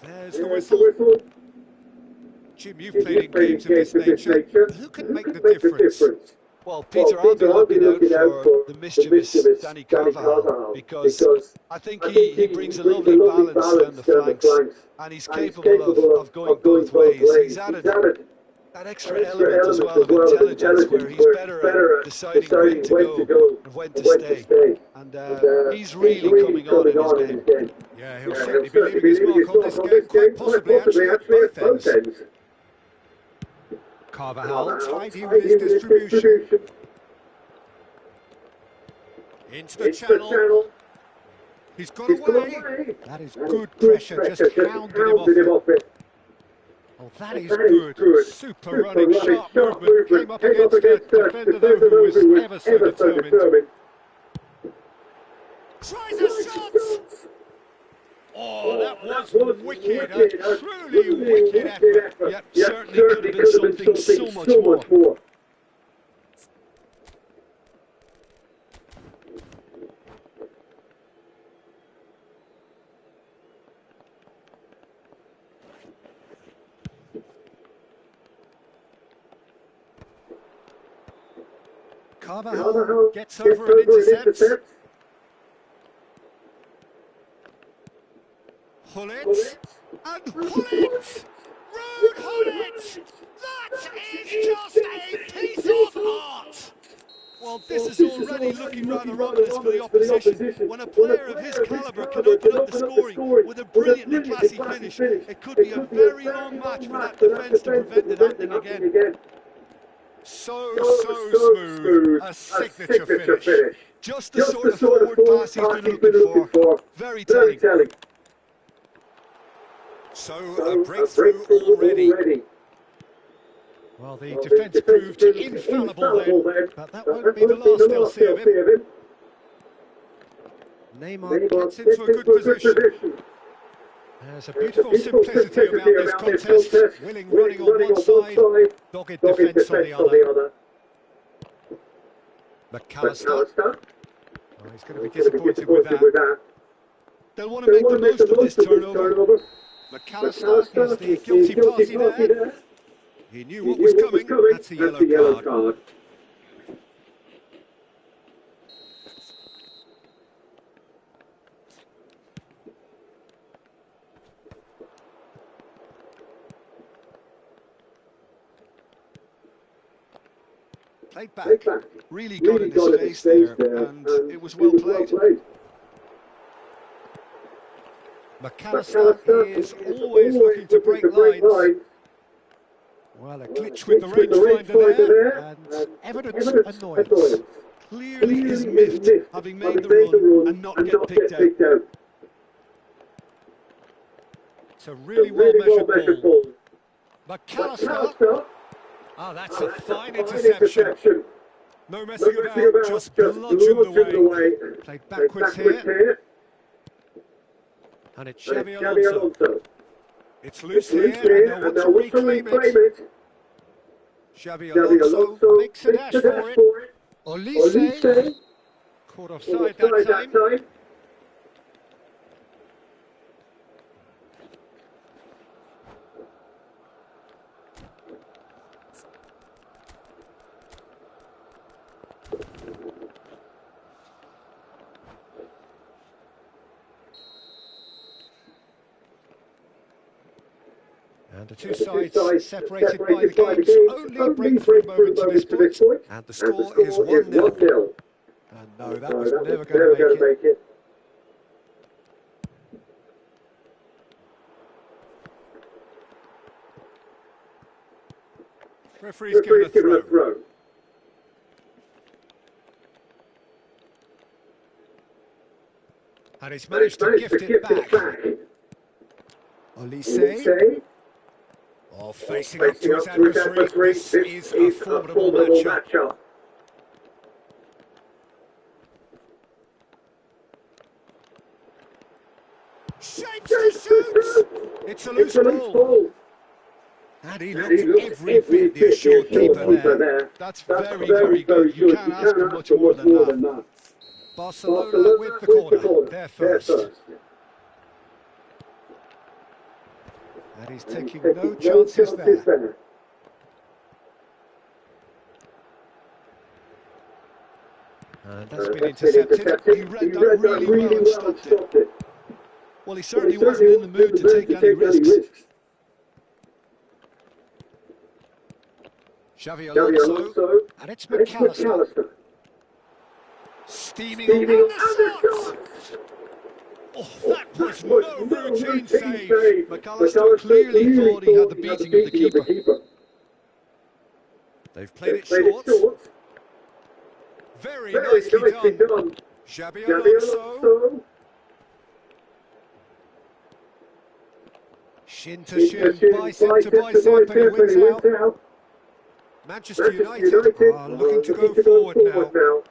There's the whistle. Jim, you've played in games of this nature. Who can make the difference? Well, Peter, I'll be looking out for the mischievous Danny Carvajal, because I think he brings a lovely balance down the flanks, and he's capable of going both ways. He's added that extra element as well of intelligence, where he's better at deciding when to go and when to stay. And he's really coming on in his game. Yeah, he'll certainly be leaving his mark on this game, quite possibly actually at both ends. Carvajal tidy with his distribution. Into the channel. He's got away. That is good pressure, just hounded him off it. Oh, that is good. Super running, sharp movement. Came up against a defender though who was ever so determined. Tries a shot! Oh, that was wicked. A truly wicked effort. Yep, certainly could have been something so much more. Carvajal gets over and intercepts. Hullet, and Hullet! Rude Hullet! That is just a piece of art! Well, this is already looking rather ominous for the opposition. When a player of his calibre can open up the scoring with a brilliantly classy finish, it could be a very long match for that defence to prevent it happening again. So smooth, a signature finish. Just the sort of forward pass he's been looking for. Very telling. So a breakthrough already. Well, the defence proved infallible then, but that won't be the last they'll see of him. Neymar gets into a good position. There's a beautiful simplicity about this contest. Willing running on one side, dogged defence on the other. McAllister. Oh, he's going to be disappointed with that. They'll want to make the most of this turnover. McAllister is the guilty party there. He knew what was coming. That's a yellow card. Played back, really got in his face there, and it was well played. McAllister is always looking to break lines. Well, a glitch with the rangefinder there, and evidence annoyance. Clearly is miffed, having made the run and not get picked out. It's a really well measured ball. McAllister. Ah, that's a fine interception. No messing about, just bludgeoned away. Played backwards here. And it's Xabi Alonso. It's loose here, and they'll want to reclaim it. Xabi Alonso makes a dash for it. Olise caught offside that time. And the two sides separated by the game's only breakthrough moment to this point. And the score is 1-0. And no, that was never going to make it. Referee's given a throw. And he's managed to gift it back. Olise. Oh, facing up to his adversary, this is a formidable matchup. Shapes to shoot. It's a loose ball. And he looked every bit the assured keeper there. That's very, very good. You can't ask for much more than that. Barcelona with the corner. They're first. And he's taking no chances there. And that's been intercepted. He read that really well and stopped it. Well, he certainly wasn't in the mood to take any risks. Xavi Alonso, and it's McAllister. Steaming on the shot! Oh, that was no routine save. McAllister clearly thought he had the beating of the keeper. They've played it short. Very nicely done. Xavi Alonso. Shin to shin, bicep to bicep, and he wins out. Manchester United are looking to go forward now.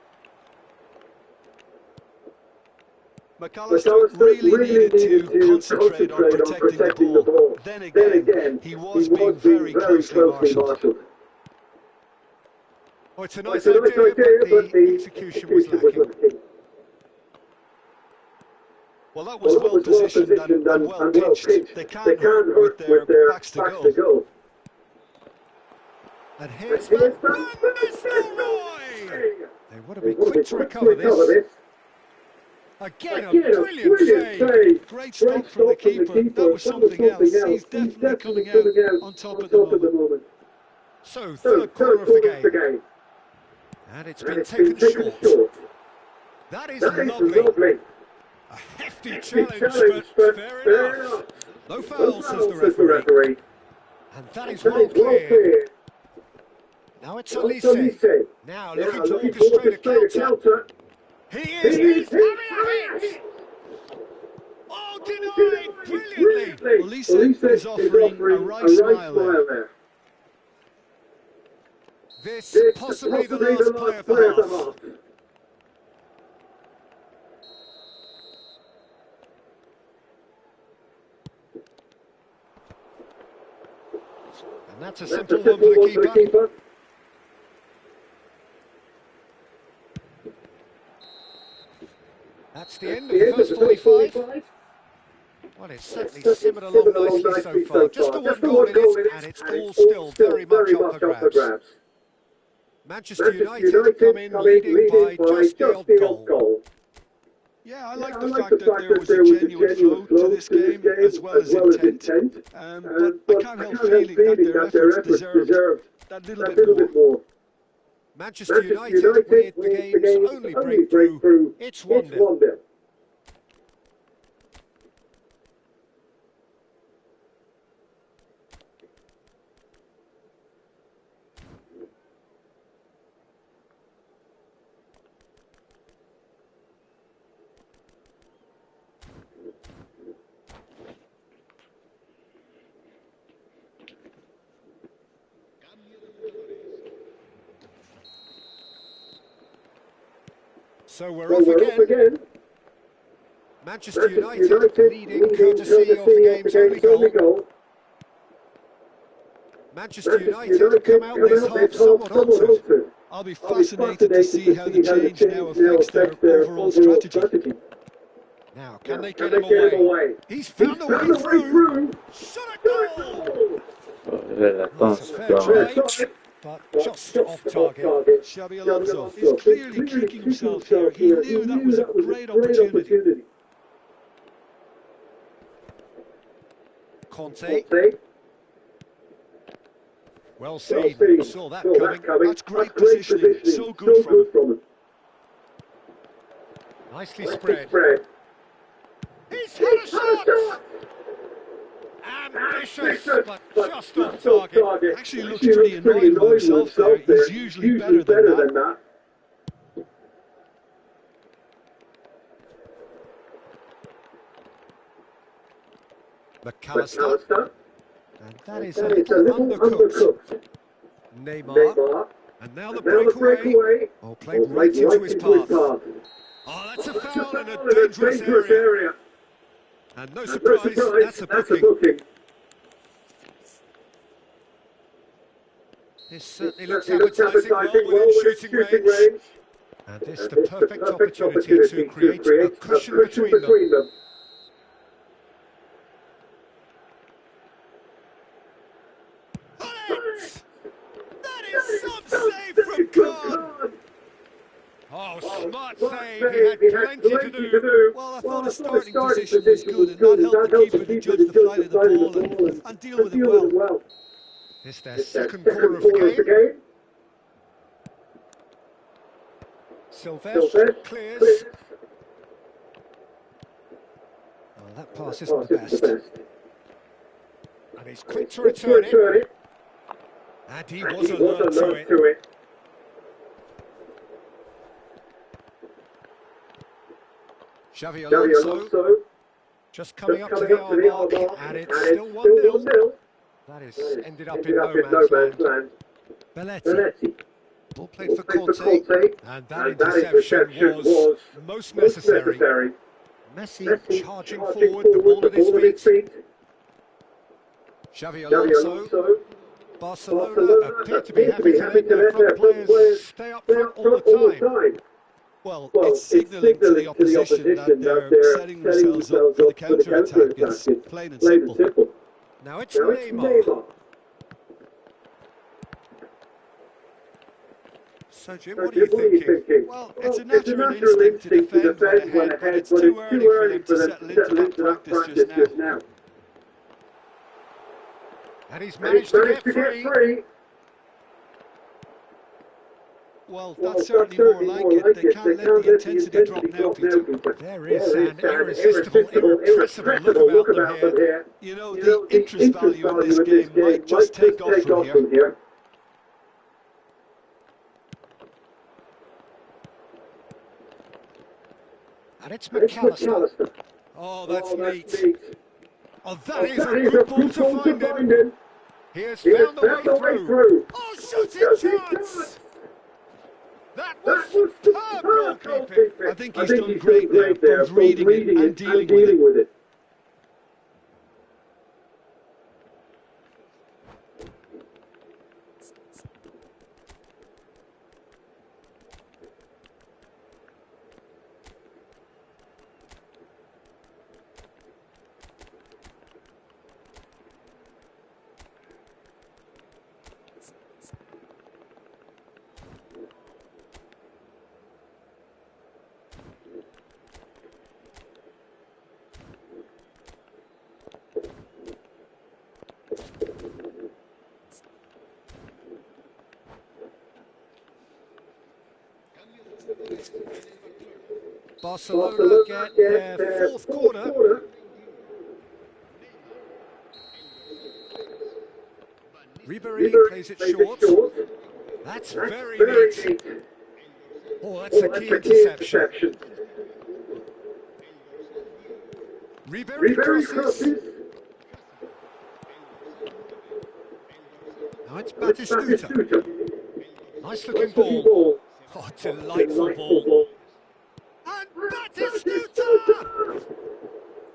McAllister really needed to concentrate on protecting the ball. Then again, he was being very closely marshalled. Oh, it's a nice idea, but the execution was lacking. Well, that was well positioned and well pitched. They can't hurt with their backs to go. And here's Van Nistelrooy! They want to be quick to recover this. Again, a brilliant save. Great stop from the keeper. That was something else. He's definitely coming out on top at the moment. So, third corner of the game. And it's been taken short. That is lovely. A hefty challenge, but fair enough. No foul, says the referee. And that is well clear. Now it's Elise. Now looking to orchestrate a counter. He is having a hit! Oh, denied brilliantly! Elise is offering a right smile there. This possibly the last play of the half. And that's a simple one for the keeper. That's the end of the first 45. Well, it's certainly simmered along nicely so far. Just the one goal it is, and it's all still very much up for grabs. Manchester United come in leading by just the odd goal. Yeah, I like the fact that there was a genuine flow to this game as well as intent. But I can't help feeling that their efforts deserved that little bit more. Manchester United with the game's only breakthrough. It's 1-0. So we're off again. Manchester United leading courtesy of the game's only goal. Manchester United come out this half somewhat altered. I'll be fascinated to see how the change now affects their overall strategy. Now, can they get him away? He's found a way through. Shot a goal! That's a fair try, but just off target. Xabi Alonso is clearly kicking himself here. He knew that was a great opportunity. Conte. Well seen. Saw that coming. That's great positioning. So good from him. Nicely spread. He's had a shot! Ambitious, but just off target. Actually looks pretty annoyed with himself there. He's usually better than that. McAllister. And that is a little undercooked. Neymar. And now the breakaway. Oh, played right into his path. Oh, that's a foul in a dangerous area. And no surprise, that's a booking. This certainly looks appetising, well within shooting range. And this is the perfect opportunity to create a cushion between them. That is some save from Khan! Oh, smart save, he had plenty to do. Well, I thought the starting position was good, and that helped the keeper to judge the flight of the ball and deal with it well. It's their second corner of the game. Silvestre clears. Oh, that pass isn't the best. And he's quick to return it. And he was alert to it. Xavi Alonso just coming up to the hour mark, and it's still 1-0. That is ended up in no man's land. Belletti. Ball played for Conte, and that interception was most necessary. Messi charging forward, the ball at his feet. Xavi Alonso. Barcelona appear to be having to let their front players stay up front all the time. Well, it's signalling to the opposition that they're setting themselves up for the counter-attack. It's plain and simple. Now it's Neymar. So Jim, what are you thinking? Well, it's a natural instinct to defend when ahead, but it's too early for them to settle into that practice just now. And he's managed to get free. Well, that's certainly more like it. They can't let the intensity drop now, Peter. There is an irresistible, irrepressible look about them here. You know, the interest value in this game might just take off from here. And it's McAllister. Oh, that's neat. Oh, that is a good ball to find him. He has found the way through. Oh, shooting chance! That was superb goalkeeping. I think he's done great there, both reading it and dealing with it. Barcelona get their fourth quarter. Ribéry plays it short. That's very neat. Oh, that's a key interception. Ribéry crosses. Now it's Batistuta. Nice looking ball. Oh, delightful ball. And Batistuta!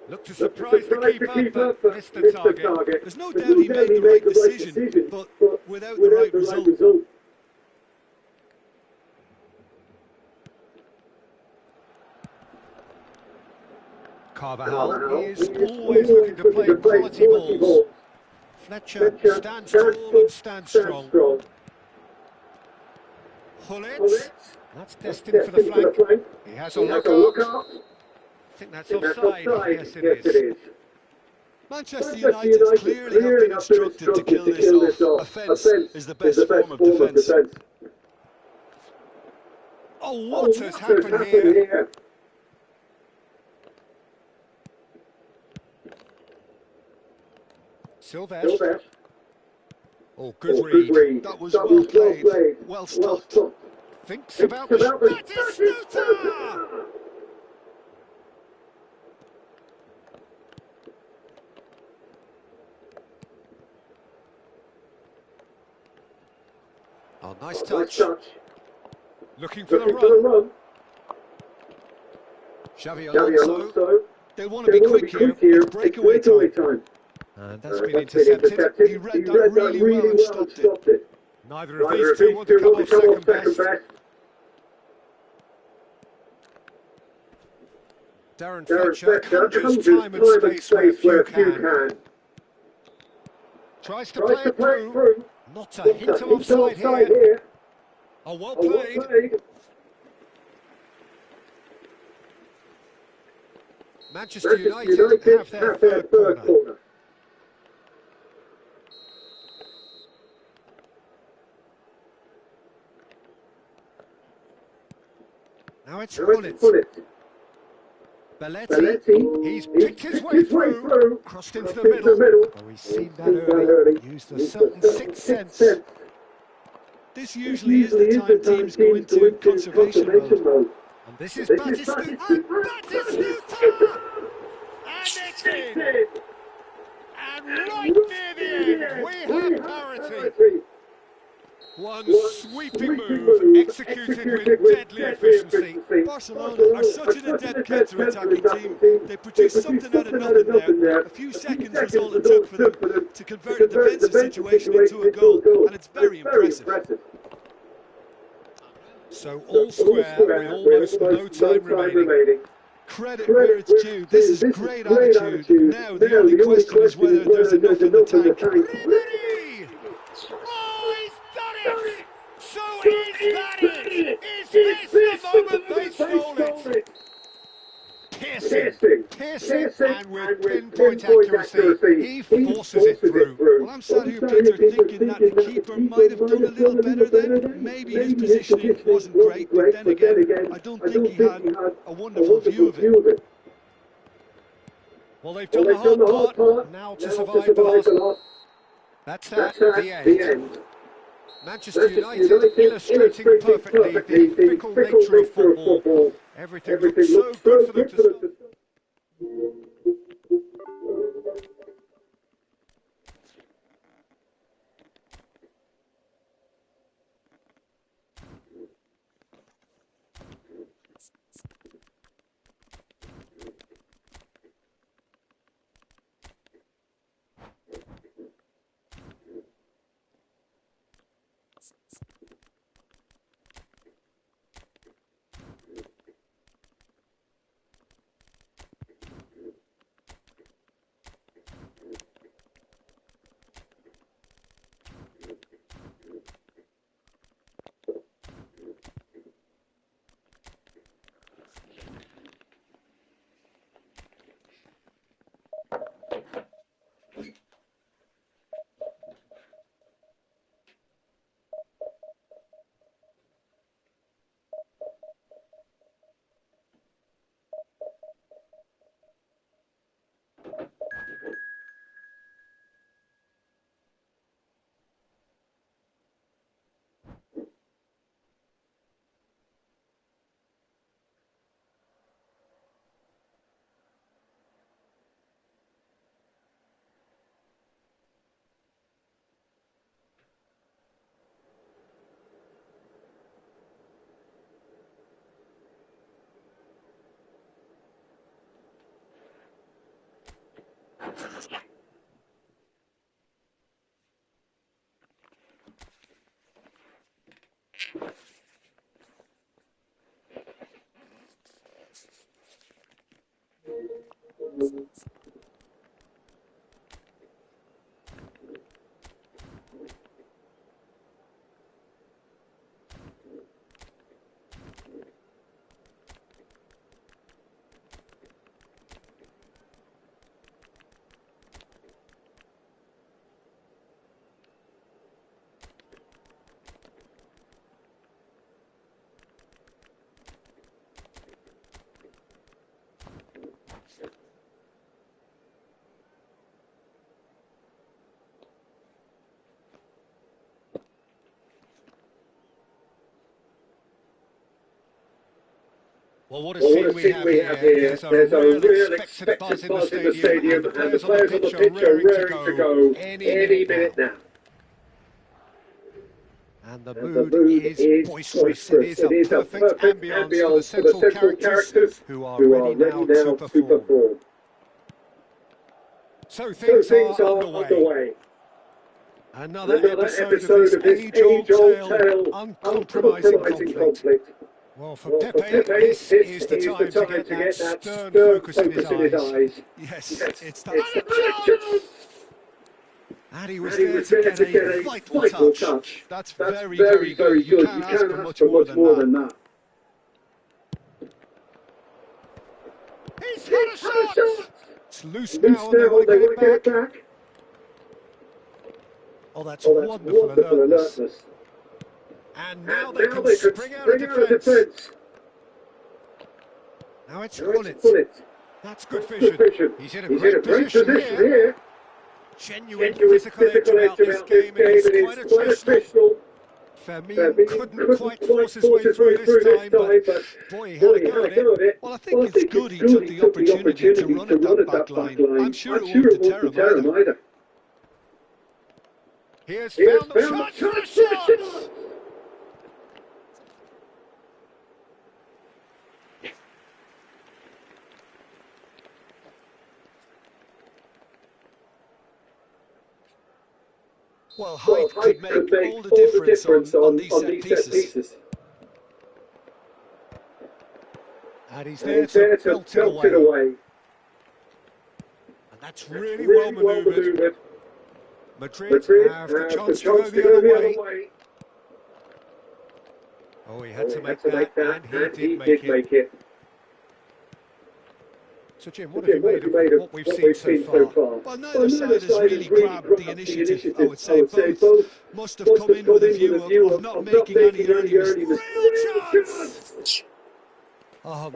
Looked to surprise the keeper, but missed the target. There's no doubt he made the right decision, but without the right result. Carvajal is always looking to play quality balls. Fletcher stands tall and stands strong. Hullet, that's destined for the flank. He has a look up. I think that's offside. Yes, it is. Manchester United clearly have been instructed to kill this off. Offence is the best form of defence. Oh, what has happened here? Silvestre. Oh, good read. That was well played. Well stopped. Thinks about the Batistuta! Oh, nice touch. Looking for the run. Xavi Alonso. They'll want to be quick here. It's breakaway time. And that's been intercepted. He read that really well and stopped it. Neither of these two want to come off second best. Darren Fletcher conjures time and space where few can. Tries to play it through. Not a hint of offside here. Oh, well played. Manchester United have their third corner. Now it's Gullit. Belletti, he's picked his way through, crossed into the middle. Oh, he's seen that early, used a certain sixth sense. This usually is the time teams go into conservation mode. And this is Batistuta! And it's in! And right near the end, we have parity. One sweeping move, executed with deadly efficiency. Barcelona are such an adept counter-attacking team. They produced something out of nothing there. A few seconds was all it took for them to convert a defensive situation into a goal, and it's very impressive. So all square with almost no time remaining. Credit where it's due. This is great attitude. Now the only question is whether there's enough in the tank. Oh, he's done it! So is that it? Is this the moment they stole it? Piercing, and with pinpoint accuracy, he forces it through. Well, I'm sat here, Peter, thinking that the keeper might have done a little better then. Maybe his positioning wasn't great, but then again, I don't think he had a wonderful view of it. Well, they've done the hard part, now to survive the last. That's the end. Manchester United illustrating perfectly the fickle nature of football. Everything looks so good for them to stop. Well, what a scene we have here. There's a real expected buzz in the stadium, and the players on the pitch are raring to go any minute now. And the mood is boisterous. It is a perfect ambience for the central characters who are ready now to perform. So things are underway. Another episode of this age-old tale, uncompromising conflict. Well, for Pepe, this is the time to get that stern focus in his eyes. Yes, it's that. And he was there to get a vital touch. That's very, very good. You can't ask for much more than that. He's hit a shot! It's loose now, they want to get it back. Oh, that's wonderful alertness. And now they can spring out of defence. Now it's Gullit. That's good vision. He's in a great position here. Genuine physical edge about this game, and it's quite attritional. Fermin couldn't quite force his way through this time, but boy, he had a go at it. Well, I think it's good he took the opportunity to run at that back line. I'm sure it won't deter him either. Here's found the shot! Well, height could make all the difference on these set pieces. And he's there to pelt it away. And that's really well manoeuvred. Madrid have the chance to go the other way. Oh, he had to make that, and he did make it. So Jim, what have you made of what we've seen so far? Well, neither side has really grabbed the initiative, I would say. Both must have come in with a view of not making any early mistakes. Real chance! Oh,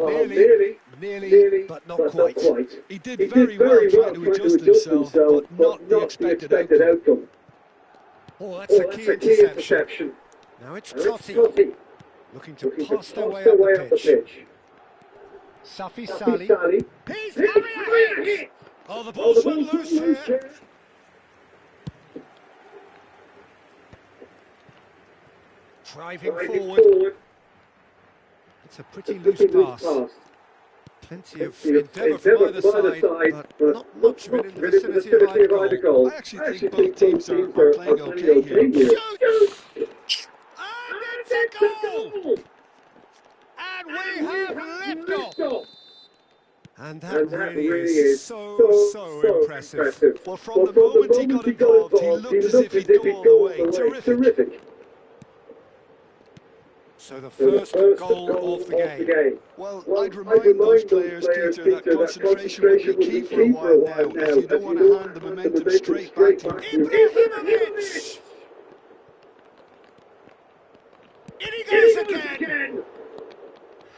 nearly, but not quite. He did very well trying to adjust himself, but not the expected outcome. Oh, that's a key interception. Now it's Totti, looking to pass their way up the pitch. Safi Sali. He's having a hit! Oh, the ball's run loose here. Driving forward. It's a pretty loose pass. Plenty of endeavour from either side, but not much of it in the vicinity of our goal. I actually think both teams are playing okay here. Shoots! And it's a goal! And we have liftoff! And that really is so impressive. Well, from the moment he got involved, he looked as if he'd go all the way. Terrific. So the first goal of the game. Well, I'd remind those players, Peter, that concentration will be key for a while now, if you don't want to hand the momentum straight back to him. Ibrahimovic! In he goes again!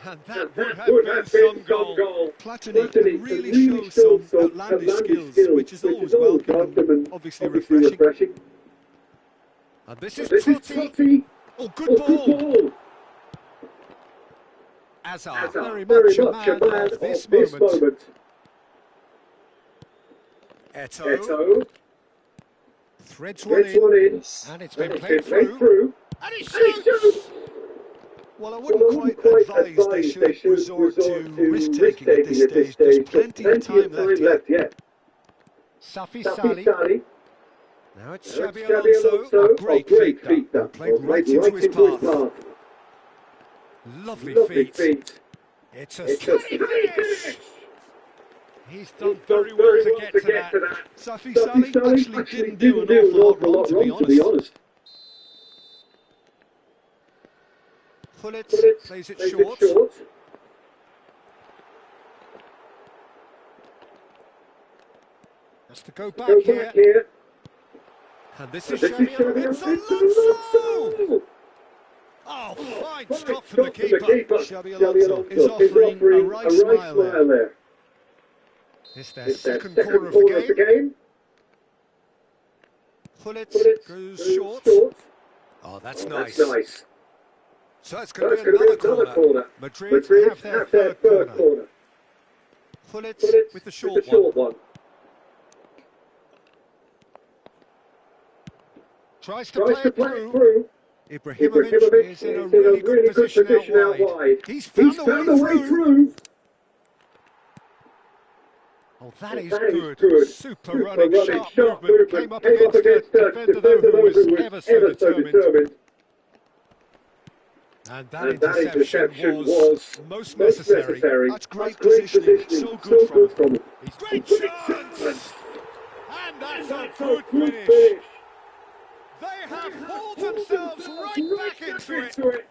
And that would have been some goal. Platini can really show some outlandish skills, which is always welcome and obviously refreshing. And this is Totti. Oh, good ball. Hazard, very much a man of this moment. Eto'o. Threads one in. And it's been played through. And he shoots! Well, I wouldn't quite advise they should resort to risk-taking at this stage. There's plenty of time left yet. Safi Sali. Now it's Xabi Alonso. A great feat, that. Played right into his path. Lovely feet. It's a steady finish. He's done very well to get to that. Safi Sali actually didn't do an awful lot wrong, to be honest. Gullit plays it short. Has to go back here. And this is Xabi Alonso. Oh, fine stop from the keeper. Xabi Alonso is offering a right smile there. It's their second corner of the game. Gullit goes short. Oh, that's nice. So it's going to be another corner. Madrid have their third corner. Gullit with the short one. Tries to play it through. Ibrahimovic is in a really good position out wide. He's found a way through. Oh, That is good. Super running, sharp movement. Came up against a defender, though, who was ever so determined. And that interception was most necessary. That's great positioning. So good from him. Great chance! And that's a good finish. They have hauled themselves right back into it.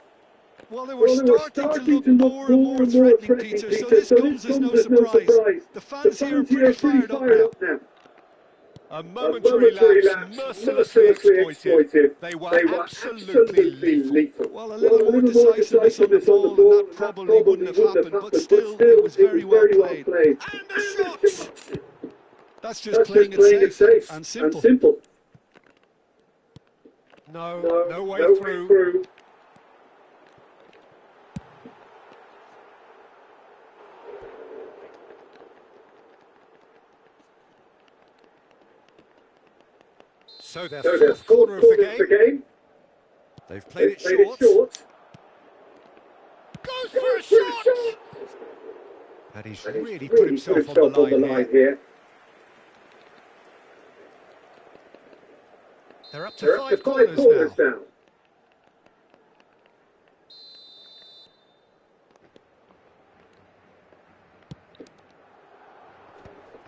Well, they were starting to look more and more threatening, Peter, so this comes as no surprise. The fans here are pretty fired up now. A momentary lapse mercilessly exploited. They were absolutely lethal. Well, a little more decisiveness on the ball, and that probably wouldn't have happened, but still, it was very well played. And a shot! That's just playing it safe and simple. No way through. So their fourth corner of the game. They've played it short. Goes for a shot! And he's really put himself on the line here. They're up to five corners now.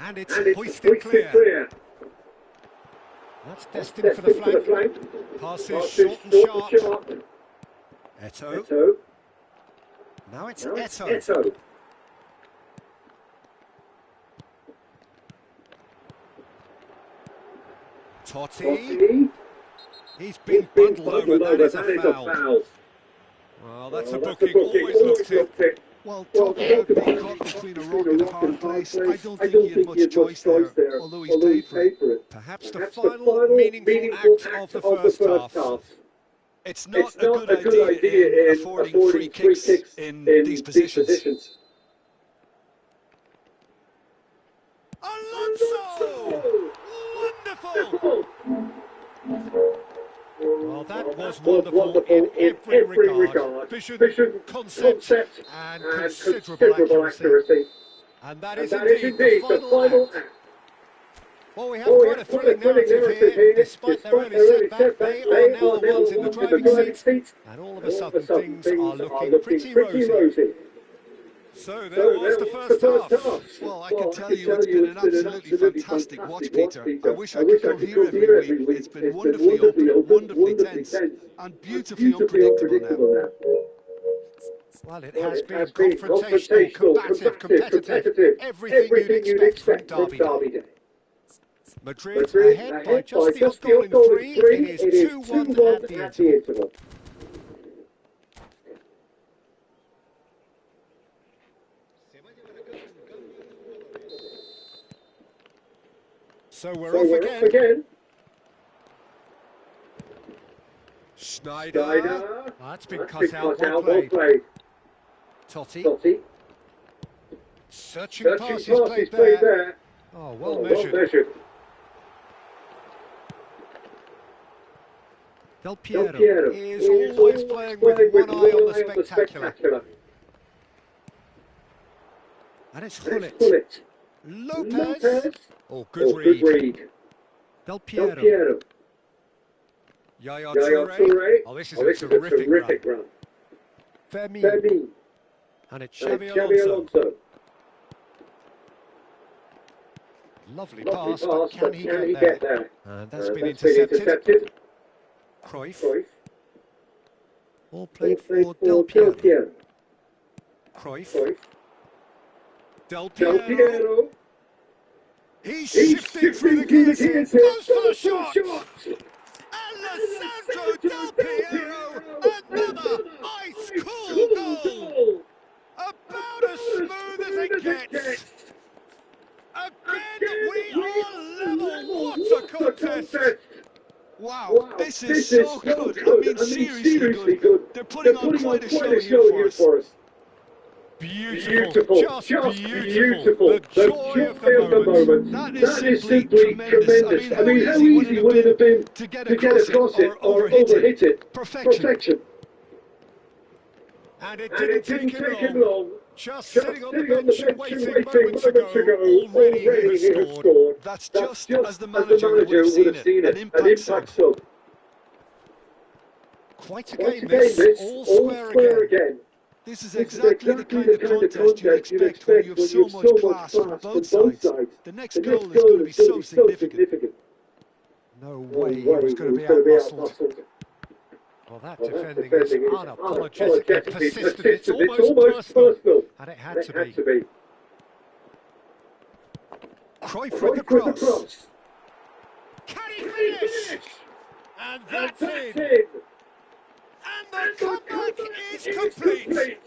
And it's hoisted clear. That's destined for the flank. Passes short and sharp. Eto'o. Now it's Eto'o. Totti. He's been bundled over. That is a foul. Well, that's a booking. Always looked it. Well, talk about being caught between a rock and a hard place. I don't think he had much choice there, although he's paid for it. Perhaps the final meaningful act of the first half. It's not a good idea in affording free kicks in these positions. Alonso! Wonderful! Well, that was wonderful in every regard. Vision, concept, and considerable accuracy. And that is indeed the final act. Well, we have quite a thrilling narrative here. Despite their early setback, they are now the ones in the driving seat. And all of a sudden, things are looking pretty rosy. So there was the first half. Well, I can tell you it's been an absolutely fantastic watch, Peter. I wish I could come here every week. It's been wonderfully open, wonderfully tense, and beautifully unpredictable now. Well, it has been confrontational, competitive, everything you'd expect from Derby Day. Madrid ahead by just the odd goal in three. It is 2-1 at the interval. So we're off again. Schneider. That's been cut out, well played. Totti. Searching passes played there. Oh, well measured. Del Piero is always playing with one eye on the spectacular. And it's Gullit. Lopez. Oh, good read. Del Piero. Yaya Toure. Oh, this is a terrific run. Fermin. And it's Xabi Alonso. Lovely pass, but can he get there? And that's been intercepted. Cruyff. All played for Del Piero. Cruyff. Del Piero. He's shifting through the gears here. Goes for the shot. Alessandro Del Piero. Another ice-cool goal. About as smooth as it gets. Again, we are level. What a contest. Wow, this is so good. I mean, seriously good. They're putting on quite a show here for us. Beautiful, just beautiful. The joy of the moment. That is simply tremendous. I mean, how easy would it have been to get across it or overhit it? Perfection. And it didn't take him long. Just sitting on the bench and waiting moments ago, already he has scored. That's just as the manager would have seen it, an impact sub. Quite a game this, all square again. This is exactly the kind of contest you expect when you have so much class from both sides. The next goal is going to be so significant. No way he was going to be out-muscled. Well, that defending is unapologetically persistent. It's almost personal, and it had to be. Cruyff with the cross. Can he finish? And that's it. And the comeback is complete.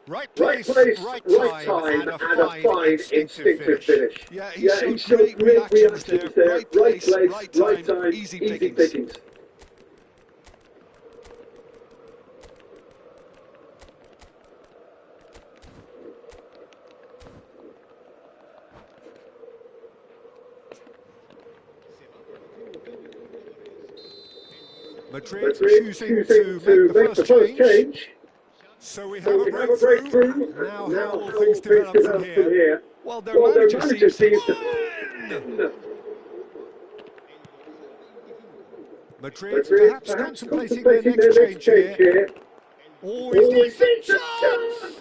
Right place, right time, and a fine instinctive finish. Yeah, he showed great reactions there. Right place, right time, easy pickings. Madrid choosing to make the first change. So we have a breakthrough. Now how will things develop from here? Well, their manager seems to win! Madrid perhaps contemplating their next change here. Oh, it's decent chance!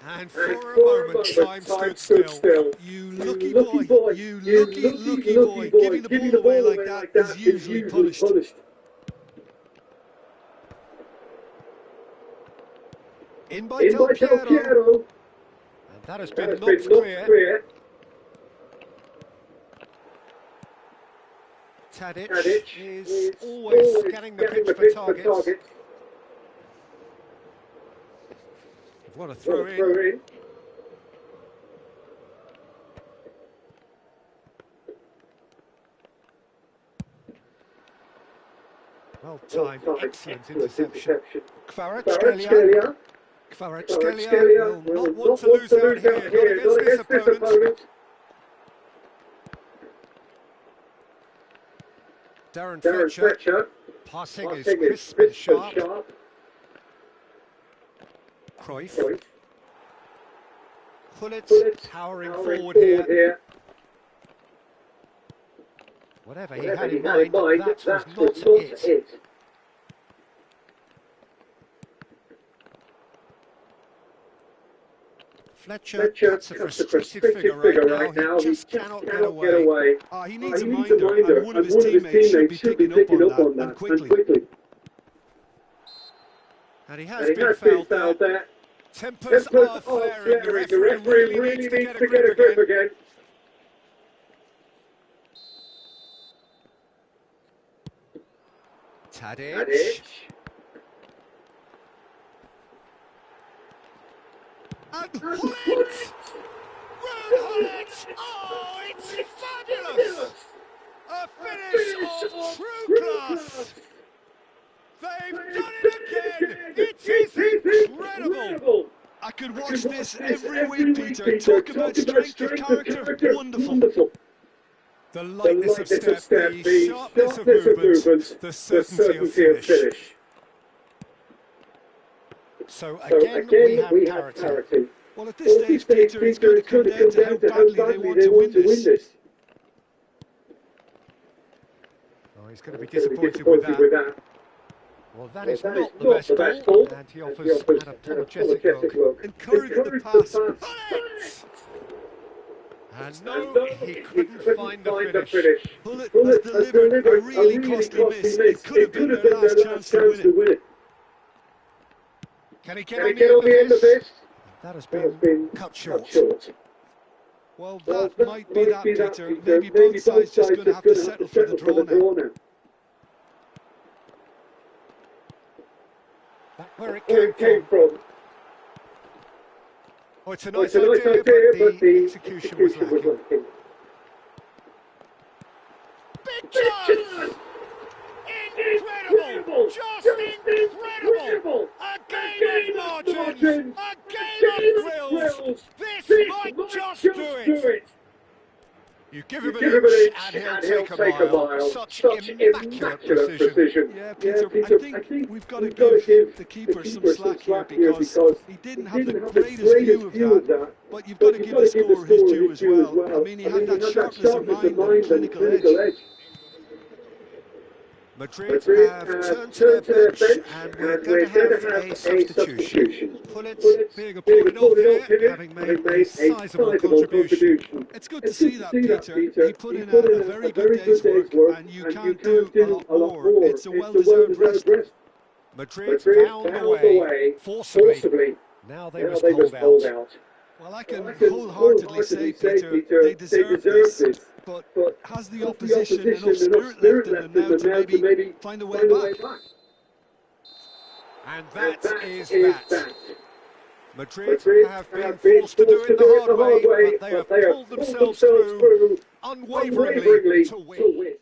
And for a moment, time stood still. You lucky boy, you lucky boy. Giving the ball away like that is usually punished. In by Del Piero. And that has been not clear. Tadic is always scanning the pitch for targets. What a throw in. Well timed, excellent interception. Kvaratskhelia will not want to lose out here, not against this opponent. Darren Fletcher, passing is crisp and sharp. Cruyff. Gullit powering forward here. Whatever he had in mind, that was not it. Fletcher cuts a frustrated figure right now. He just cannot get away. He needs a minder, and one of his teammates should be picking up on that, and quickly. And he has been fouled there. Tempers are flaring. The referee really needs to get a grip again. Tadic. And Gullit! Oh, it's fabulous! A finish of true class! They've done it again! It is incredible! I could watch this every week, Peter. Talk about strength of character. Wonderful. The lightness of step, the sharpness of movement, the certainty of finish. So again we have clarity. Well, at this stage, Peter, it's going to come down to how badly they want to win this. Oh, he's going to be disappointed with that. Well, that is not the best ball, and he offers an apologetic look. Encourage the pass. And no, he couldn't find the finish. Gullit has delivered a really costly miss. It could have been their last chance to win it. Can he get on the end of this? That has been cut short. Well, that might be that, Peter. Maybe both sides just going to have to settle for the draw now. Back where it came from. Oh, it's a nice idea, but the execution was lacking. Big chance! Incredible! Just incredible! A game of margins! A game of thrills! This might just do it! You give him an inch and he'll take a mile. Such immaculate precision. Yeah, Peter, I think we've got to give the keeper some slack here because he didn't have the greatest view of that, but you've got to give the scorer his due as well. I mean, he had that sharpness of mind and clinical edge. Madrid have turned to their bench and we're going to have a substitution. Pullet being appointed off here, having made a sizable contribution. It's good to see that, Peter. He put in a very good day's work, and you can't do a lot more. It's a well-deserved rest. Madrid found the way, forcibly. Now they must hold out. Well, I can wholeheartedly say, Peter, they deserve this, but has the opposition enough spirit left in them now to maybe find a way back? And that is that. Madrid have been forced to do it the hard way, but they have pulled themselves through unwaveringly to win.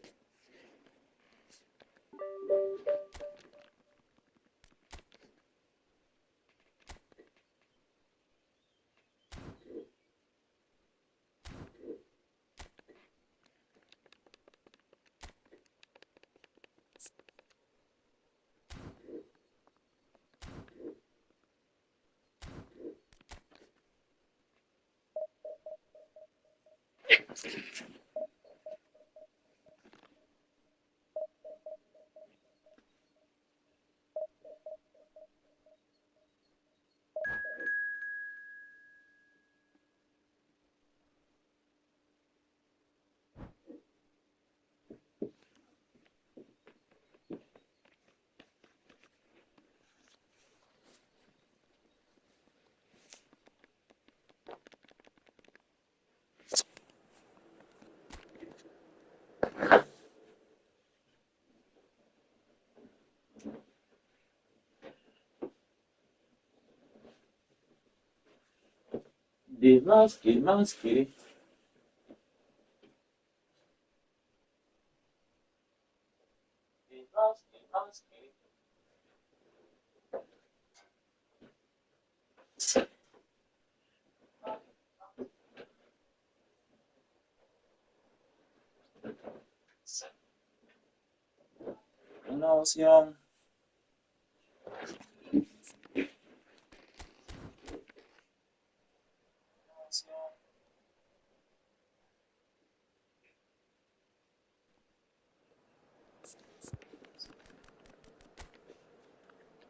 Dimaski. When I was young,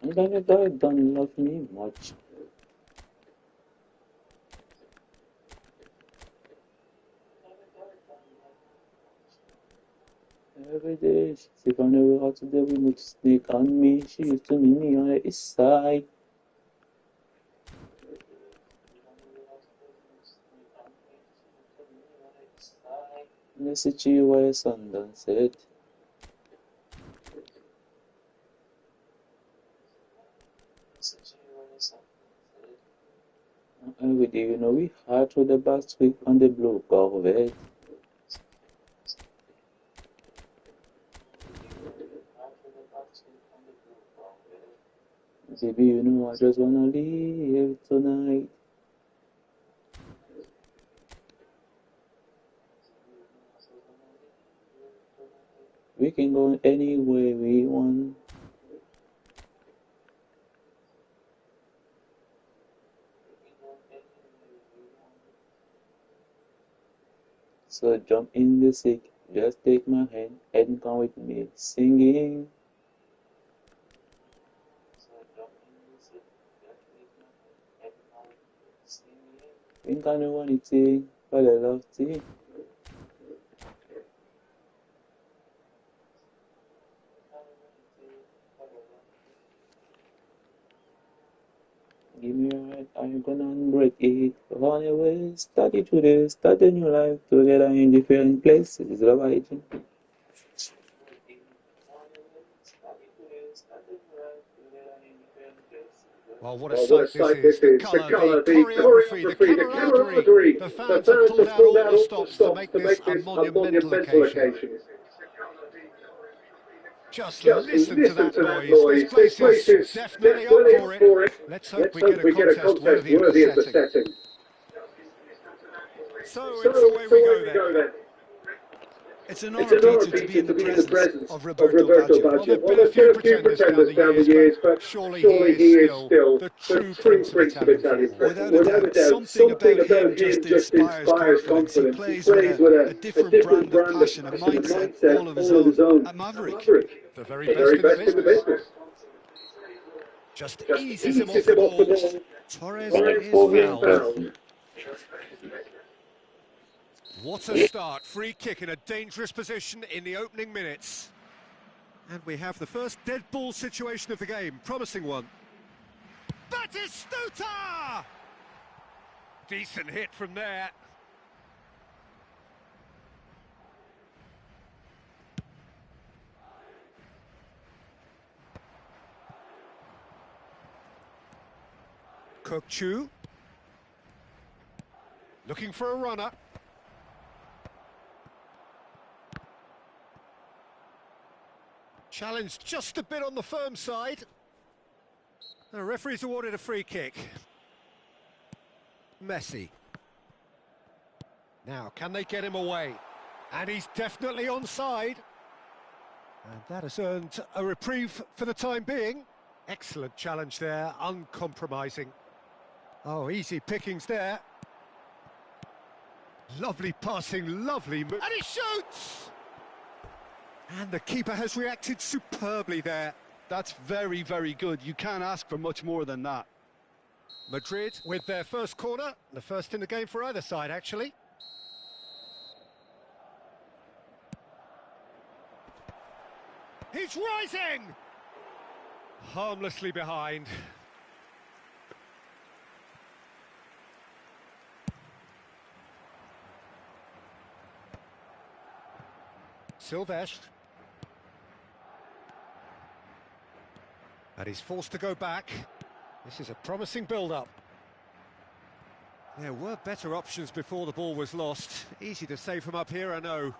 and then your dad don't love me much. Every day, she said, I never how to deal with much snake on me. She used to meet me on the east side. And I said, she was sun done set. Every day, you know, we hard to the last week on the blue Corvette. Baby, you know, I just wanna live tonight. We can go anywhere we want. So jump in the sick, just take my hand and come with me singing. Think I know anything, but I love tea. Give me a ride, I'm gonna break it. Run away, start it today, start a new life together in different places. Love hygiene. Well, what a sight this is. The colour, the choreography, the camaraderie. The fans have pulled out all the stops to make this a monumental occasion. Just listen to that noise. This place is definitely up for it. Let's hope we get a contest worthy of the setting. So it's away we go then. It's an honour, Peter, to be in the presence of Roberto Baggio. Well, there have been a few pretenders down the years, but surely he is still the true prince of Italian football. Without a doubt, something about him just inspires confidence. He plays with a different brand of passion, a mindset all of his own, a maverick. The very best in the business. Just eases him off the ball. Torres is fouled. What a start. Free kick in a dangerous position in the opening minutes. And we have the first dead ball situation of the game. Promising one. Batistuta! Decent hit from there. Kokchu. Looking for a runner. Challenge just a bit on the firm side. The referee's awarded a free kick. Messi. Now, can they get him away? And he's definitely onside. And that has earned a reprieve for the time being. Excellent challenge there, uncompromising. Oh, easy pickings there. Lovely passing, lovely move. And he shoots! And the keeper has reacted superbly there. That's very, very good. You can't ask for much more than that. Madrid with their first corner. The first in the game for either side, actually. He's rising! Harmlessly behind. Silvestre. And he's forced to go back. This is a promising build-up. There were better options before the ball was lost. Easy to save from up here, I know.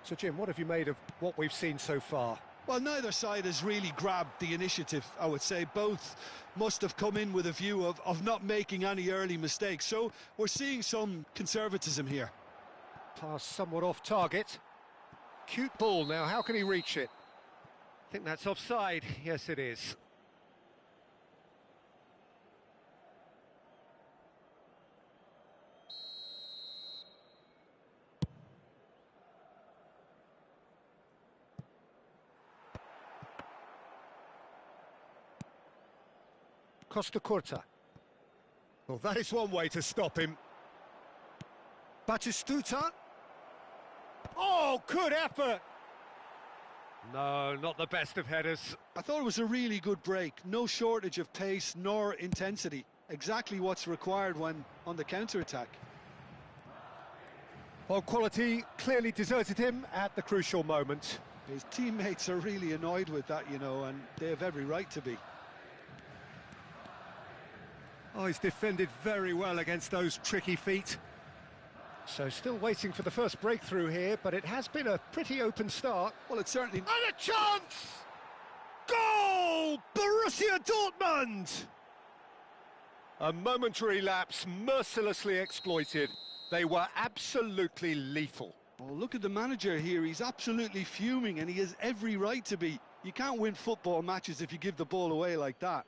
So, Jim, what have you made of what we've seen so far? Well, neither side has really grabbed the initiative, I would say. Both must have come in with a view of not making any early mistakes. So we're seeing some conservatism here. Pass somewhat off target. Cute ball now, how can he reach it? I think that's offside. Yes, it is. Costa Curta. Well, that is one way to stop him. Batistuta. Oh, good effort! No, not the best of headers. I thought it was a really good break. No shortage of pace nor intensity. Exactly what's required when on the counter-attack. Well, quality clearly deserted him at the crucial moment. His teammates are really annoyed with that, you know, and they have every right to be. Oh, he's defended very well against those tricky feet. So still waiting for the first breakthrough here, but it has been a pretty open start. Well, it's certainly... And a chance! Goal! Borussia Dortmund! A momentary lapse mercilessly exploited. They were absolutely lethal. Oh, look at the manager here. He's absolutely fuming, and he has every right to be. You can't win football matches if you give the ball away like that.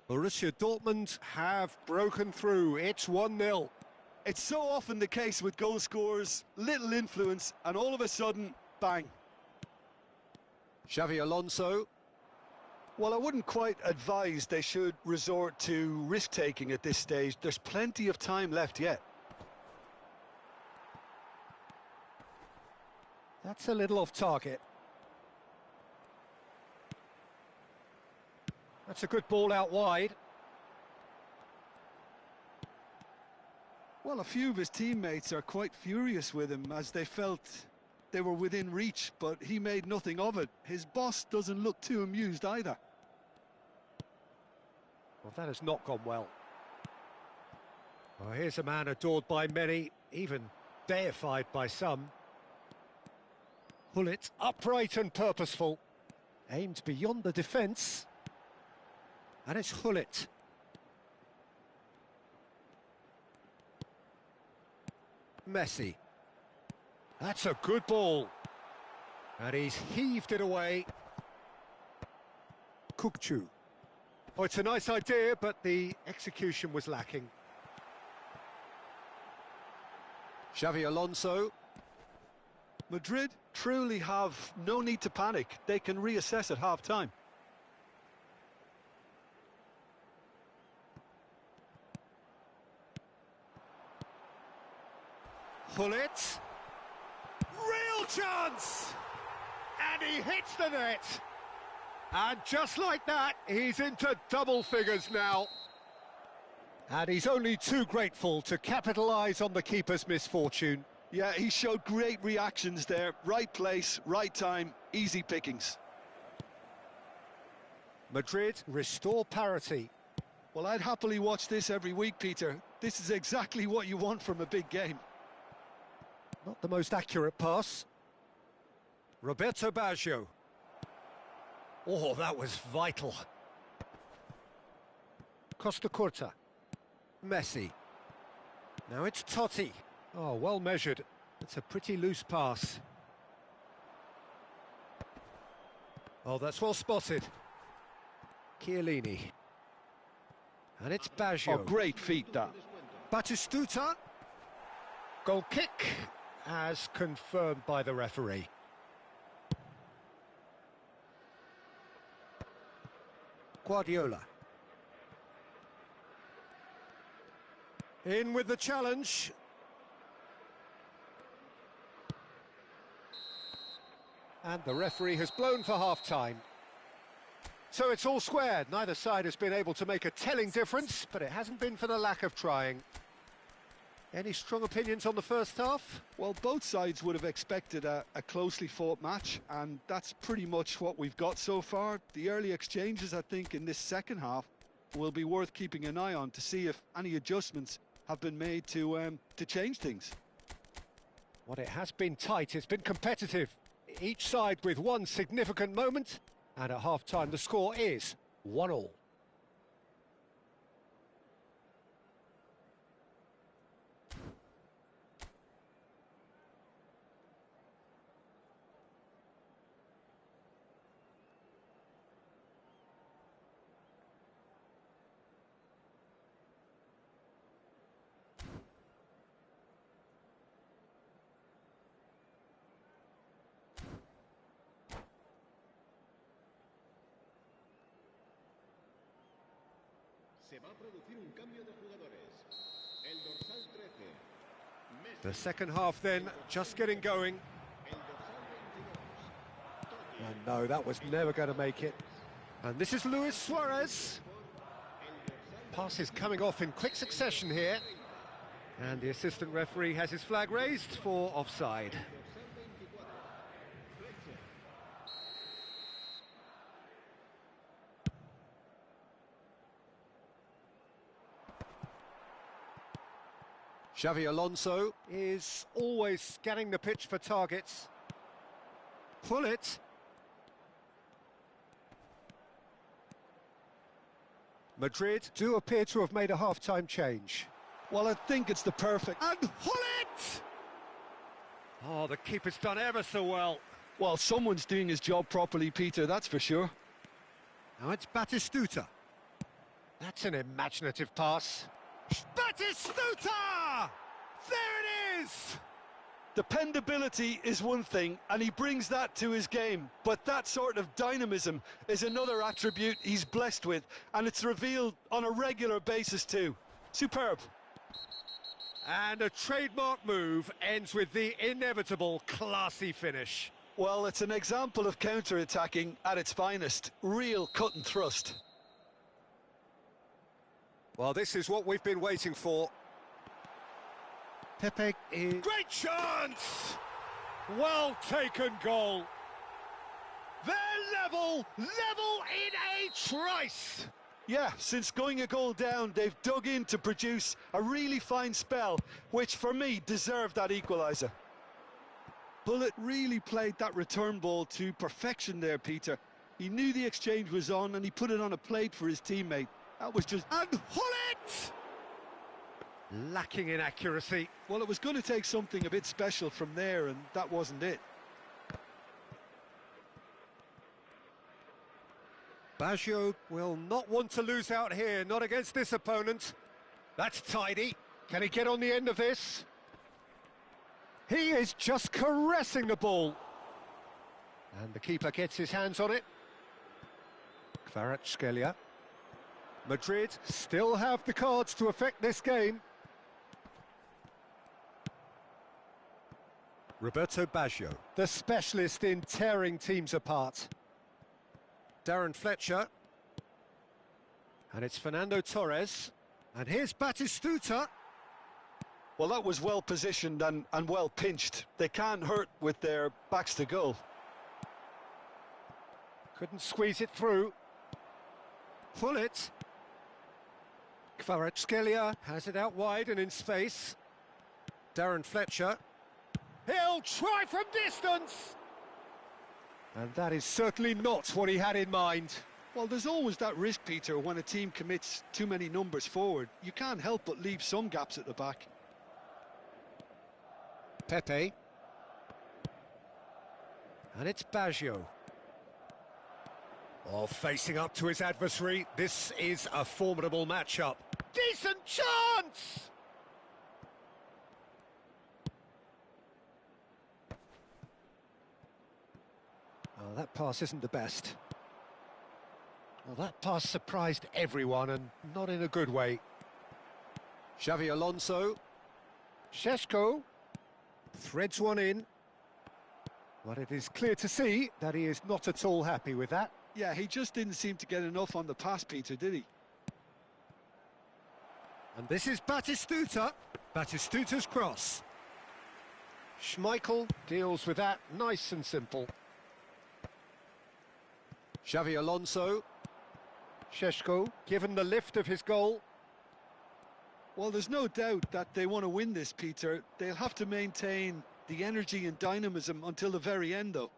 Borussia Dortmund have broken through. It's 1-0. It's so often the case with goal scorers, little influence, and all of a sudden, bang. Xavi Alonso. Well, I wouldn't quite advise they should resort to risk-taking at this stage. There's plenty of time left yet. That's a little off target. That's a good ball out wide. Well, a few of his teammates are quite furious with him as they felt they were within reach, but he made nothing of it. His boss doesn't look too amused either. Well, that has not gone well. Well, here's a man adored by many, even deified by some. Hullet, upright and purposeful. Aimed beyond the defence. And it's Hullet. Messi. That's a good ball. And he's heaved it away. Kukçu. Oh, it's a nice idea, but the execution was lacking. Xavi Alonso. Madrid truly have no need to panic. They can reassess at half-time. Gullit. Real chance! And he hits the net. And just like that, he's into double figures now. And he's only too grateful to capitalise on the keeper's misfortune. Yeah, he showed great reactions there. Right place, right time, easy pickings. Madrid restore parity. Well, I'd happily watch this every week, Peter. This is exactly what you want from a big game. Not the most accurate pass. Roberto Baggio. Oh, that was vital. Costa Curta. Messi. Now it's Totti. Oh, well measured. It's a pretty loose pass. Oh, that's well spotted. Chiellini. And it's Baggio. Oh, great feat, that. Batistuta. Goal kick, as confirmed by the referee. Guardiola. In with the challenge. And the referee has blown for half-time. So it's all squared. Neither side has been able to make a telling difference, but it hasn't been for the lack of trying. Any strong opinions on the first half? Well, both sides would have expected a closely fought match, and that's pretty much what we've got so far. The early exchanges, I think, in this second half will be worth keeping an eye on to see if any adjustments have been made to change things. Well, it has been tight, it's been competitive. Each side with one significant moment, and at half-time the score is 1-1. Se va a producir un cambio de jugadores. El dorsal 13. The second half then, just getting going. El dorsal 22. And no, that was never going to make it. And this is Luis Suarez. Pass is coming off in quick succession here. And the assistant referee has his flag raised for offside. Xavi Alonso is always scanning the pitch for targets. Pull it. Madrid do appear to have made a half-time change. Well, I think it's the perfect... And pull it! Oh, the keeper's done ever so well. Well, someone's doing his job properly, Peter, that's for sure. Now it's Batistuta. That's an imaginative pass. Batistuta! There it is! Dependability is one thing, and he brings that to his game, but that sort of dynamism is another attribute he's blessed with, and it's revealed on a regular basis too. Superb. And a trademark move ends with the inevitable classy finish. Well, it's an example of counter-attacking at its finest. Real cut and thrust. Well, this is what we've been waiting for. Pepe is... Great chance! Well taken goal. They're level in a trice. Yeah, since going a goal down, they've dug in to produce a really fine spell, which for me deserved that equaliser. Bullet really played that return ball to perfection there, Peter. He knew the exchange was on and he put it on a plate for his teammate. That was just... And pull it! Lacking in accuracy. Well, it was going to take something a bit special from there, and that wasn't it. Baggio will not want to lose out here, not against this opponent. That's tidy. Can he get on the end of this? He is just caressing the ball. And the keeper gets his hands on it. Kvaratskhelia. Madrid still have the cards to affect this game. Roberto Baggio, the specialist in tearing teams apart. Darren Fletcher. And it's Fernando Torres. And here's Batistuta. Well, that was well positioned and well pinched. They can't hurt with their backs to goal. Couldn't squeeze it through. Pull it. Kvaratskhelia has it out wide and in space. Darren Fletcher. He'll try from distance! And that is certainly not what he had in mind. Well, there's always that risk, Peter, when a team commits too many numbers forward. You can't help but leave some gaps at the back. Pepe. And it's Baggio. Oh, facing up to his adversary. This is a formidable matchup. Decent chance! Oh, that pass isn't the best. Well, that pass surprised everyone, and not in a good way. Xavi Alonso. Šeško threads one in. But it is clear to see that he is not at all happy with that. Yeah, he just didn't seem to get enough on the pass, Peter, did he? And this is Batistuta. Batistuta's cross. Schmeichel deals with that nice and simple. Xavi Alonso. Šeško, given the lift of his goal. Well, there's no doubt that they want to win this, Peter. They'll have to maintain the energy and dynamism until the very end, though.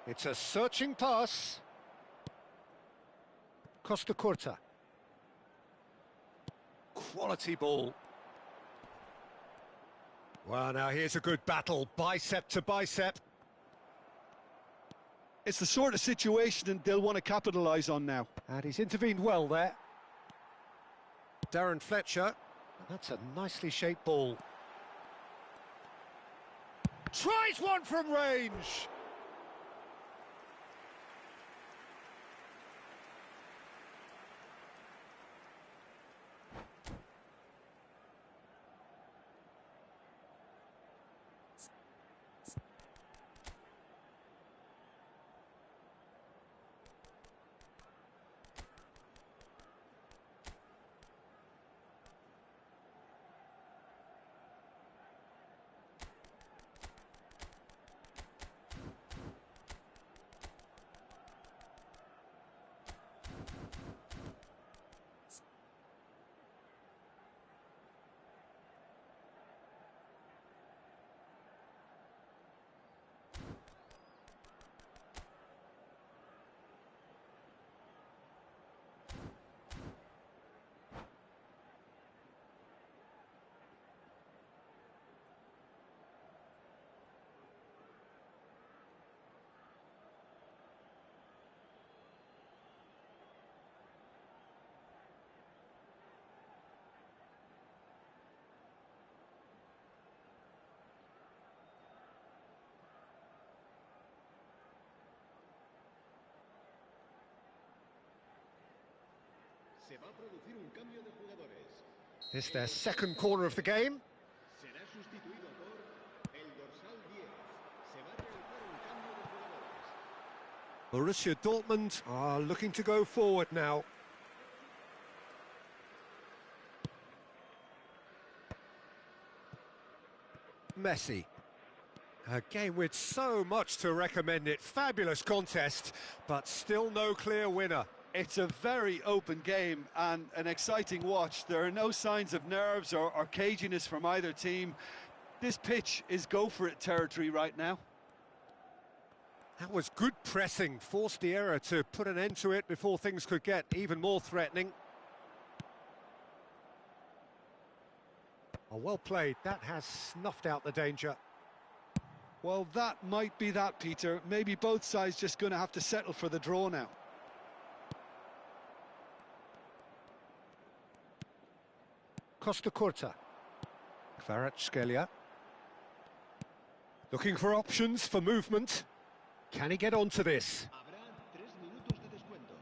It's a searching pass. Costa Curta. Quality ball. Well, now here's a good battle, bicep to bicep. It's the sort of situation they'll want to capitalise on now. And he's intervened well there. Darren Fletcher. That's a nicely shaped ball. Tries one from range. Se va a producir un cambio de jugadores. It's their second corner of the game. Será sustituido por el dorsal 10. Se va a realizar un cambio de jugadores. Borussia Dortmund are looking to go forward now. Messi. A game with so much to recommend it. Fabulous contest, but still no clear winner. It's a very open game and an exciting watch. There are no signs of nerves or caginess from either team. This pitch is go-for-it territory right now. That was good pressing, forced the error to put an end to it before things could get even more threatening. Oh, well played, that has snuffed out the danger. Well, that might be that, Peter. Maybe both sides just going to have to settle for the draw now. Costa Curta. Kvaratskhelia. Looking for options for movement. Can he get onto this? Habrá 3 minutos de descuento.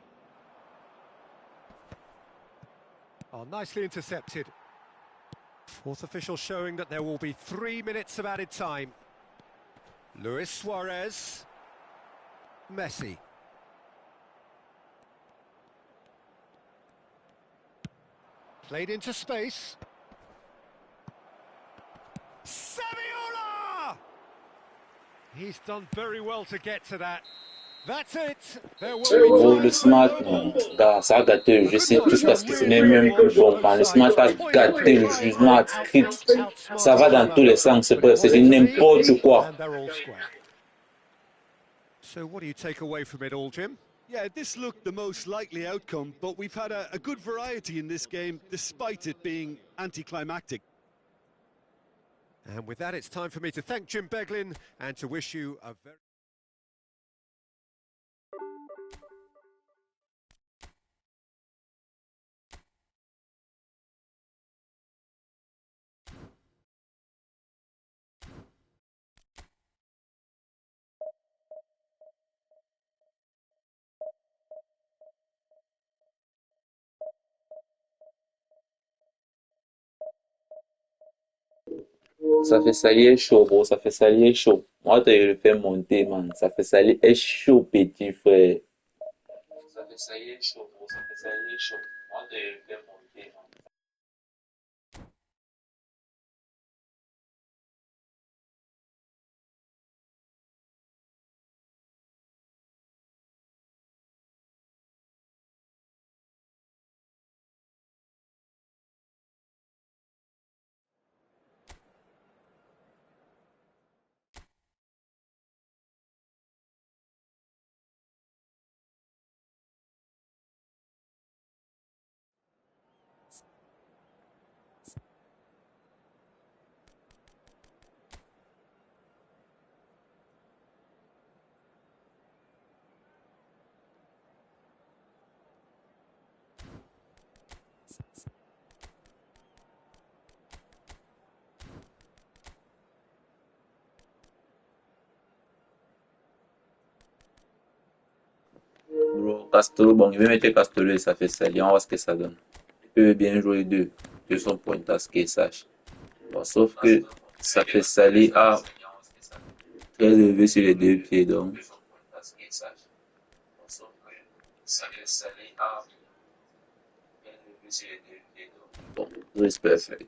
Oh, nicely intercepted. Fourth official showing that there will be 3 minutes of added time. Luis Suarez. Messi. Played into space. Saviola! He's done very well to get to that. That's it. There will be Oh, time le for smart, another. gars, ça a gâté le jeu, c'est tout parce que c'est même plus bon. Man. Le smart a gâté le jeu, smart script. Ça va dans tous les sens, c'est du n'importe quoi. And they're all square. So what do you take away from it all, Jim? Yeah, this looked the most likely outcome, but we've had a good variety in this game, despite it being anticlimactic. And with that, it's time for me to thank Jim Beglin and to wish you a very... Ça fait salir chaud, bro, ça fait salir chaud. Moi, tu le fais monter, man. Ça fait salir chaud, petit frère. Ça fait salir chaud, bro, ça fait salir chaud. Moi, tu le fais monter, man. Bro, Castolo, bon, il veut mettre Castolo et ça fait salir. On va voir ce que ça donne. Il peut bien jouer deux. Deux sont pointas, qu'il sache. Bon, sauf que ça fait salir à très élevé sur les deux pieds, donc. Bon, respect fait.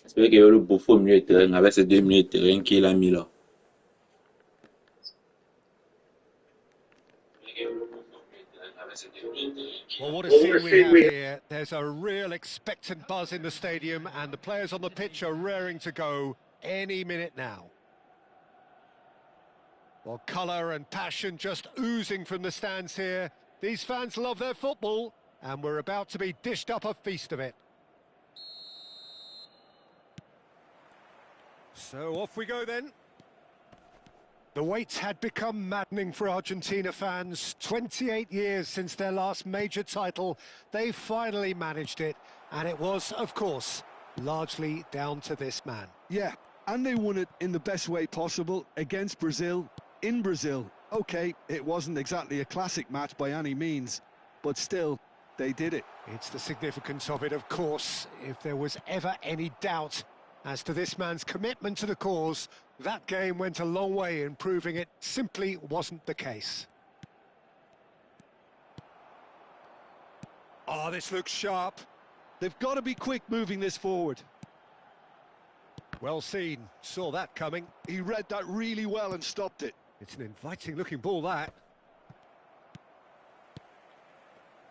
J'espère qu'il y a le beau au milieu de terrain avec ces deux milieux de terrain qu'il a mis là. Well, what a scene we have here. There's a real expectant buzz in the stadium and the players on the pitch are raring to go any minute now. Well, colour and passion just oozing from the stands here. These fans love their football and we're about to be dished up a feast of it. So off we go then. The wait had become maddening for Argentina fans. 28 years since their last major title. They finally managed it. And it was, of course, largely down to this man. Yeah, and they won it in the best way possible against Brazil, in Brazil. OK, it wasn't exactly a classic match by any means, but still, they did it. It's the significance of it, of course. If there was ever any doubt As to this man's commitment to the cause, that game went a long way in proving it simply wasn't the case. Oh, this looks sharp. They've got to be quick moving this forward. Well seen, saw that coming. He read that really well and stopped it. It's an inviting looking ball, that.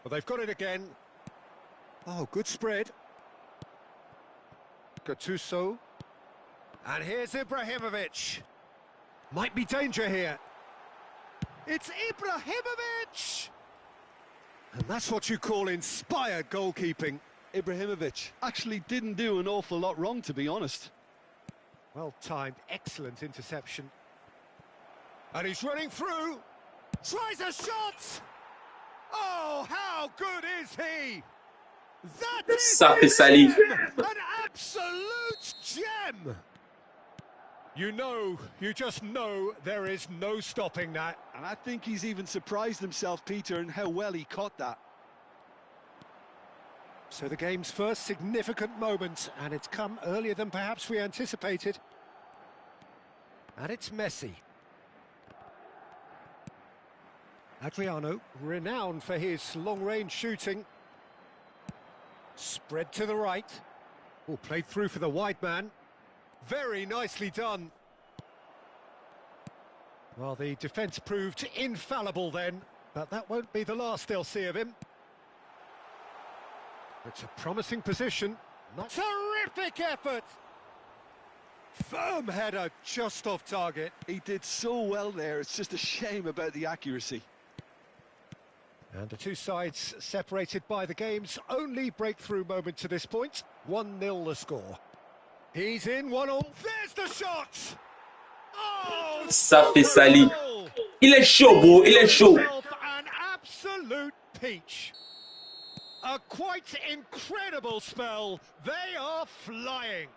Well, they've got it again. Oh, good spread. Gattuso. And here's Ibrahimovic. Might be danger here. It's Ibrahimovic! And that's what you call inspired goalkeeping. Ibrahimovic actually didn't do an awful lot wrong, to be honest. Well timed, excellent interception. And he's running through. Tries a shot! Oh, how good is he? That is Ça fait salir. an absolute gem! You just know there is no stopping that. And I think he's even surprised himself, Peter, in how well he caught that. So the game's first significant moment, and it's come earlier than perhaps we anticipated. And it's Messi. Adriano, renowned for his long-range shooting. Spread to the right. Oh, played through for the wide man. Very nicely done. Well, the defence proved infallible then, but that won't be the last they'll see of him. It's a promising position. Terrific effort! Firm header, just off target. He did so well there, it's just a shame about the accuracy. And the two sides separated by the game's only breakthrough moment to this point. 1-0 the score. He's in, one on. There's the shot! Oh, Ça fait salir. Il est chaud, bro. Il est chaud. An absolute peach. A quite incredible spell. They are flying.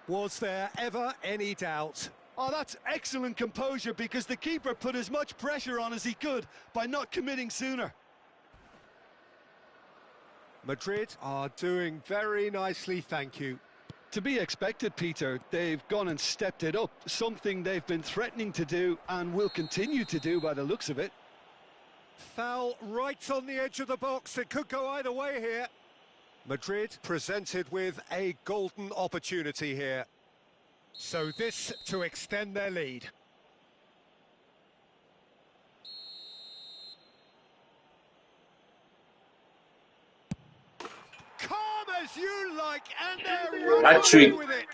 Was there ever any doubt? Oh, that's excellent composure, because the keeper put as much pressure on as he could by not committing sooner. Madrid are doing very nicely, thank you. To be expected, Peter. They've gone and stepped it up, something they've been threatening to do and will continue to do by the looks of it. Foul right on the edge of the box. It could go either way here. Madrid presented with a golden opportunity here. So this to extend their lead. Calm as you like, and they're running Hat-trick. with it.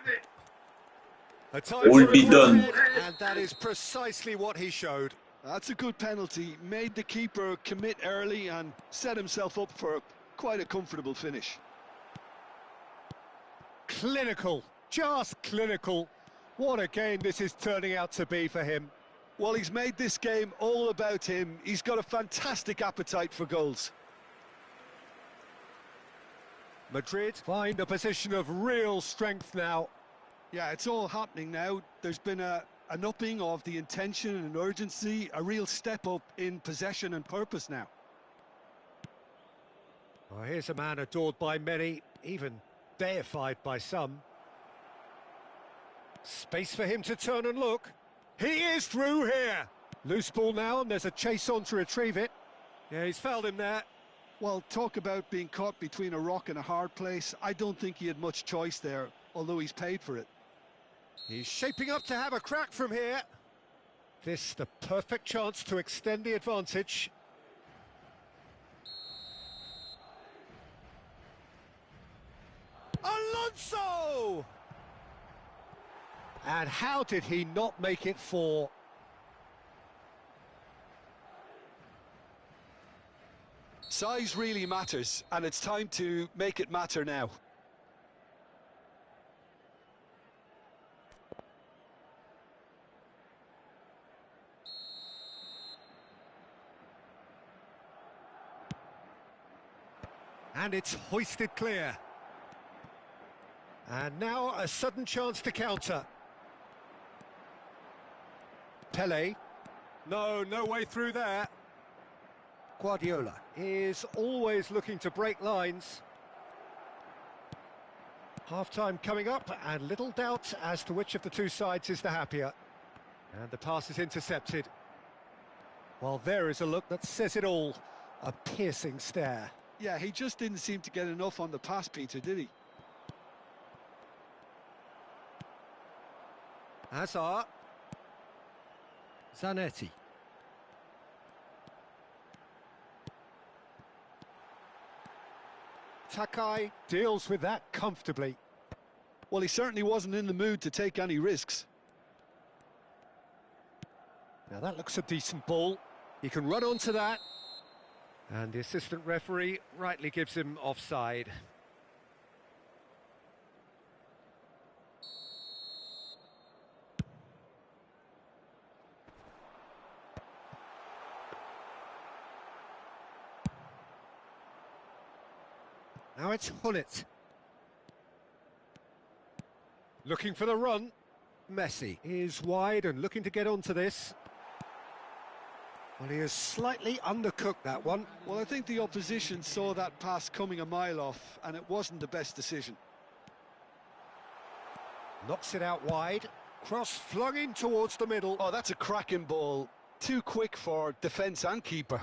A time Will for be a done. red, and that is precisely what he showed. That's a good penalty. Made the keeper commit early and set himself up for quite a comfortable finish. Clinical, just clinical. What a game this is turning out to be for him. Well, he's made this game all about him. He's got a fantastic appetite for goals. Madrid find a position of real strength now. Yeah, it's all happening now. There's been an upping of the intention and urgency, a real step up in possession and purpose now. Well, here's a man adored by many, even deified by some. Space for him to turn and look. He is through here. Loose ball now, and there's a chase on to retrieve it. Yeah, he's fouled him there. Well, talk about being caught between a rock and a hard place. I don't think he had much choice there, although he's paid for it. He's shaping up to have a crack from here. This the perfect chance to extend the advantage. Alonso! And how did he not make it 4? Size really matters, and it's time to make it matter now. And it's hoisted clear. And now a sudden chance to counter. Pele. No way through there. Guardiola is always looking to break lines. Half-time coming up, and little doubt as to which of the two sides is the happier. And the pass is intercepted. Well, there is a look that says it all. A piercing stare. Yeah, he just didn't seem to get enough on the pass, Peter, did he? Hazard. Zanetti. Takai deals with that comfortably. Well, he certainly wasn't in the mood to take any risks. Now that looks a decent ball. He can run onto that. And the assistant referee rightly gives him offside. Now it's Hullet. Looking for the run. Messi is wide and looking to get onto this. Well, he has slightly undercooked that one. Well, I think the opposition saw that pass coming a mile off, and it wasn't the best decision. Knocks it out wide. Cross flung in towards the middle. Oh, that's a cracking ball. Too quick for defence and keeper.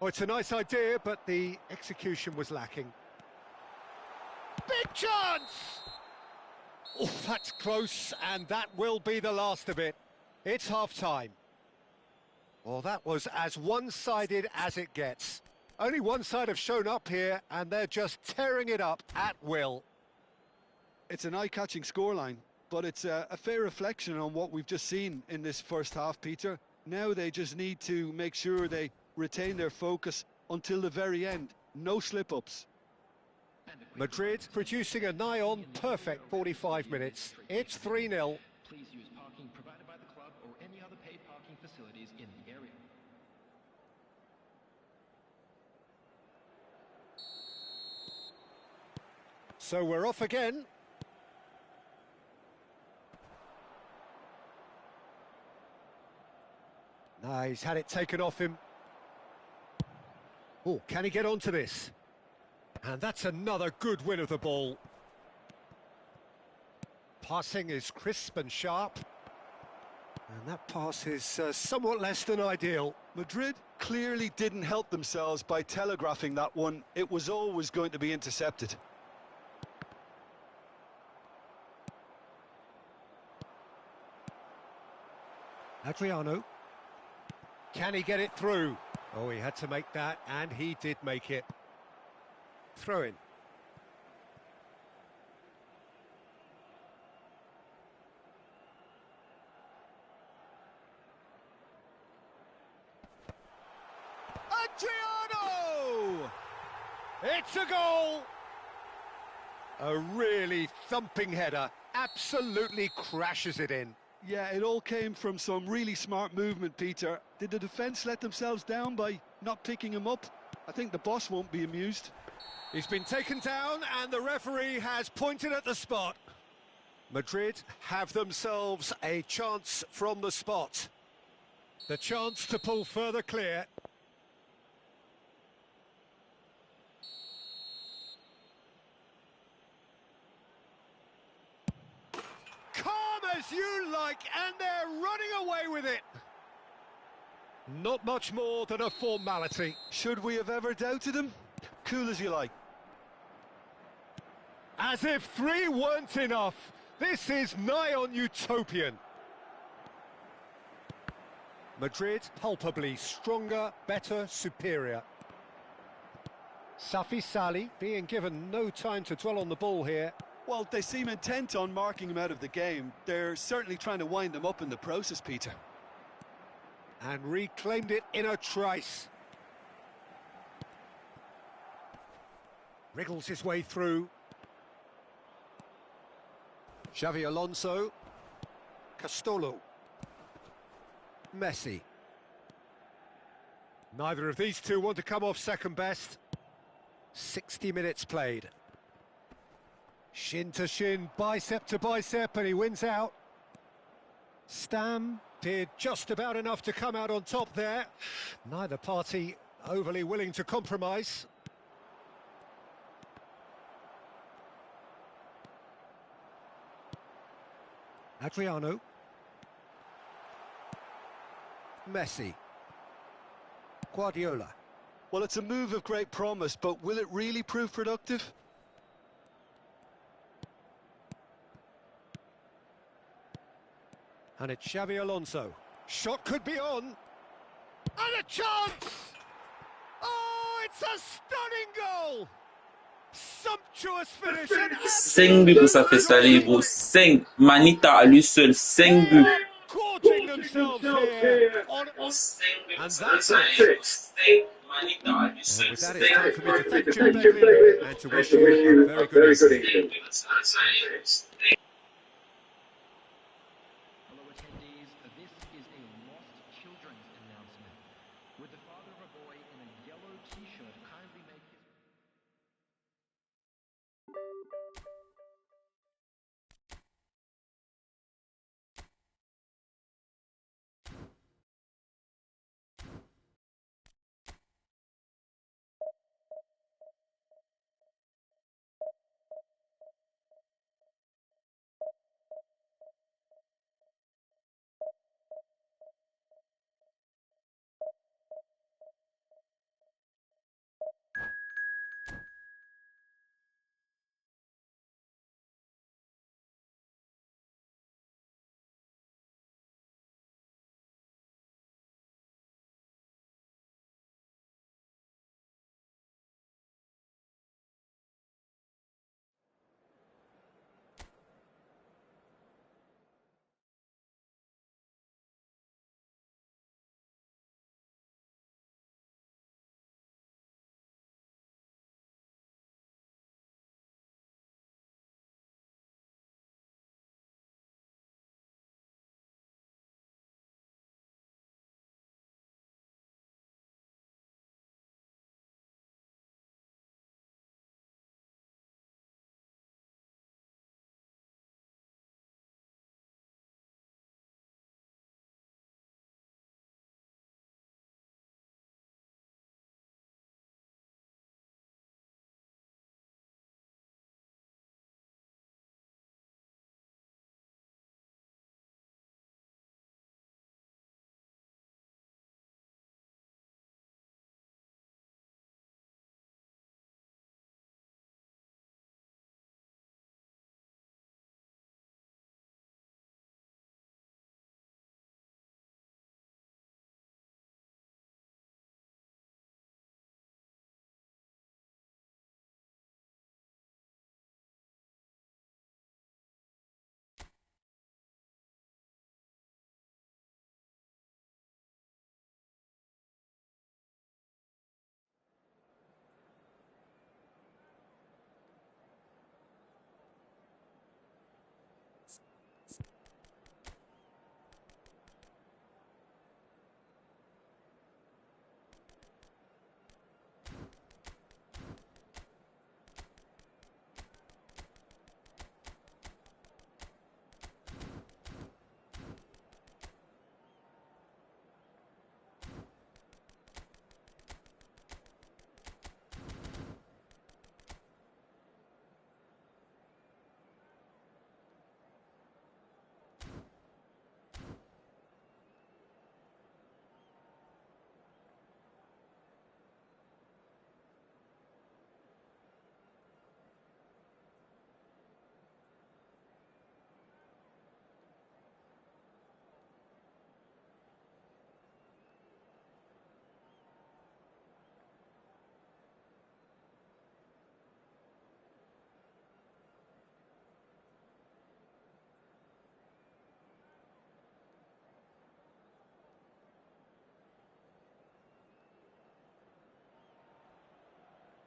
Oh, it's a nice idea, but the execution was lacking. Big chance! Oh, that's close, and that will be the last of it. It's half-time. Well, that was as one-sided as it gets. Only one side have shown up here, and they're just tearing it up at will. It's an eye-catching scoreline, but it's a fair reflection on what we've just seen in this first half, Peter. Now they just need to make sure they retain their focus until the very end. No slip-ups. Madrid producing a nigh-on perfect 45 minutes. It's 3-0. Please use parking provided by the club or any other paid parking facilities in the area. So we're off again. Nah, he's had it taken off him. Oh, can he get onto this? And that's another good win of the ball. Passing is crisp and sharp. And that pass is somewhat less than ideal. Madrid clearly didn't help themselves by telegraphing that one. It was always going to be intercepted. Adriano. Can he get it through? Oh, he had to make that, and he did make it. Throw in. Adriano! It's a goal! A really thumping header. Absolutely crashes it in. Yeah, it all came from some really smart movement, Peter. Did the defence let themselves down by not picking him up? I think the boss won't be amused. He's been taken down and the referee has pointed at the spot. Madrid have themselves a chance from the spot. The chance to pull further clear. Calm as you like, and they're running away with it. Not much more than a formality. Should we have ever doubted him? Cool as you like. As if 3 weren't enough. This is nigh on utopian. Madrid palpably stronger, better, superior. Safi Salih being given no time to dwell on the ball here. Well, they seem intent on marking him out of the game. They're certainly trying to wind him up in the process, Peter. And reclaimed it in a trice. Wriggles his way through. Xavi Alonso. Castolo. Messi. Neither of these two want to come off second best. 60 minutes played. Shin to shin, bicep to bicep, and he wins out. Stam Did just about enough to come out on top there. Neither party overly willing to compromise. Adriano. Messi. Guardiola. Well, it's a move of great promise, but will it really prove productive? And it's Xabi Alonso. Shot could be on. And a chance! Oh, it's a stunning goal! Sumptuous finish. 5 buts pour ça fait saler, gros. 5. Manita à lui seul, 5 buts. Gorging themselves here. And that's it. And with that, it's time for me to thank Jim Begley and to wish you a very good evening. Hello attendees, this is a lost children's announcement. Would the father of a boy in a yellow t-shirt kindly make his...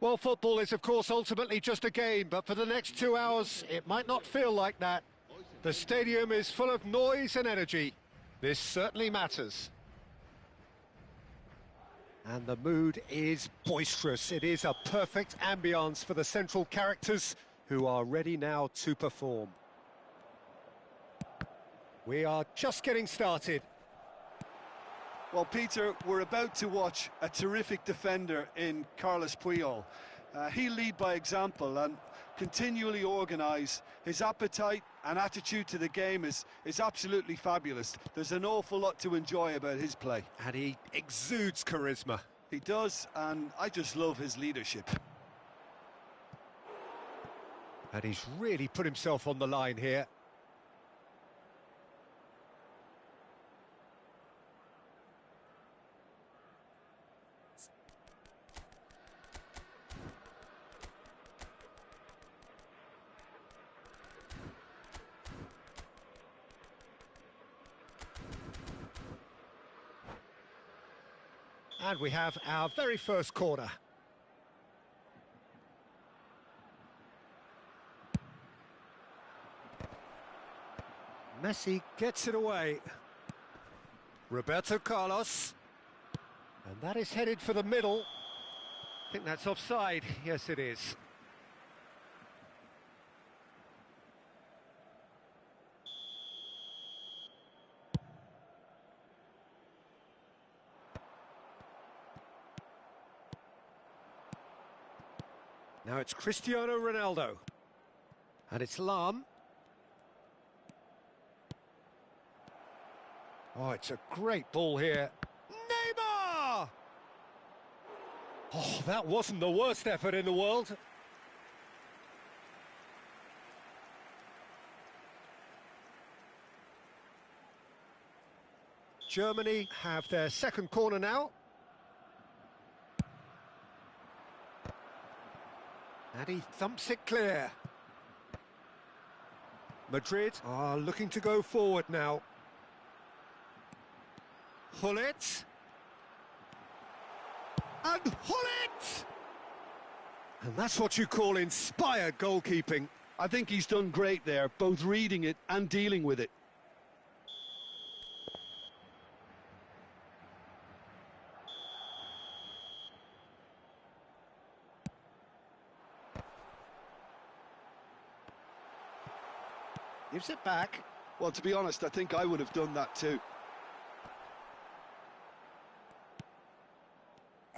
Well, football is, of course, ultimately just a game, but for the next 2 hours, it might not feel like that. The stadium is full of noise and energy. This certainly matters. And the mood is boisterous. It is a perfect ambience for the central characters who are ready now to perform. We are just getting started. Well, Peter, we're about to watch a terrific defender in Carlos Puyol. He'll lead by example and continually organise. His appetite and attitude to the game is absolutely fabulous. There's an awful lot to enjoy about his play. And he exudes charisma. He does, and I just love his leadership. And he's really put himself on the line here. And we have our very first corner. Messi gets it away. Roberto Carlos. And that is headed for the middle. I think that's offside. Yes, it is. Now it's Cristiano Ronaldo. And it's Lam. Oh, it's a great ball here. Neymar! Oh, that wasn't the worst effort in the world. Germany have their second corner now. And he thumps it clear. Madrid are looking to go forward now. Hullet. And Hullet! And that's what you call inspired goalkeeping. I think he's done great there, both reading it and dealing with it. Gives it back. Well, to be honest, I think I would have done that too.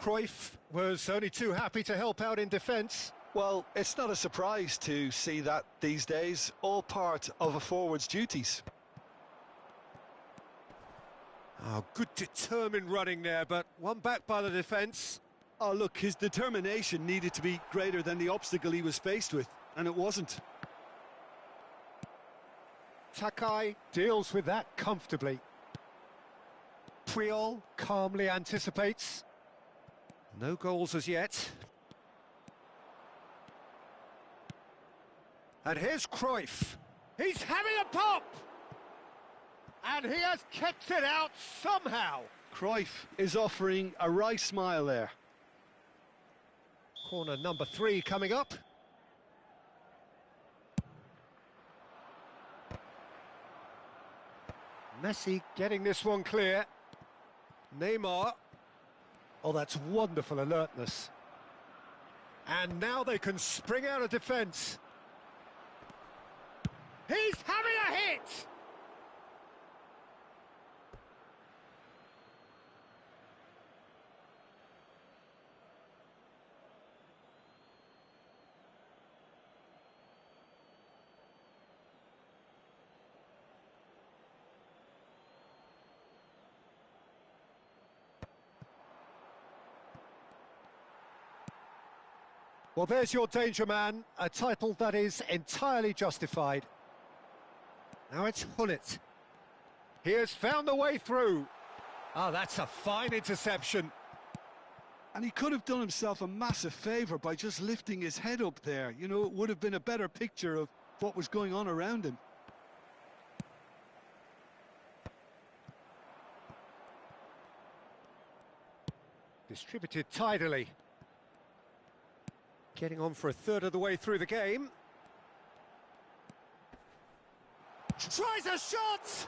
Cruyff was only too happy to help out in defence. Well, it's not a surprise to see that these days, all part of a forward's duties. Oh, good determined running there, but one back by the defence. Oh, look, his determination needed to be greater than the obstacle he was faced with, and it wasn't. Takai deals with that comfortably. Puyol calmly anticipates. No goals as yet. And here's Cruyff. He's having a pop! And he has kept it out somehow. Cruyff is offering a wry smile there. Corner number 3 coming up. Messi getting this one clear. Neymar. Oh, that's wonderful alertness. And now they can spring out of defence. He's having a hit! Well, there's your danger man, a title that is entirely justified. Now it's Hullet. He has found the way through. Oh, that's a fine interception. And he could have done himself a massive favour by just lifting his head up there. You know, it would have been a better picture of what was going on around him. Distributed tidily. Getting on for a third of the way through the game. Tries a shot!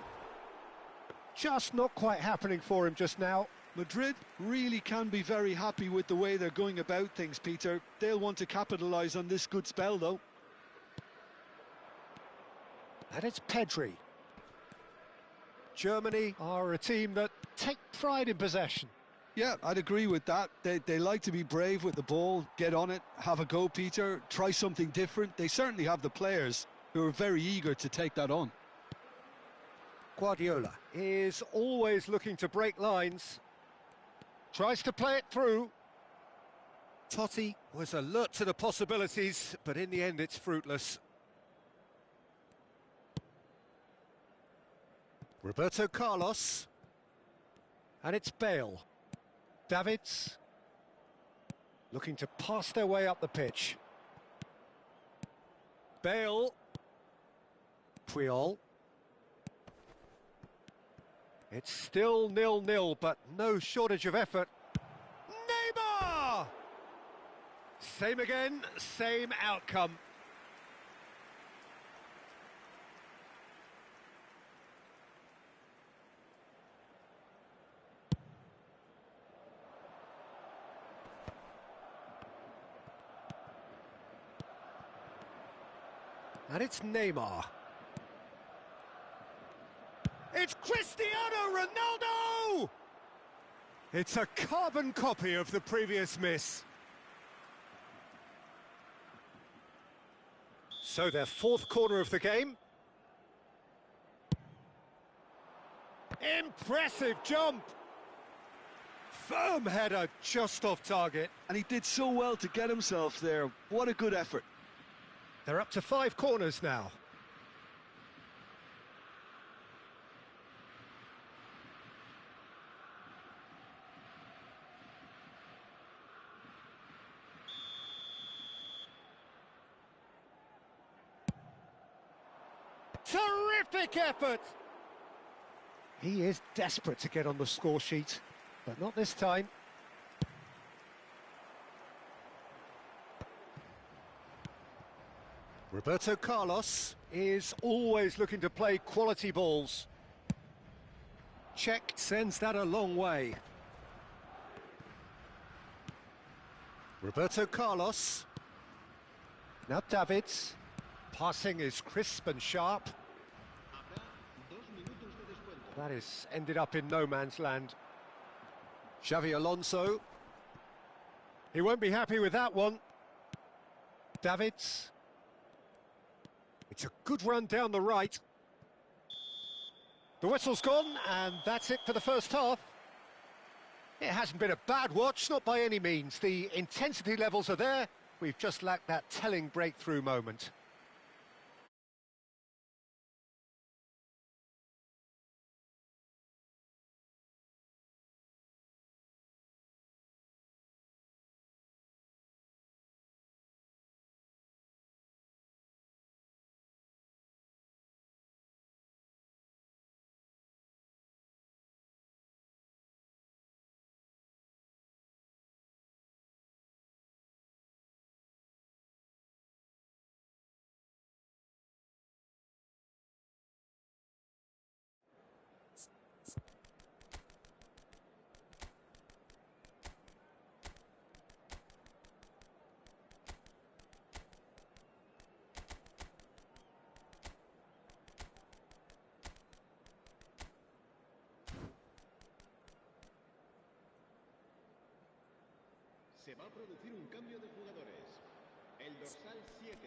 Just not quite happening for him just now. Madrid really can be very happy with the way they're going about things, Peter. They'll want to capitalise on this good spell, though. And it's Pedri. Germany are a team that take pride in possession. Yeah, I'd agree with that. They like to be brave with the ball, get on it, have a go, Peter, try something different. They certainly have the players who are very eager to take that on. Guardiola is always looking to break lines. Tries to play it through. Totti was alert to the possibilities, but in the end it's fruitless. Roberto Carlos. And it's Bale. Davids. Looking to pass their way up the pitch. Bale. Puyol. It's still 0-0, but no shortage of effort. Neymar! Same again, same outcome. And it's Neymar. It's Cristiano Ronaldo! It's a carbon copy of the previous miss. So their fourth corner of the game. Impressive jump! Firm header just off target. And he did so well to get himself there. What a good effort. They're up to 5 corners now. Terrific effort! He is desperate to get on the score sheet, but not this time. Roberto Carlos is always looking to play quality balls. Check sends that a long way. Roberto Carlos. Now Davids. Passing is crisp and sharp. That has ended up in no man's land. Xavi Alonso. He won't be happy with that one. Davids. It's a good run down the right. The whistle's gone, and that's it for the first half. It hasn't been a bad watch, not by any means. The intensity levels are there. We've just lacked that telling breakthrough moment. Se va a producir un cambio de jugadores. El dorsal 7,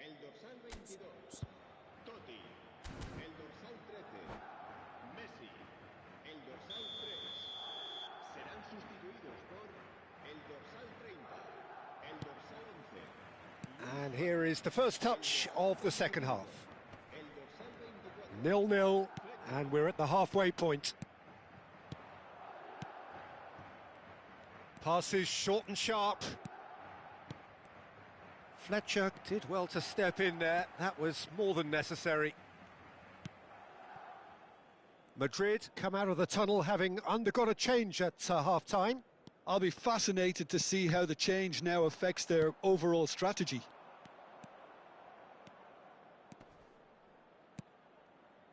el dorsal 22, Totti, el dorsal 13, Messi, el dorsal 3. Serán sustituidos por el dorsal 30, el dorsal 11. And here is the first touch of the second half. El dorsal 24. 0-0, and we're at the halfway point. Passes short and sharp. Fletcher did well to step in there. That was more than necessary. Madrid come out of the tunnel having undergone a change at half-time. I'll be fascinated to see how the change now affects their overall strategy.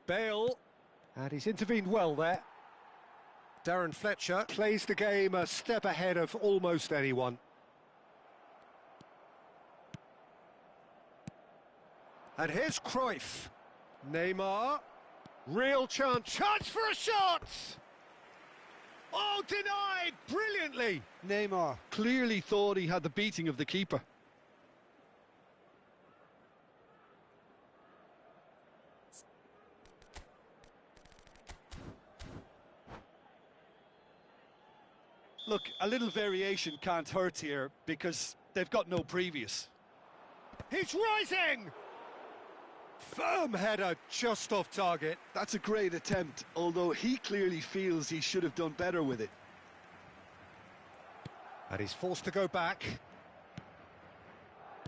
Bale, and he's intervened well there. Darren Fletcher plays the game a step ahead of almost anyone. And here's Cruyff. Neymar. Real chance. Chance for a shot! Oh, denied brilliantly. Neymar clearly thought he had the beating of the keeper. Look, a little variation can't hurt here because they've got no previous. He's rising! Firm header just off target. That's a great attempt, although he clearly feels he should have done better with it. And he's forced to go back.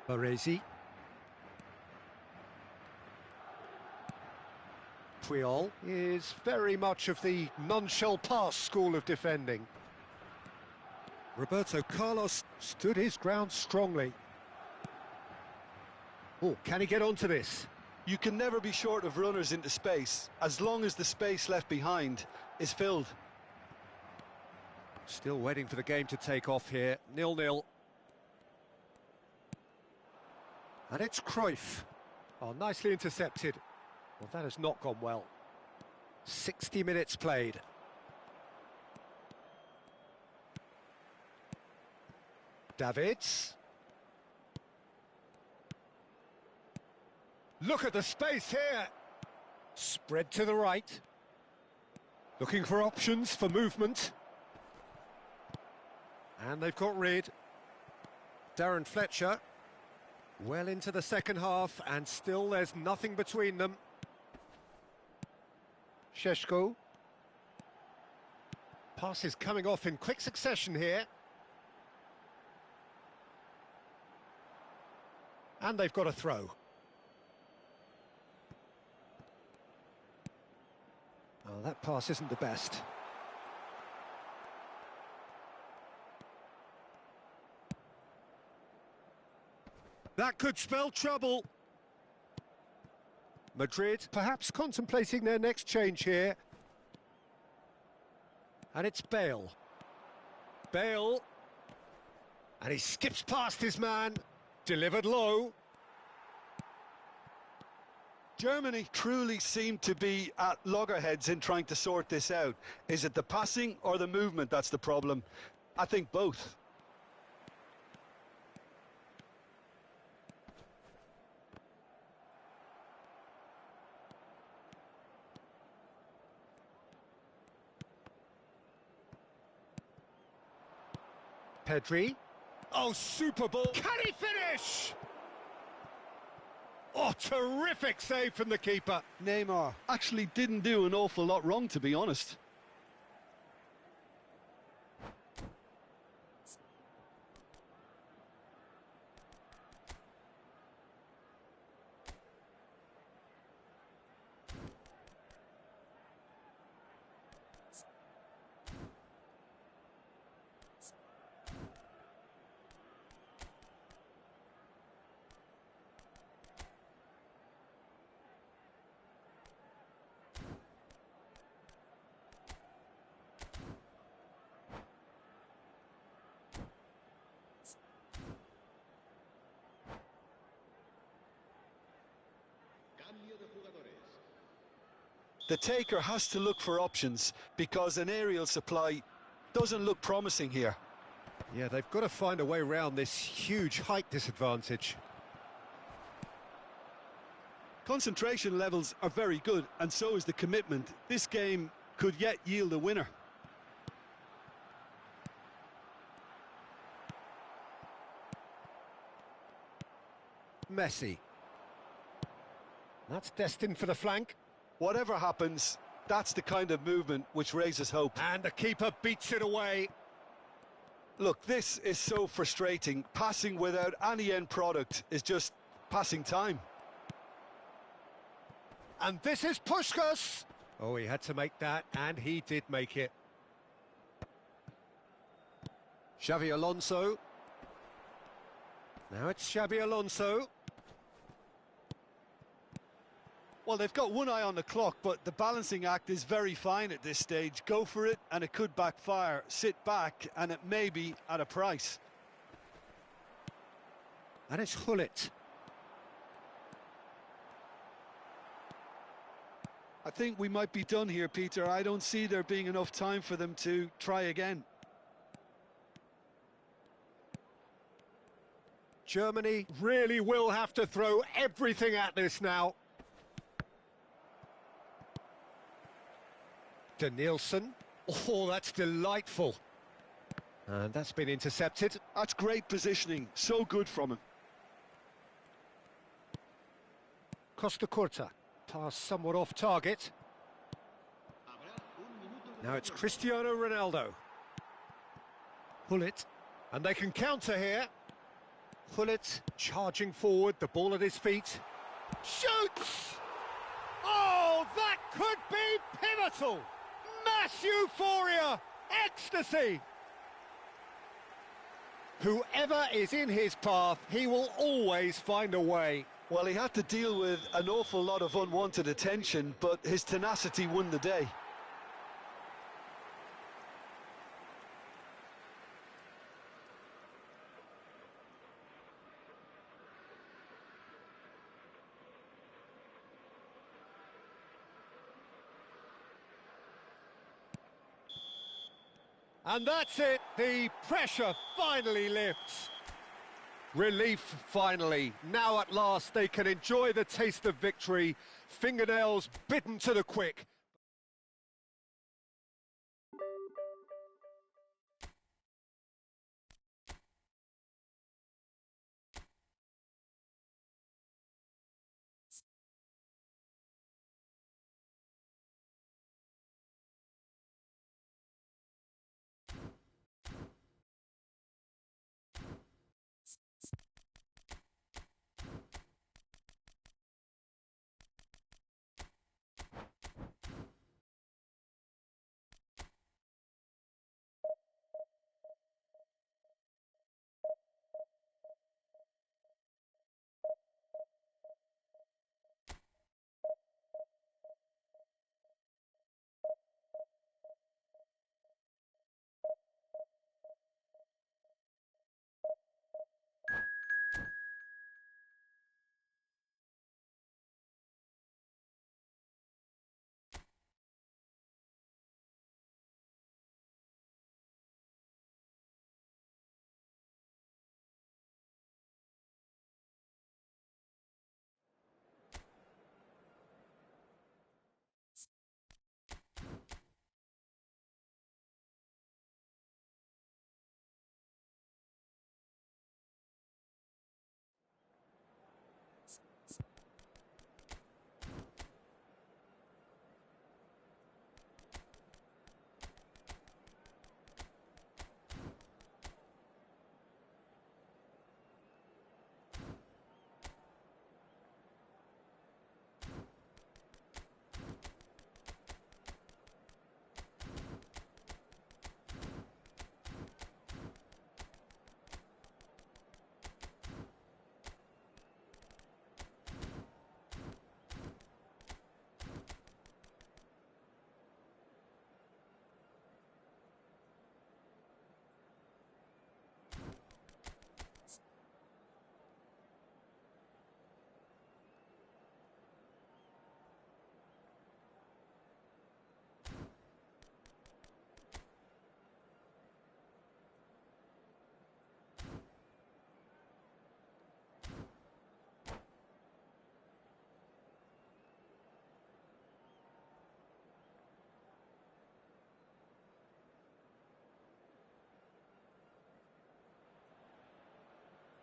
Baresi. Puyol is very much of the non-shall-pass school of defending. Roberto Carlos stood his ground strongly. Oh, can he get onto this? You can never be short of runners into space, as long as the space left behind is filled. Still waiting for the game to take off here, 0-0. And it's Cruyff. Oh, nicely intercepted. Well, that has not gone well. 60 minutes played. Davids. Look at the space here. Spread to the right. Looking for options for movement. And they've got rid. Darren Fletcher. Well into the second half, and still there's nothing between them. Šeško. Passes coming off in quick succession here. And they've got a throw. Oh, that pass isn't the best. That could spell trouble. Madrid perhaps contemplating their next change here. And it's Bale. Bale. And he skips past his man. Delivered low. Germany truly seem to be at loggerheads in trying to sort this out. Is it the passing or the movement that's the problem? I think both. Pedri. Oh, super ball. Can he finish? Oh, terrific save from the keeper. Neymar actually didn't do an awful lot wrong, to be honest. Cambio de jugadores. The taker has to look for options because an aerial supply doesn't look promising here. Yeah, they've got to find a way around this huge height disadvantage. Concentration levels are very good, and so is the commitment. This game could yet yield a winner. Messi. That's destined for the flank. Whatever happens, that's the kind of movement which raises hope. And the keeper beats it away. Look, this is so frustrating. Passing without any end product is just passing time. And this is Puskás. Oh, he had to make that, and he did make it. Xavi Alonso. Now it's Xavi Alonso. Well, they've got one eye on the clock, but the balancing act is very fine at this stage. Go for it, and it could backfire. Sit back, and it may be at a price. And it's Hullet. I think we might be done here, Peter. I don't see there being enough time for them to try again. Germany really will have to throw everything at this now. Danielson. Oh, that's delightful. And that's been intercepted. That's great positioning. So good from him. Costa Curta. Pass somewhat off target. Now it's Cristiano Ronaldo. Pull it. And they can counter here. Pull it. Charging forward. The ball at his feet. Shoots! Oh, that could be pivotal! Mass euphoria! Ecstasy! Whoever is in his path, he will always find a way. Well, he had to deal with an awful lot of unwanted attention, but his tenacity won the day. And that's it, the pressure finally lifts. Relief finally. Now at last they can enjoy the taste of victory. Fingernails bitten to the quick.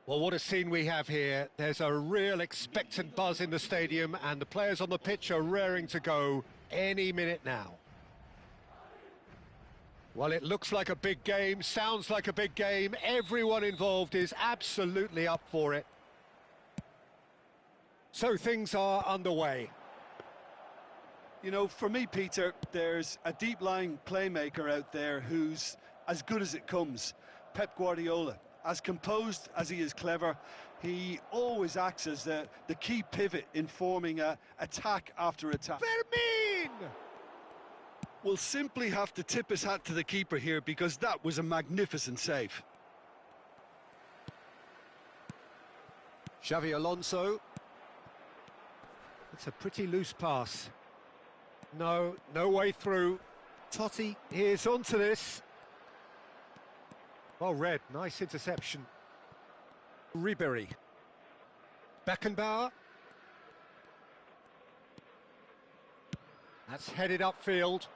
Well, what a scene we have here. There's a real expectant buzz in the stadium and the players on the pitch are raring to go any minute now. Well, it looks like a big game, sounds like a big game. Everyone involved is absolutely up for it. So things are underway. You know, for me, Peter, there's a deep-lying playmaker out there who's as good as it comes. Pep Guardiola. As composed as he is clever, he always acts as the key pivot in forming attack after attack. Fermin! Will simply have to tip his hat to the keeper here because that was a magnificent save. Xavi Alonso. It's a pretty loose pass. No, no way through. Totti is onto this. Well read, nice interception. Ribery. Beckenbauer. That's headed upfield.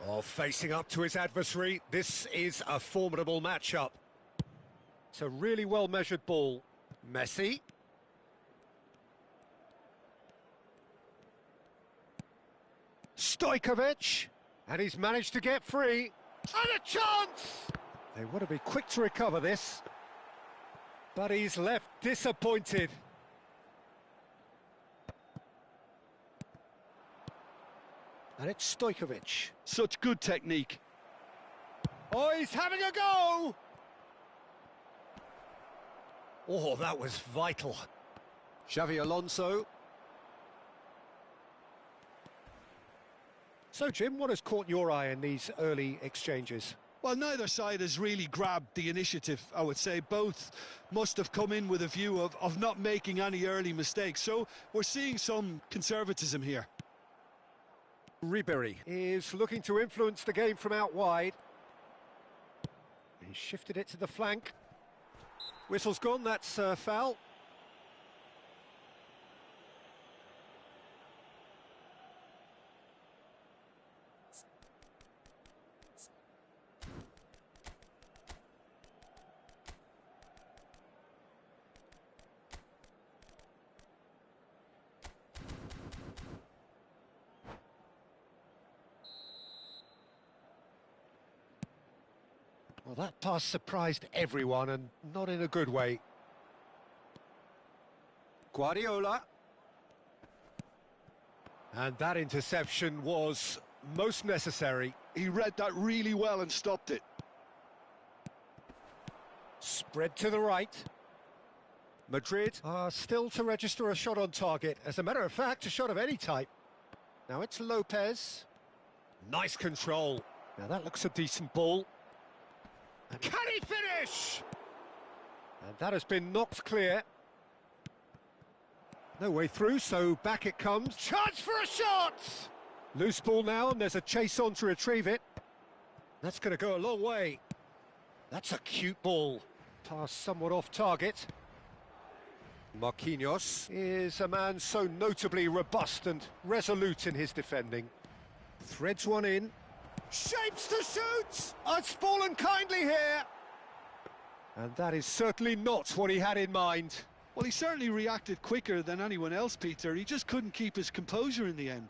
Oh, facing up to his adversary. This is a formidable matchup. It's a really well-measured ball. Messi. Stojkovic. And he's managed to get free. And a chance! They want to be quick to recover this. But he's left disappointed. And it's Stojkovic. Such good technique. Oh, he's having a go! Oh, that was vital. Xavi Alonso. So, Jim, what has caught your eye in these early exchanges? Well, neither side has really grabbed the initiative, I would say. Both must have come in with a view of not making any early mistakes. So we're seeing some conservatism here. Ribery is looking to influence the game from out wide. He shifted it to the flank. Whistle's gone, that's foul. Well, that pass surprised everyone, and not in a good way. Guardiola. And that interception was most necessary. He read that really well and stopped it. Spread to the right. Madrid are still to register a shot on target. As a matter of fact, a shot of any type. Now it's Lopez. Nice control. Now that looks a decent ball. And can he finish? And that has been knocked clear. No way through, so back it comes. Chance for a shot! Loose ball now, and there's a chase on to retrieve it. That's going to go a long way. That's a cute ball. Pass somewhat off target. Marquinhos is a man so notably robust and resolute in his defending. Threads one in. Shapes to shoot! Oh, it's fallen kindly here. And that is certainly not what he had in mind. Well, he certainly reacted quicker than anyone else, Peter. He just couldn't keep his composure in the end.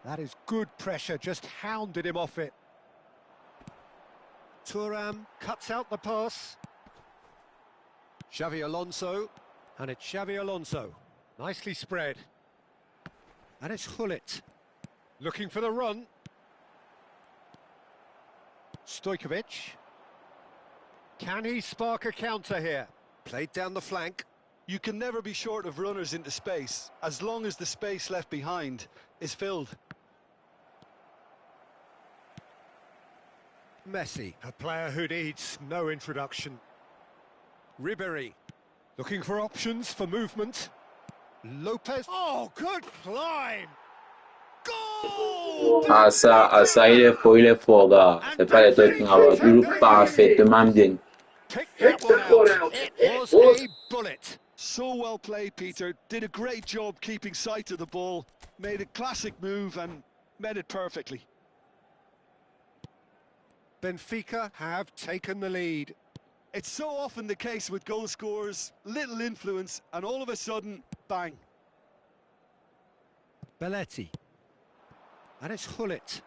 That is good pressure, just hounded him off it. Thuram cuts out the pass. Xavi Alonso. And it's Xavi Alonso. Nicely spread. And it's Hullet. Looking for the run. Stojkovic. Can he spark a counter here? Played down the flank. You can never be short of runners into space, as long as the space left behind is filled. Messi, a player who needs no introduction. Ribery, looking for options for movement. Lopez, oh, good climb! Goal! Ah ça, il est fort, gars. C'est pas les trucs qu'on va. Il joue parfaitement bien. Pick that one out. It was a bullet. So well played, Peter. Did a great job keeping sight of the ball. Made a classic move and met it perfectly. Benfica have taken the lead. It's so often the case with goal scorers, little influence, and all of a sudden, bang. Belletti. And it's Hullet.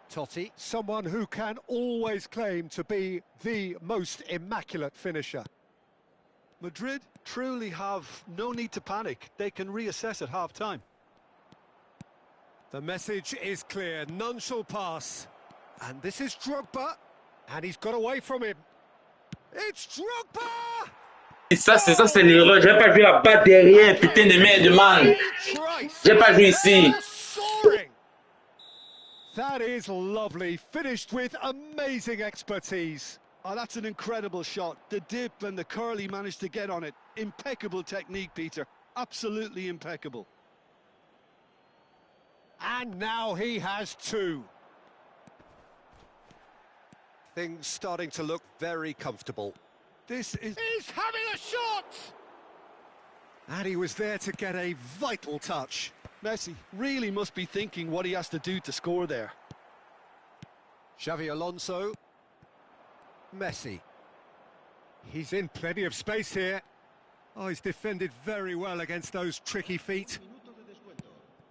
Totti, someone who can always claim to be the most immaculate finisher. Madrid truly have no need to panic. They can reassess at half-time. The message is clear, none shall pass. And this is Drogba, and he's got away from him. It's Drogba! C'est l'erreur. J'ai pas joué à battre derrière, putain de merde, man. J'ai pas joué ici. Soaring. That is lovely, finished with amazing expertise. Oh, that's an incredible shot. The dip and the curl he managed to get on it. Impeccable technique, Peter. Absolutely impeccable. And now he has two. Things starting to look very comfortable. This is... He's having a shot! And he was there to get a vital touch. Messi really must be thinking what he has to do to score there. Xavi Alonso. Messi. He's in plenty of space here. Oh, he's defended very well against those tricky feet.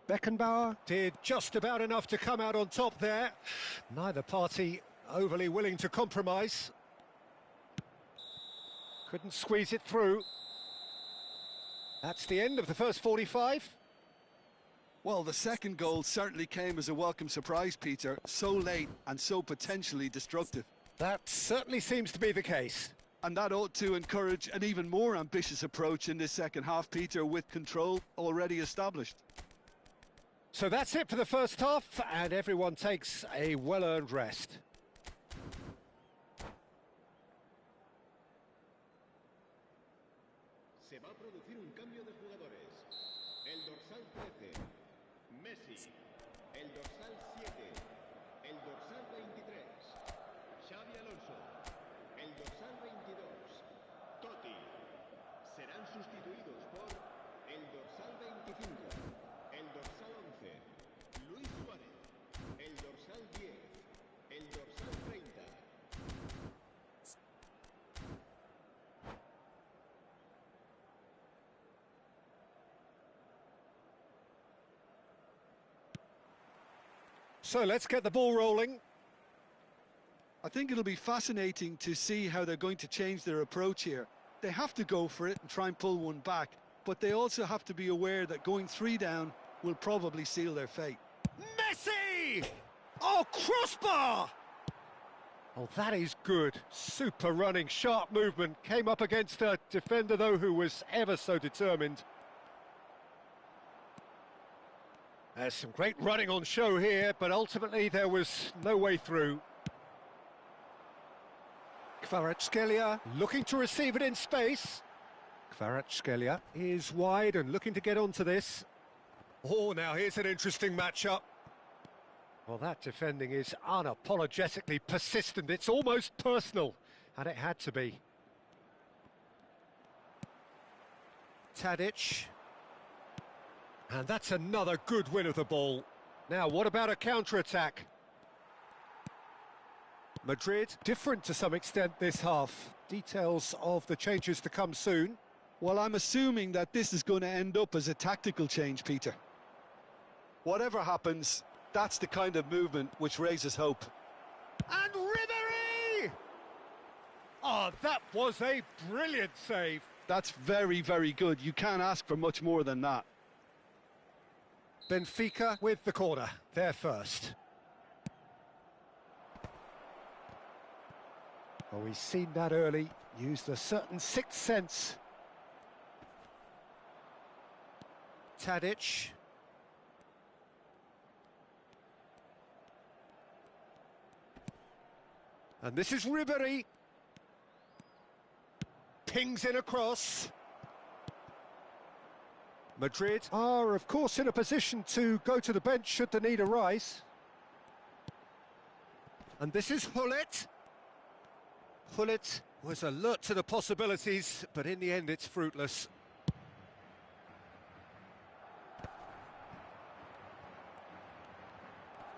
Beckenbauer did just about enough to come out on top there. Neither party overly willing to compromise. Couldn't squeeze it through. That's the end of the first 45. Well, the second goal certainly came as a welcome surprise, Peter. So late and so potentially destructive. That certainly seems to be the case. And that ought to encourage an even more ambitious approach in this second half, Peter, with control already established. So that's it for the first half, and everyone takes a well-earned rest. Se va a producir un cambio de jugadores. El dorsal 13, Messi. El dorsal 7, el dorsal 23, Xavi Alonso. El dorsal 22, Totti. Serán sustituidos por el dorsal 25, el dorsal 11, Luis Suárez. El dorsal 10, el dorsal 30. So let's get the ball rolling. I think it'll be fascinating to see how they're going to change their approach here. They have to go for it and try and pull one back, but they also have to be aware that going 3 down will probably seal their fate. Messi! Oh, crossbar! Oh, that is good. Super running, sharp movement. Came up against a defender, though, who was ever so determined. There's some great running on show here, but ultimately there was no way through. Kvaratskhelia looking to receive it in space. Kvaratskhelia is wide and looking to get onto this. Oh, now here's an interesting matchup. Well, that defending is unapologetically persistent. It's almost personal, and it had to be. Tadic. And that's another good win of the ball. Now, what about a counter-attack? Madrid, different to some extent this half. Details of the changes to come soon. Well, I'm assuming that this is going to end up as a tactical change, Peter. Whatever happens, that's the kind of movement which raises hope. And Ribery! Oh, that was a brilliant save. That's very, very good. You can't ask for much more than that. Benfica with the corner, they're first. Oh, he's seen that early, used a certain sixth sense. Tadic. And this is Ribery. Pings in across. Madrid are, of course, in a position to go to the bench should the need arise. And this is Hullet. Hullet was alert to the possibilities, but in the end it's fruitless.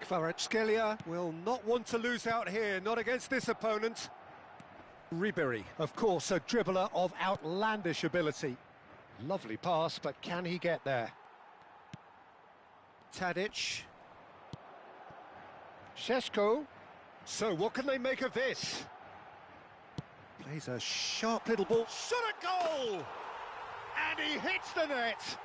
Kvaratskhelia will not want to lose out here, not against this opponent. Ribery, of course, a dribbler of outlandish ability. Lovely pass, but can he get there? Tadic. Šeško. So what can they make of this? Plays a sharp little ball. Shot a goal! And he hits the net!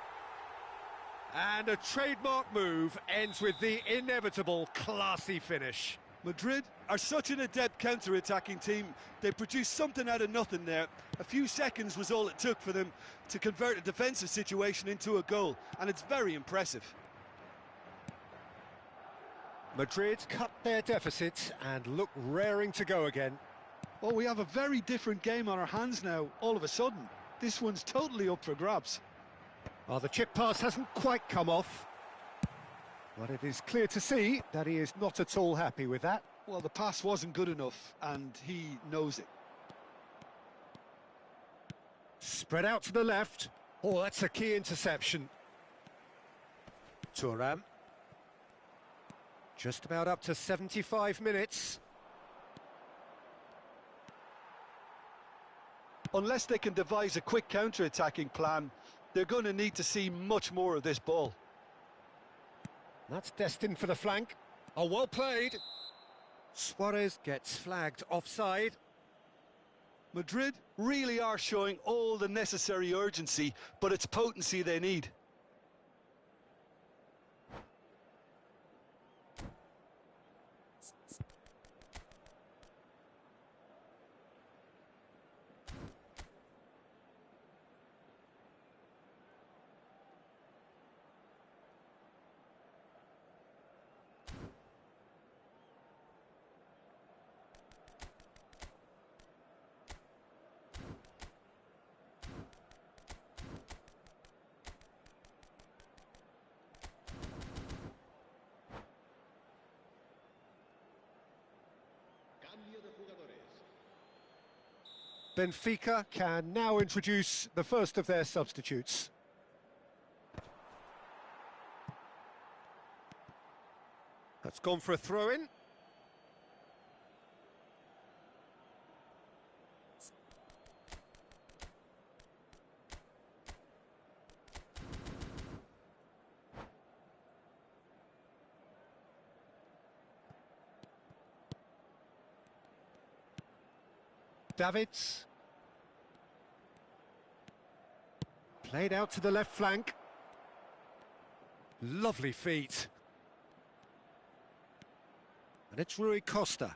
And a trademark move ends with the inevitable classy finish. Madrid are such an adept counter-attacking team. They produced something out of nothing there. A few seconds was all it took for them to convert a defensive situation into a goal, and it's very impressive. Madrid cut their deficit and look raring to go again. Well, we have a very different game on our hands now, all of a sudden. This one's totally up for grabs. Oh, the chip pass hasn't quite come off. But it is clear to see that he is not at all happy with that. Well, the pass wasn't good enough, and he knows it. Spread out to the left. Oh, that's a key interception. Thuram. Just about up to 75 minutes. Unless they can devise a quick counter-attacking plan, they're going to need to see much more of this ball. That's destined for the flank. Oh, well played. Suarez gets flagged offside. Madrid really are showing all the necessary urgency, but it's potency they need. Cambio de jugadores. Benfica can now introduce the first of their substitutes. That's gone for a throw-in. Davids. Played out to the left flank. Lovely feet. And it's Rui Costa.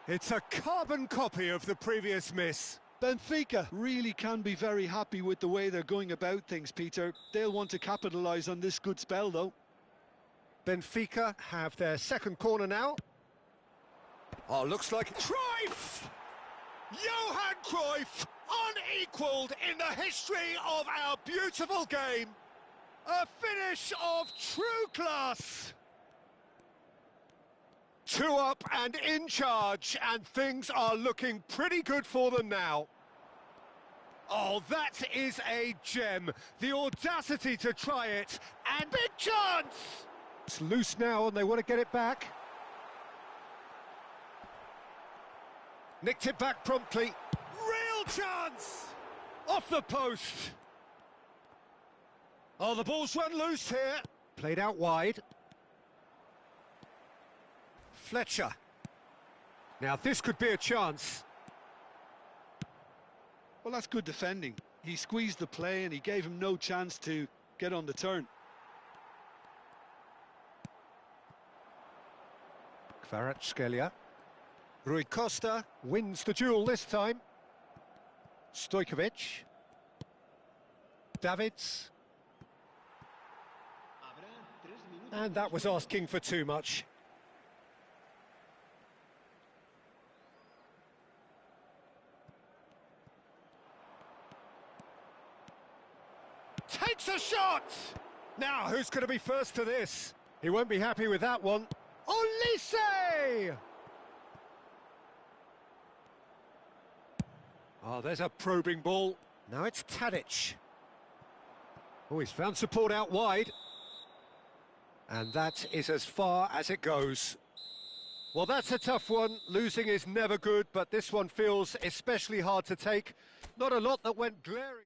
It's a carbon copy of the previous miss. Benfica really can be very happy with the way they're going about things, Peter. They'll want to capitalise on this good spell, though. Benfica have their second corner now. Oh, looks like Cruyff! Johan Cruyff, unequalled in the history of our beautiful game. A finish of true class. 2 up and in charge, and things are looking pretty good for them now. Oh, that is a gem. The audacity to try it, and big chance! It's loose now, and they want to get it back. Nicked it back promptly. Real chance! Off the post. Oh, the ball's run loose here. Played out wide. Fletcher. Now, this could be a chance. Well, that's good defending. He squeezed the play and he gave him no chance to get on the turn. Kvaratskhelia. Rui Costa wins the duel this time. Stojkovic. Davids. And that was asking for too much. Takes a shot! Now, who's going to be first to this? He won't be happy with that one. Olise! Oh, there's a probing ball. Now it's Tadic. Oh, he's found support out wide. And that is as far as it goes. Well, that's a tough one. Losing is never good, but this one feels especially hard to take. Not a lot that went glaring.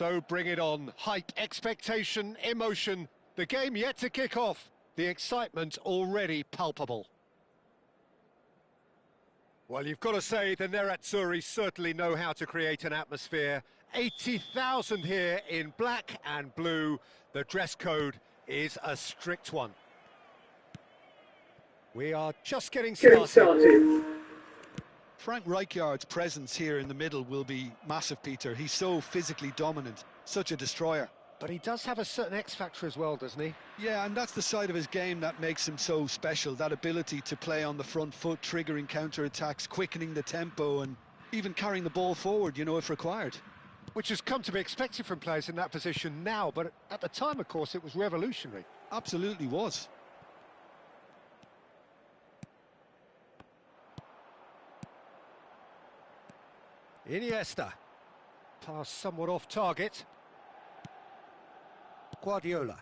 So bring it on. Hype, expectation, emotion. The game yet to kick off. The excitement already palpable. Well, you've got to say the Nerazzurri certainly know how to create an atmosphere. 80,000 here in black and blue. The dress code is a strict one. We are just getting started. Frank Rijkaard's presence here in the middle will be massive, Peter. He's so physically dominant, such a destroyer. But he does have a certain X-factor as well, doesn't he? Yeah, and that's the side of his game that makes him so special, that ability to play on the front foot, triggering counter-attacks, quickening the tempo, and even carrying the ball forward, you know, if required. Which has come to be expected from players in that position now, but at the time, of course, it was revolutionary. Absolutely was. Iniesta. Pass somewhat off target. Guardiola.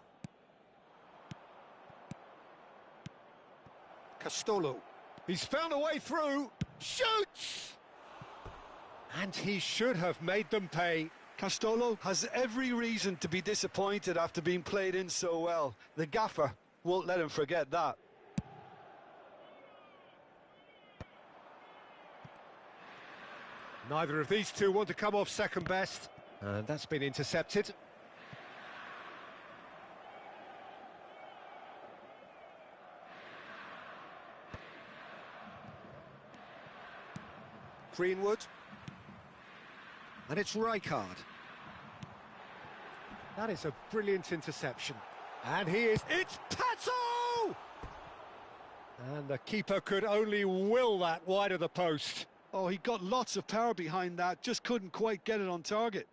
Castolo. He's found a way through. Shoots! And he should have made them pay. Castolo has every reason to be disappointed after being played in so well. The gaffer won't let him forget that. Neither of these two want to come off second best. And that's been intercepted. Greenwood. And it's Rijkaard. That is a brilliant interception. And he is... It's Pato! And the keeper could only will that wide of the post. Oh, he got lots of power behind that, just couldn't quite get it on target.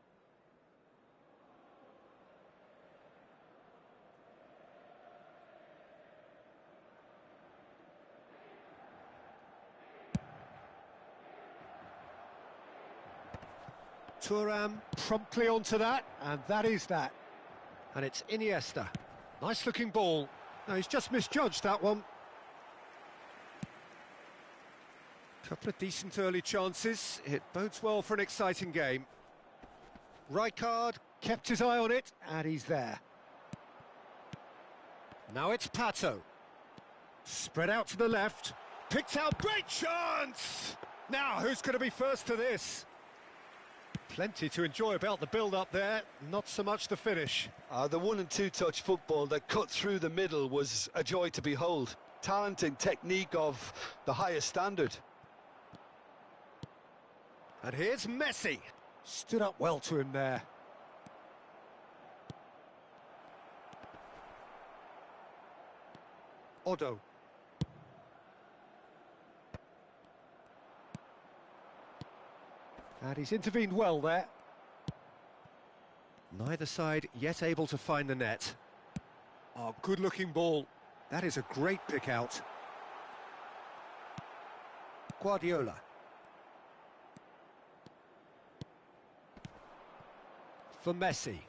Thuram promptly onto that, and that is that. And it's Iniesta. Nice-looking ball. No, he's just misjudged that one. Couple of decent early chances. It bodes well for an exciting game. Rijkaard kept his eye on it, and he's there. Now it's Pato. Spread out to the left. Picked out, great chance! Now, who's going to be first to this? Plenty to enjoy about the build-up there, not so much the finish. The 1- and 2-touch football that cut through the middle was a joy to behold. Talent and technique of the highest standard. And here's Messi. Stood up well to him there. Odo. And he's intervened well there. Neither side yet able to find the net. Oh, good-looking ball. That is a great pick-out. Guardiola. For Messi.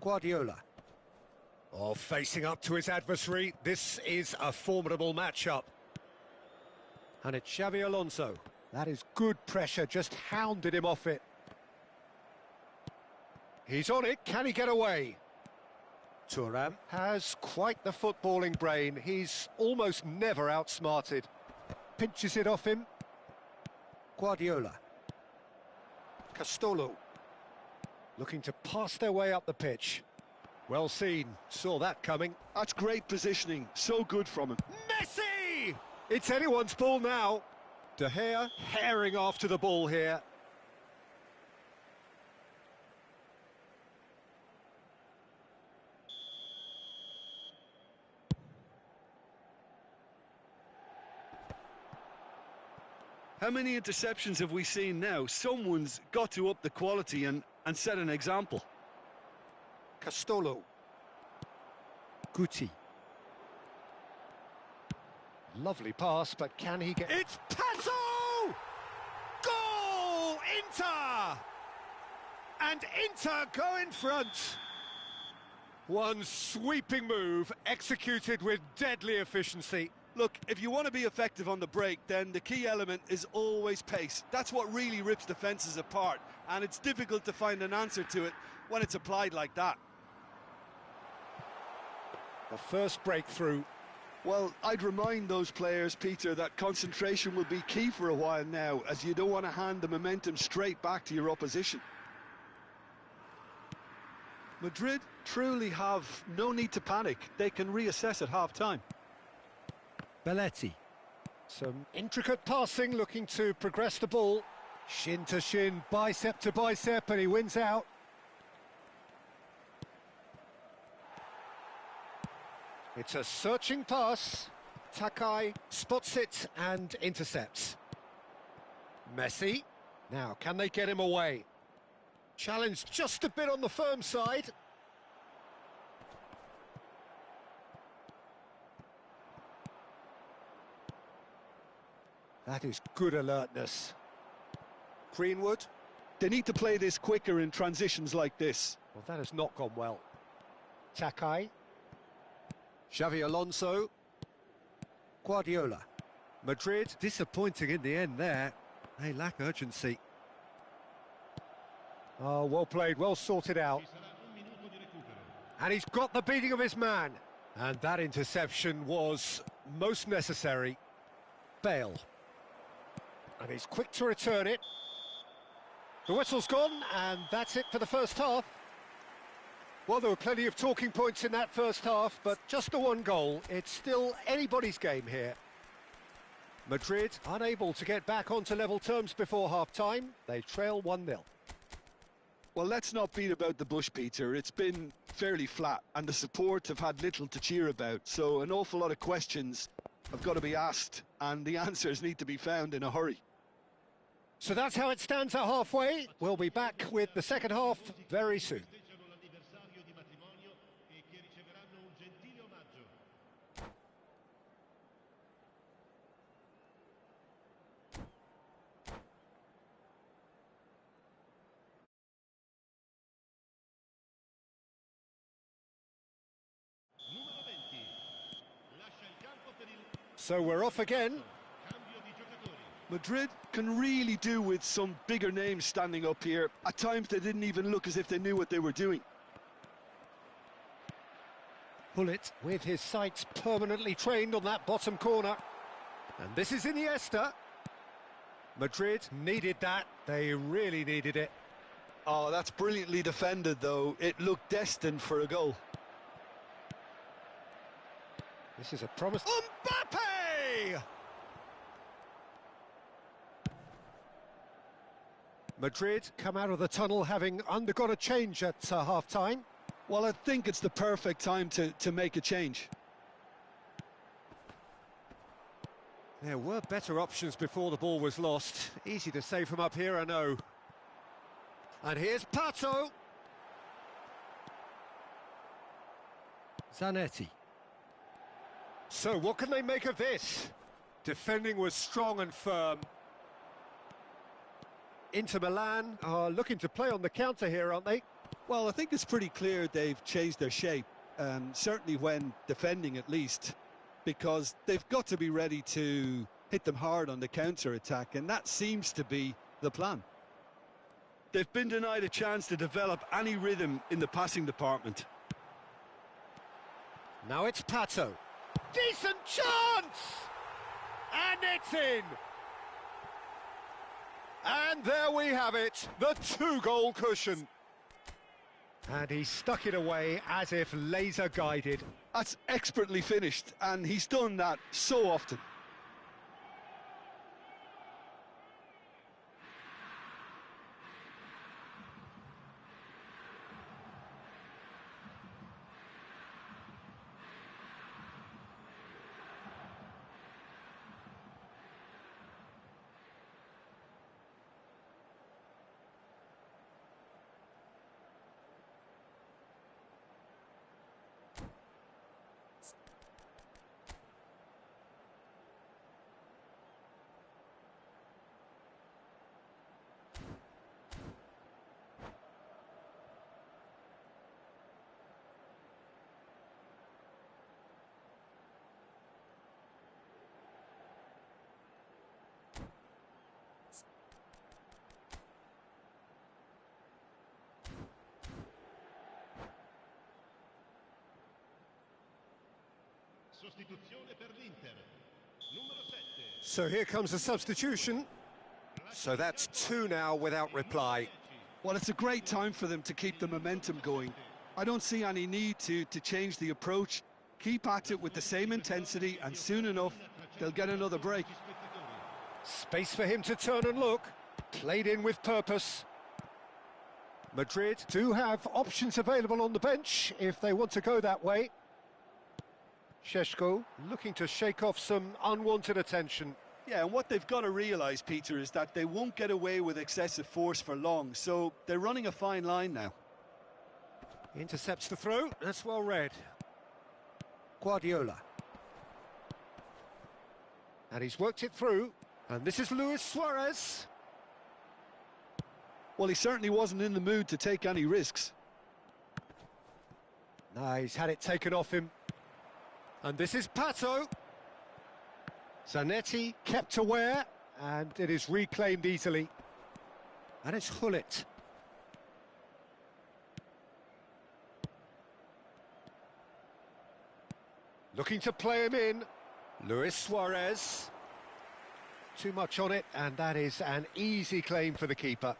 Guardiola. Oh, facing up to his adversary. This is a formidable matchup. And it's Xabi Alonso. That is good pressure, just hounded him off it. He's on it, can he get away? Thuram has quite the footballing brain. He's almost never outsmarted. Pinches it off him. Guardiola. Castolo. Looking to pass their way up the pitch. Well seen, saw that coming. That's great positioning, so good from him. Messi! It's anyone's ball now. De Gea herring after the ball here. How many interceptions have we seen now? Someone's got to up the quality and set an example. Castolo. Guti. Lovely pass, but can he get... It's Pato! Goal! Inter! And Inter go in front. One sweeping move, executed with deadly efficiency. Look, if you want to be effective on the break, then the key element is always pace. That's what really rips defences apart, and it's difficult to find an answer to it when it's applied like that. The first breakthrough. Well, I'd remind those players, Peter, that concentration will be key for a while now, as you don't want to hand the momentum straight back to your opposition. Madrid truly have no need to panic. They can reassess at half-time. Belletti. Some intricate passing, looking to progress the ball. Shin to shin, bicep to bicep, and he wins out. It's a searching pass. Takai spots it and intercepts. Messi. Now, can they get him away? Challenge just a bit on the firm side. That is good alertness. Greenwood. They need to play this quicker in transitions like this. Well, that has not gone well. Takai. Xavi Alonso. Guardiola. Madrid disappointing in the end there. They lack urgency. Oh, well played, well sorted out. And he's got the beating of his man. And that interception was most necessary. Bale. And he's quick to return it. The whistle's gone, and that's it for the first half. Well, there were plenty of talking points in that first half, but just the one goal. It's still anybody's game here. Madrid unable to get back onto level terms before half-time. They trail 1-0. Well, let's not beat about the bush, Peter. It's been fairly flat, and the support have had little to cheer about. So an awful lot of questions have got to be asked, and the answers need to be found in a hurry. So that's how it stands at halfway. We'll be back with the second half very soon. So we're off again. Madrid can really do with some bigger names standing up here. At times they didn't even look as if they knew what they were doing. Pullet with his sights permanently trained on that bottom corner. And this is Iniesta. Madrid needed that. They really needed it. Oh, that's brilliantly defended, though. It looked destined for a goal. This is a promise. Mbappe! Madrid come out of the tunnel having undergone a change at half-time. Well, I think it's the perfect time to make a change. There were better options before the ball was lost. Easy to say from up here, I know. And here's Pato. Zanetti. So what can they make of this? Defending was strong and firm. Inter Milan are looking to play on the counter here, aren't they? Well, I think it's pretty clear they've changed their shape, certainly when defending at least, because they've got to be ready to hit them hard on the counter-attack, and that seems to be the plan. They've been denied a chance to develop any rhythm in the passing department. Now it's Pato. Decent chance! And it's in! And there we have it, the two-goal cushion. And he stuck it away as if laser-guided. That's expertly finished, and he's done that so often. Sostituzione per l'Inter. Numero 7. So here comes a substitution. So that's two now without reply. Well, it's a great time for them to keep the momentum going. I don't see any need to change the approach. Keep at it with the same intensity, and soon enough, they'll get another break. Space for him to turn and look. Played in with purpose. Madrid do have options available on the bench if they want to go that way. Šeško looking to shake off some unwanted attention. Yeah, and what they've got to realise, Peter, is that they won't get away with excessive force for long, so they're running a fine line now. Intercepts the throw, that's well read. Guardiola. And he's worked it through, and this is Luis Suarez. Well, he certainly wasn't in the mood to take any risks. No, he's had it taken off him. And this is Pato. Zanetti kept aware, and it is reclaimed easily. And it's Hullet. Looking to play him in. Luis Suarez. Too much on it, and that is an easy claim for the keeper.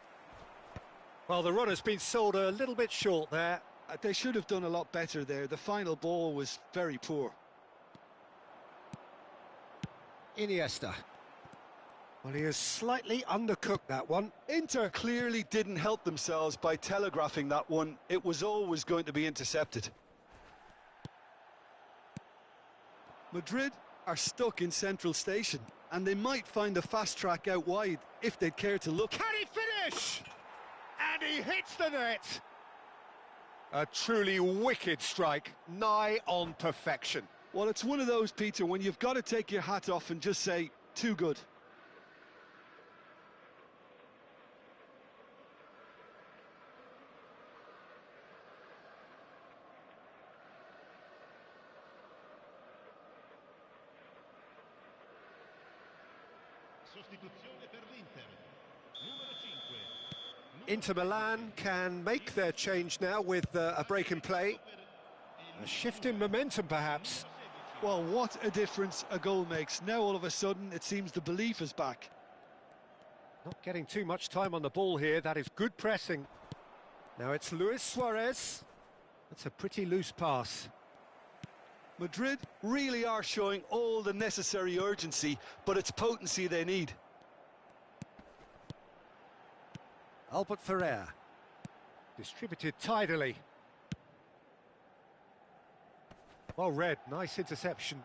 Well, the runner's been sold a little bit short there. They should have done a lot better there. The final ball was very poor. Iniesta. Well, he has slightly undercooked that one. Inter clearly didn't help themselves by telegraphing that one. It was always going to be intercepted. Madrid are stuck in Central Station, and they might find a fast track out wide if they'd care to look. Can he finish? And he hits the net. A truly wicked strike, nigh on perfection. Well, it's one of those, Peter, when you've got to take your hat off and just say, too good. Sostituzione per l'Inter. Numero 5. Inter Milan can make their change now with a break in play. A shift in momentum, perhaps. Well, what a difference a goal makes. Now, all of a sudden, it seems the belief is back. Not getting too much time on the ball here. That is good pressing. Now it's Luis Suarez. That's a pretty loose pass. Madrid really are showing all the necessary urgency, but it's potency they need. Albert Ferrer. Distributed tidily. Well read, nice interception.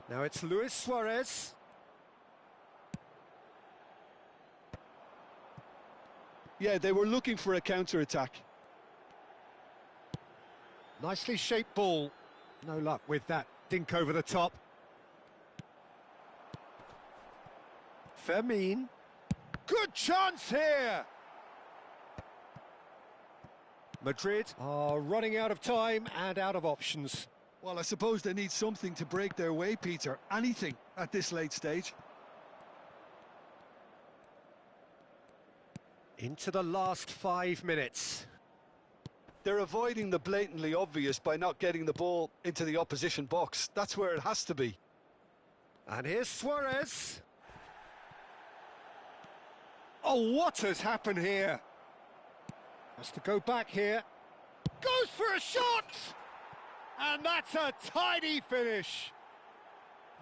Now it's Luis Suarez. Yeah, they were looking for a counter-attack. Nicely shaped ball. No luck with that dink over the top. Fermin. Good chance here! Madrid are running out of time and out of options. Well, I suppose they need something to break their way, Peter. Anything at this late stage. Into the last 5 minutes. They're avoiding the blatantly obvious by not getting the ball into the opposition box. That's where it has to be. And here's Suarez. Oh, what has happened here? Has to go back here. Goes for a shot! And that's a tidy finish.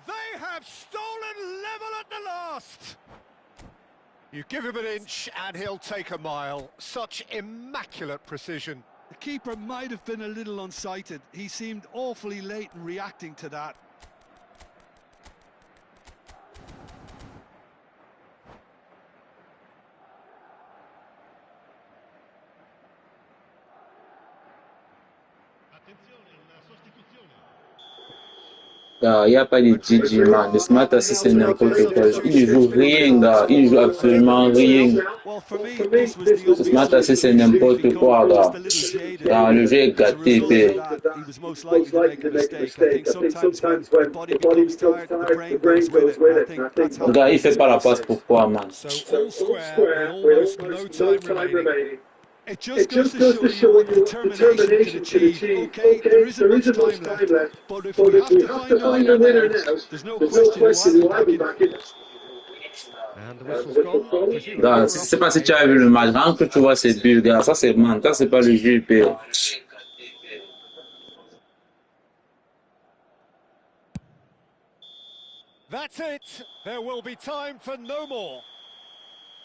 They have stolen level at the last. You give him an inch and he'll take a mile. Such immaculate precision. The keeper might have been a little unsighted. He seemed awfully late in reacting to that. Gars, il n'y a pas de DJ, man. Le smart assis, c'est n'importe quoi. Il ne joue rien, gars. Il ne joue absolument rien. Le smart assis, c'est n'importe quoi, gars. Gars, le jeu est gâté, père. Gars, il fait pas la passe, pourquoi, man? So all square, with almost no time remaining. It just goes to show you what determination can achieve. Okay, there isn't much time left, but if we have to find a winner now, there's no question who I'll be backing. And the whistle's gone, presumably Non, for je sais pas si offside. tu as vu le match. Quand que tu vois ces buts, gars, ça c'est man, ça c'est pas le jeu hyper. That's it. There will be time for no more.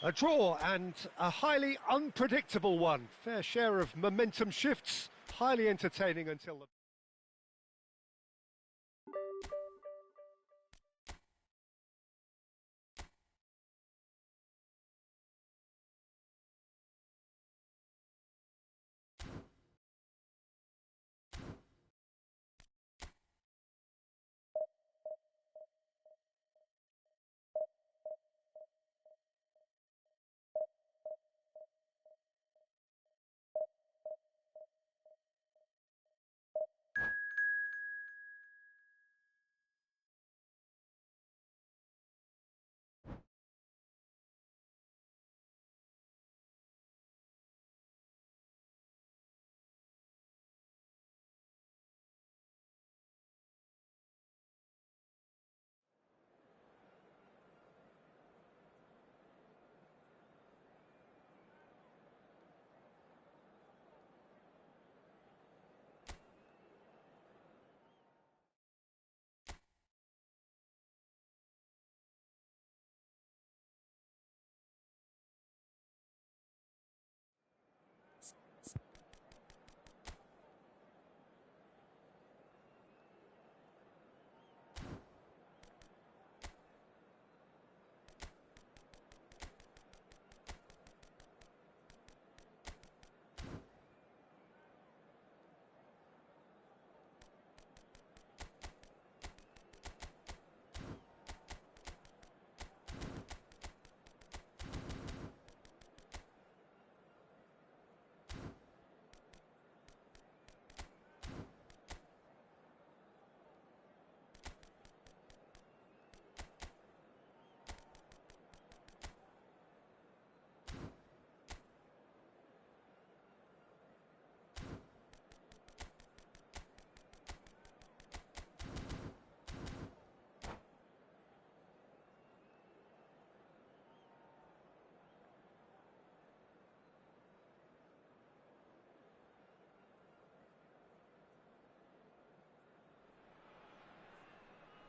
A draw and a highly unpredictable one. Fair share of momentum shifts. Highly entertaining until the...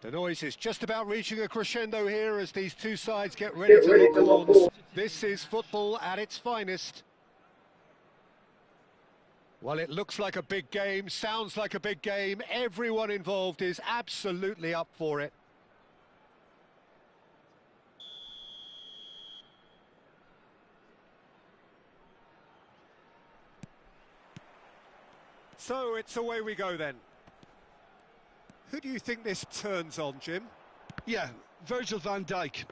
The noise is just about reaching a crescendo here as these two sides get ready to lock horns. This is football at its finest. Well, it looks like a big game, sounds like a big game. Everyone involved is absolutely up for it. So it's away we go then. Who do you think this turns on, Jim? Yeah, Virgil van Dijk.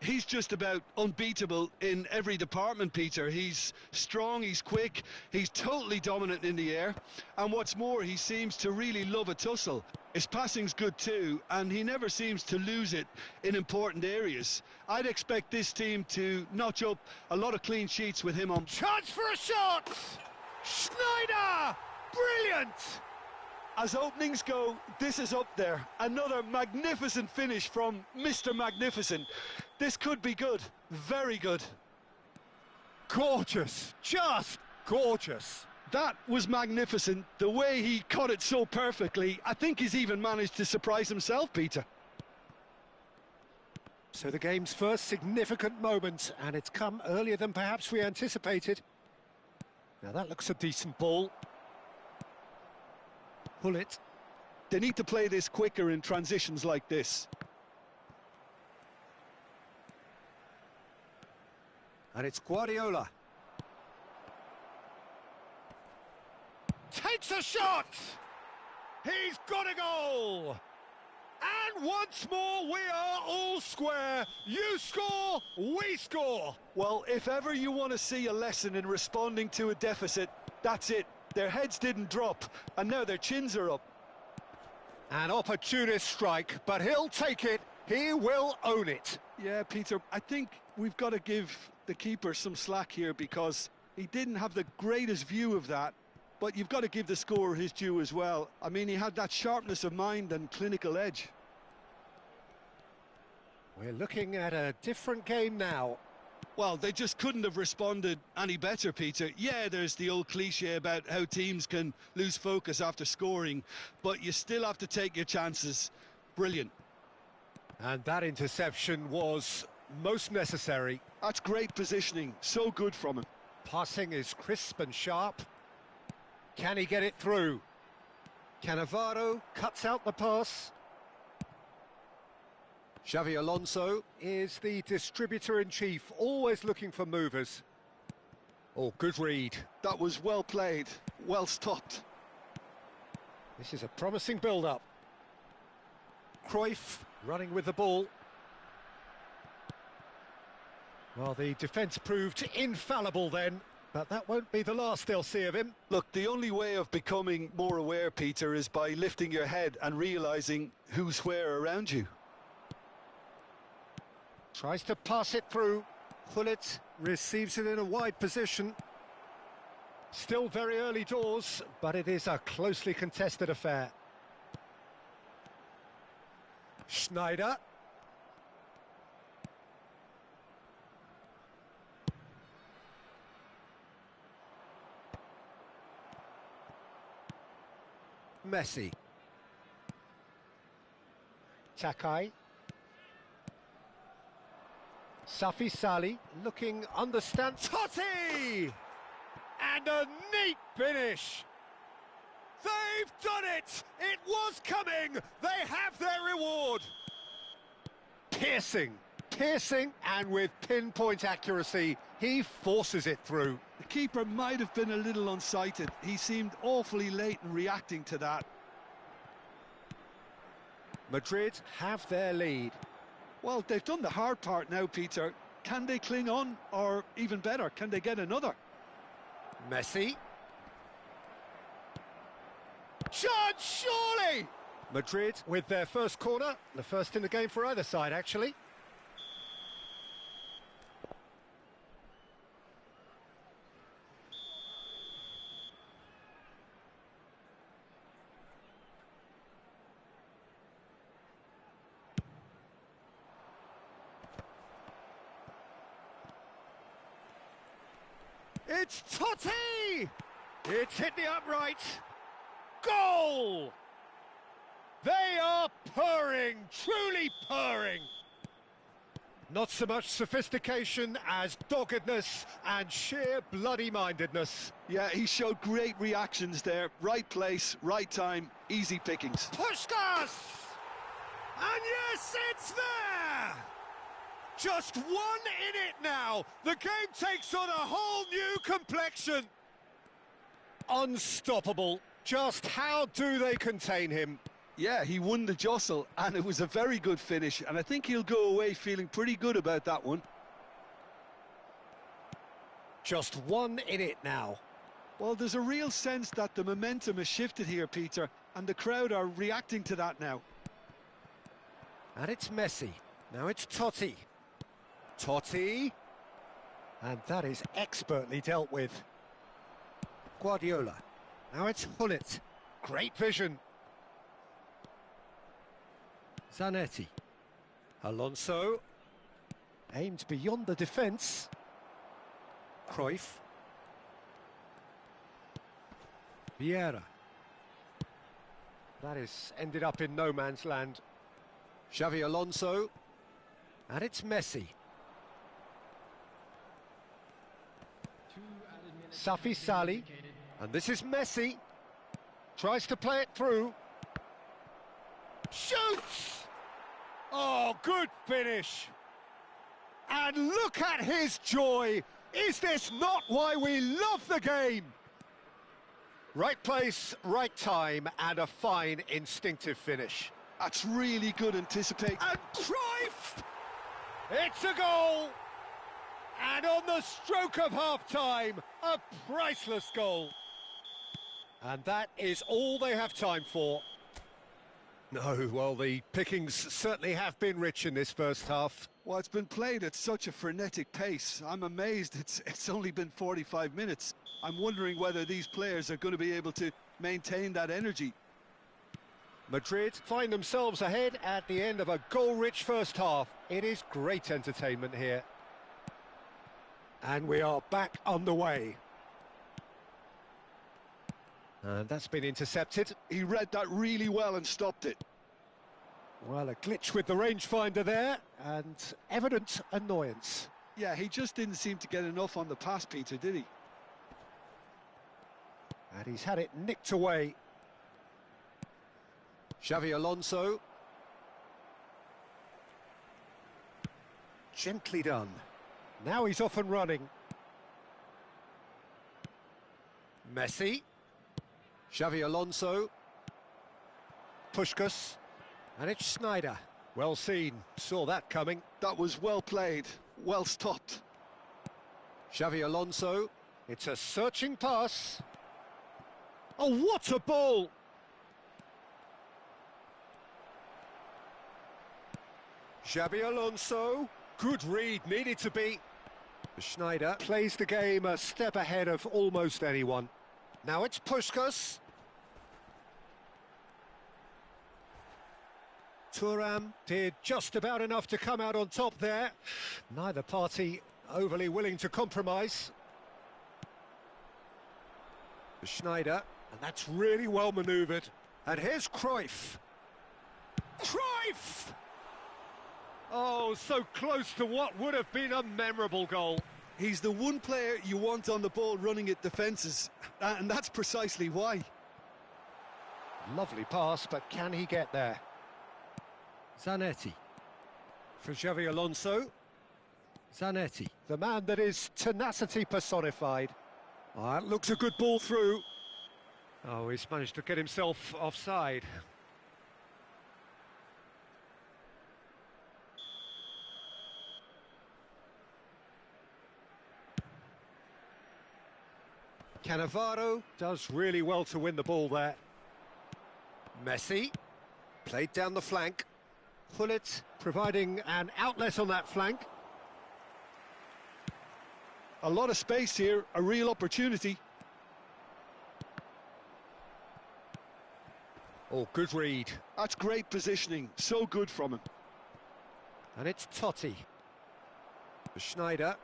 He's just about unbeatable in every department, Peter. He's strong, he's quick, he's totally dominant in the air. And what's more, he seems to really love a tussle. His passing's good too, and he never seems to lose it in important areas. I'd expect this team to notch up a lot of clean sheets with him on. Chance for a shot! Schneider! Brilliant! As openings go, this is up there. Another magnificent finish from Mr. Magnificent. This could be good, very good. Gorgeous, just gorgeous. That was magnificent, the way he caught it so perfectly. I think he's even managed to surprise himself, Peter. So the game's first significant moment, and it's come earlier than perhaps we anticipated. Now that looks a decent ball. Pull it. They need to play this quicker in transitions like this. And it's Guardiola. Takes a shot! He's got a goal! And once more we are all square. You score, we score. Well, if ever you want to see a lesson in responding to a deficit, that's it. Their heads didn't drop, and now their chins are up. An opportunist strike, but he'll take it. He will own it. Yeah, Peter, I think we've got to give the keeper some slack here because He didn't have the greatest view of that, but you've got to give the scorer his due as well. I mean, he had that sharpness of mind and clinical edge. We're looking at a different game now. Well, they just couldn't have responded any better, Peter. Yeah, there's the old cliche about how teams can lose focus after scoring, but you still have to take your chances. Brilliant. And that interception was most necessary. That's great positioning, so good from him. Passing is crisp and sharp. Can he get it through? Cannavaro cuts out the pass. Xavi Alonso is the distributor-in-chief, always looking for movers. Oh, good read. That was well played, well stopped. This is a promising build-up. Cruyff running with the ball. Well, the defence proved infallible then, but that won't be the last they'll see of him. Look, the only way of becoming more aware, Peter, is by lifting your head and realising who's where around you. Tries to pass it through. Gullit receives it in a wide position. Still very early doors, but it is a closely contested affair. Schneider. Messi. Takai. Safi Sali looking understand. Totti! And a neat finish. They've done it! It was coming! They have their reward! Piercing, and with pinpoint accuracy, he forces it through. The keeper might have been a little unsighted. He seemed awfully late in reacting to that. Madrid have their lead. Well, they've done the hard part now, Peter. Can they cling on, or even better, can they get another? Messi. Shot, surely! Madrid with their first corner, the first in the game for either side, actually. It's Totti! It's hit the upright. Goal! They are purring, truly purring. Not so much sophistication as doggedness and sheer bloody-mindedness. Yeah, he showed great reactions there. Right place, right time, easy pickings. Puskás! And yes, it's there! Just one in it now. The game takes on a whole new complexion. Unstoppable. Just how do they contain him? Yeah, he won the jostle, and it was a very good finish, and I think he'll go away feeling pretty good about that one. Just one in it now. Well, there's a real sense that the momentum has shifted here, Peter, and the crowd are reacting to that now. And it's Messi. Now it's Totti. Totti. And that is expertly dealt with. Guardiola. Now it's Gullit. Great vision. Zanetti. Alonso. Aimed beyond the defence. Cruyff. Vieira. That is ended up in no man's land. Xavi Alonso. And it's Messi. Safi Sali. And this is Messi. Tries to play it through. Shoots! Oh, good finish. And look at his joy. Is this not why we love the game? Right place, right time, and a fine instinctive finish. That's really good anticipation. And Cruyff! It's a goal! And on the stroke of half-time, a priceless goal. And that is all they have time for. No, well, the pickings certainly have been rich in this first half. Well, it's been played at such a frenetic pace. I'm amazed it's only been 45 minutes. I'm wondering whether these players are going to be able to maintain that energy. Madrid find themselves ahead at the end of a goal-rich first half. It is great entertainment here. And we are back underway. And that's been intercepted. He read that really well and stopped it. Well, a glitch with the rangefinder there, and evident annoyance. Yeah, he just didn't seem to get enough on the pass, Peter, did he? And he's had it nicked away. Xavi Alonso. Gently done. Now he's off and running. Messi. Xavi Alonso. Puskás. And it's Sneijder. Well seen. Saw that coming. That was well played. Well stopped. Xavi Alonso. It's a searching pass. Oh, what a ball! Xabi Alonso, good read, needed to be. Sneijder plays the game a step ahead of almost anyone. Now it's Puskás. Thuram did just about enough to come out on top there. Neither party overly willing to compromise. Sneijder, and that's really well manoeuvred. And here's Cruyff. Cruyff! Oh, so close to what would have been a memorable goal. He's the one player you want on the ball running at defences, and that's precisely why. Lovely pass, but can he get there? Zanetti. For Xavi Alonso. Zanetti. The man that is tenacity personified. Oh, that looks a good ball through. Oh, he's managed to get himself offside. Cannavaro does really well to win the ball there. Messi, played down the flank. Gullit providing an outlet on that flank. A lot of space here, a real opportunity. Oh, good read. That's great positioning, so good from him. And it's Totti. Sneijder.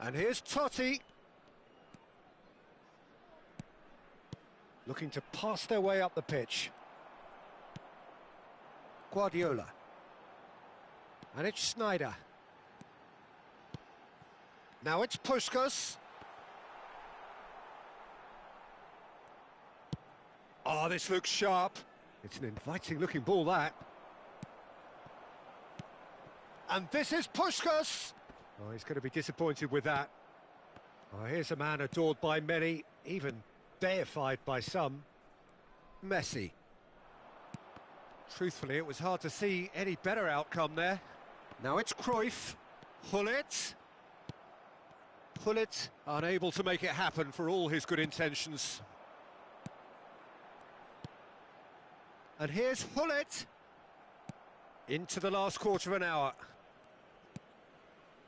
And here's Totti. Looking to pass their way up the pitch. Guardiola. And it's Sneijder. Now it's Puskás. Oh, this looks sharp. It's an inviting looking ball, that. And this is Puskás. Oh, he's going to be disappointed with that. Oh, here's a man adored by many, even deified by some. Messi. Truthfully, it was hard to see any better outcome there. Now it's Cruyff. Gullit. Gullit unable to make it happen for all his good intentions. And here's Gullit. Into the last quarter of an hour.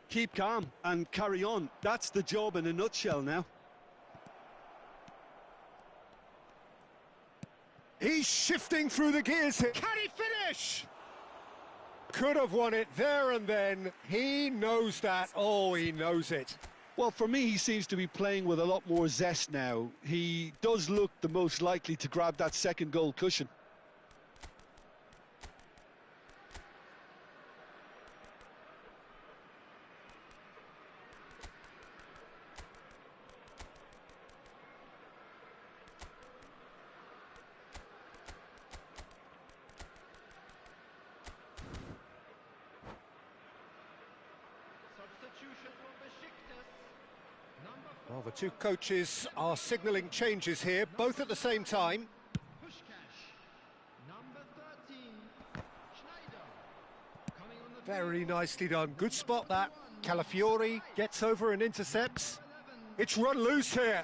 Keep calm and carry on. That's the job in a nutshell now. He's shifting through the gears here. Can he finish? Could have won it there and then. He knows that. Oh, he knows it. Well, for me, he seems to be playing with a lot more zest now. He does look the most likely to grab that second goal cushion. Well, the two coaches are signalling changes here, both at the same time. Very nicely done. Good spot, that. Calafiori gets over and intercepts. It's run loose here.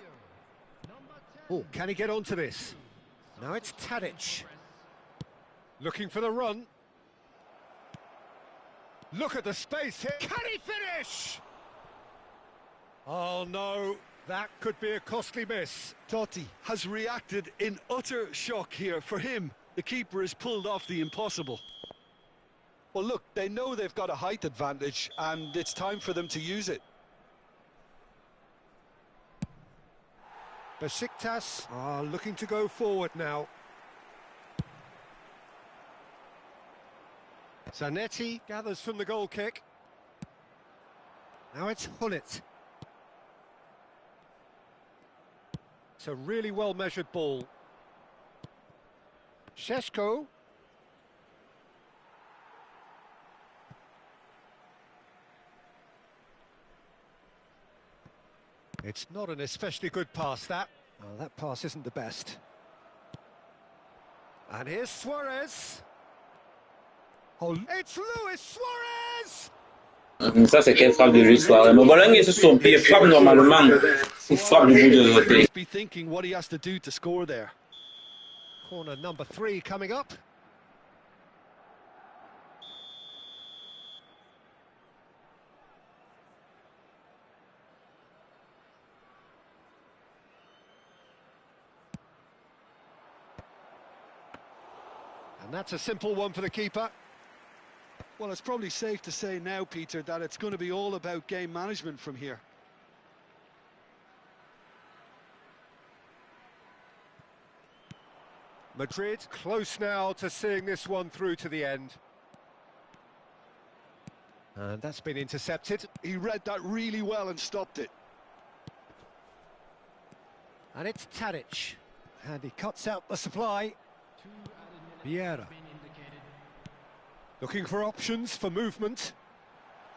Oh, can he get onto this? Now it's Tadic. Looking for the run. Look at the space here. Can he finish? Oh no, that could be a costly miss. Totti has reacted in utter shock here. For him, the keeper has pulled off the impossible. Well, look, they know they've got a height advantage, and it's time for them to use it. Besiktas are looking to go forward now. Zanetti gathers from the goal kick. Now it's Hullet. It's a really well-measured ball. Šeško. It's not an especially good pass, that. Well, that pass isn't the best. And here's Suarez. Oh, it's Luis Suarez! Ça, c'est quelle frappe de juste soirée. Mais voilà, il se son pied frappe normalement. Il frappe du bout de côté. Must be thinking what he has to do to score there. Corner number 3 coming up. And that's a simple one for the keeper. Well, it's probably safe to say now, Peter, that it's going to be all about game management from here. Madrid close now to seeing this one through to the end. And that's been intercepted. He read that really well and stopped it. And it's Tadic. And he cuts out the supply. Vieira. Looking for options for movement.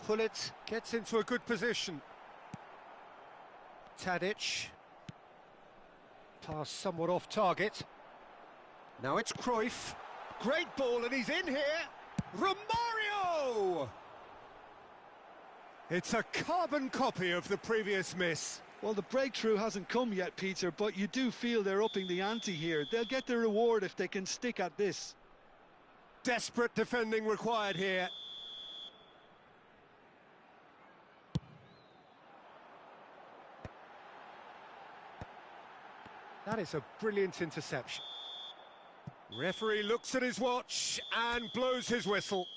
Hullet gets into a good position. Tadic. Pass somewhat off target. Now it's Cruyff. Great ball, and he's in here. Romario! It's a carbon copy of the previous miss. Well, the breakthrough hasn't come yet, Peter, but you do feel they're upping the ante here. They'll get their reward if they can stick at this. Desperate defending required here. That is a brilliant interception. Referee looks at his watch and blows his whistle.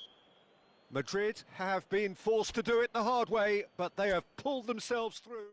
Madrid have been forced to do it the hard way, but they have pulled themselves through.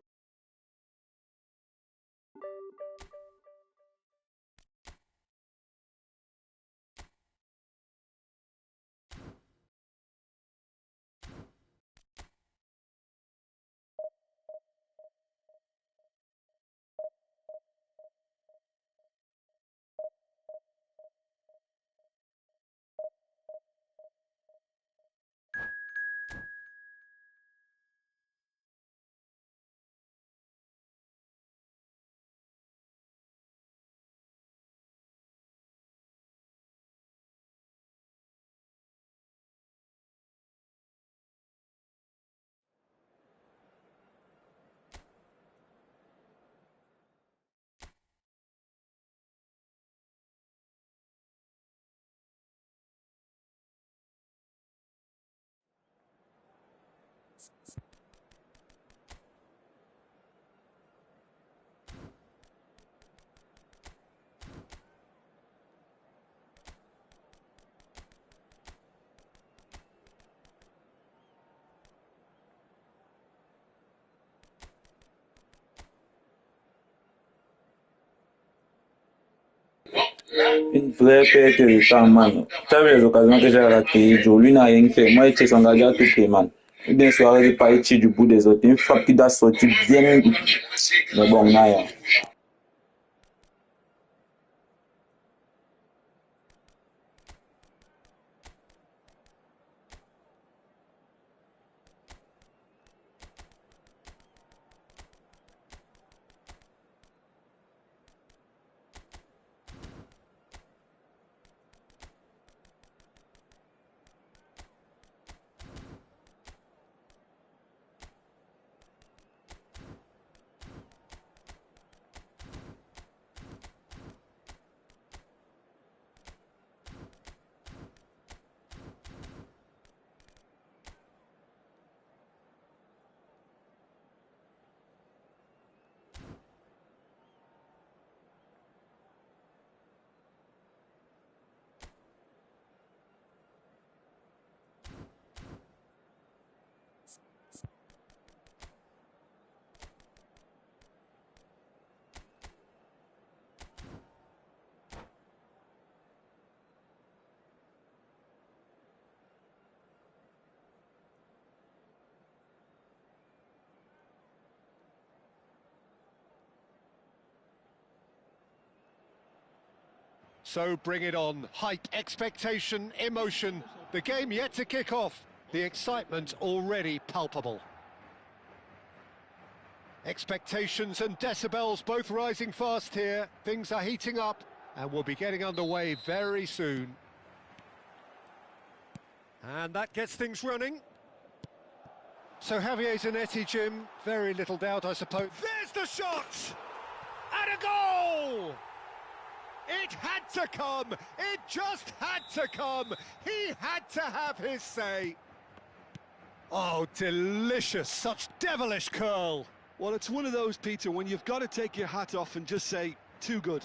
Une vraie perte de temps, man. Tu as vu les occasions que j'ai ratées, Joe, lui n'a rien fait. Moi, il s'est engagé à tout prix, man. Une soirée, il pas été du bout des autres. Une frappe qui doit sortir bien. Mais bon, on a rien. So bring it on. Hype, expectation, emotion. The game yet to kick off. The excitement already palpable. Expectations and decibels both rising fast here. Things are heating up and we'll be getting underway very soon. And that gets things running. So Javier Zanetti, Jim, very little doubt, I suppose. There's the shot! And a goal! It had to come! It just had to come! He had to have his say. Oh, delicious! Such devilish curl! Well, it's one of those, Peter, when you've got to take your hat off and just say, too good.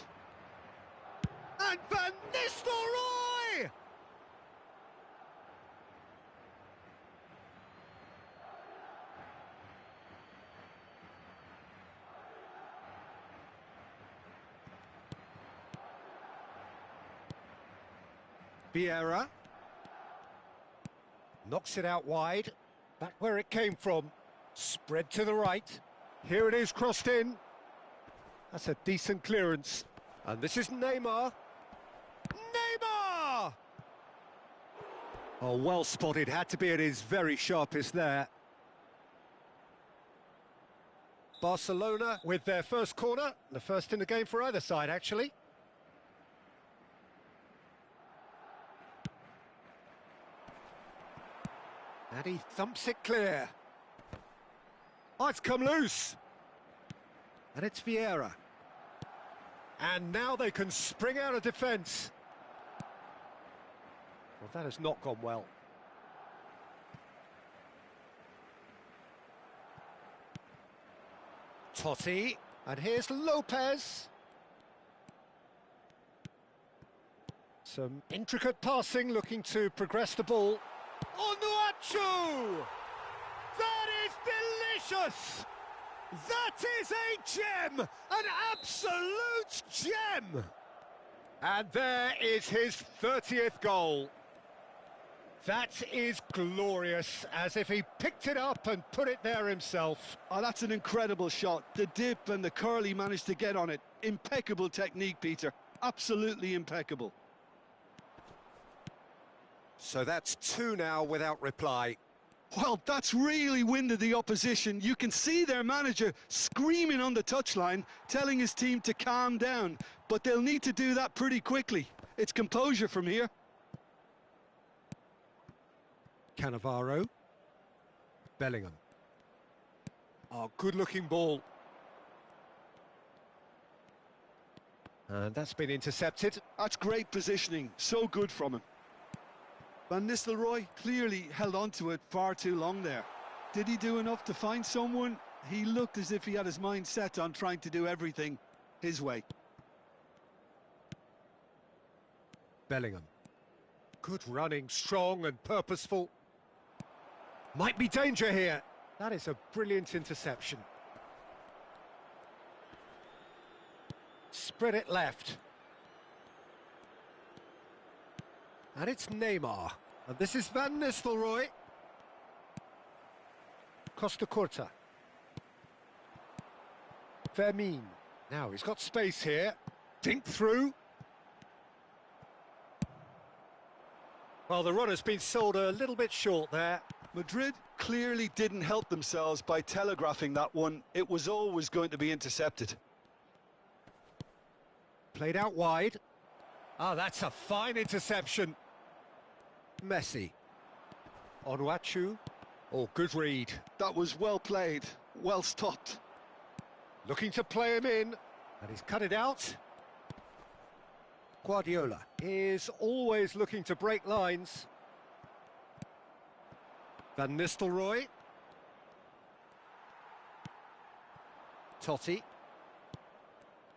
And Van Nistelrooy! Vieira knocks it out wide, back where it came from, spread to the right, here it is crossed in, that's a decent clearance, and this is Neymar, oh, well spotted, had to be at his very sharpest there. Barcelona with their first corner, the first in the game for either side actually. And he thumps it clear. Oh, it's come loose. And it's Vieira. And now they can spring out of defence. Well, that has not gone well. Totti. And here's Lopez. Some intricate passing, looking to progress the ball. Onuachu! That is delicious! That is a gem! An absolute gem! And there is his 30th goal. That is glorious, as if he picked it up and put it there himself. Oh, that's an incredible shot. The dip and the curl he managed to get on it. Impeccable technique, Peter. Absolutely impeccable. So that's 2 now without reply. Well, that's really winded the opposition. You can see their manager screaming on the touchline, telling his team to calm down. But they'll need to do that pretty quickly. It's composure from here. Cannavaro. Bellingham. Oh, good-looking ball. And that's been intercepted. That's great positioning. So good from him. Van Nistelrooy clearly held on to it far too long there. Did he do enough to find someone? He looked as if he had his mind set on trying to do everything his way. Bellingham. Good running, strong and purposeful. Might be danger here. That is a brilliant interception. Spread it left. And it's Neymar. And this is Van Nistelrooy. Costa Curta. Fermin. Now he's got space here. Dink through. Well, the runner's been sold a little bit short there. Madrid clearly didn't help themselves by telegraphing that one. It was always going to be intercepted. Played out wide. Oh, that's a fine interception. Messi. Onuachu. Oh, good read. That was well played, well stopped. Looking to play him in. And he's cut it out. Guardiola is always looking to break lines. Van Nistelrooy. Totti.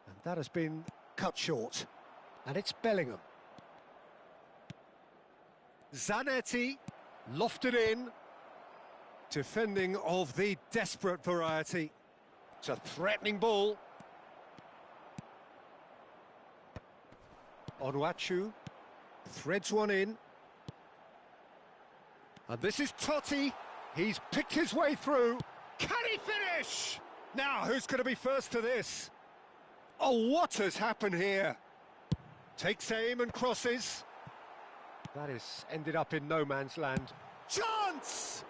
And that has been cut short. And it's Bellingham. Zanetti lofted in. Defending of the desperate variety. It's a threatening ball. Onuachu threads one in. And this is Totti. He's picked his way through. Can he finish? Now, who's going to be first to this? Oh, what has happened here? Takes aim and crosses. That is ended up in no man's land. Chance!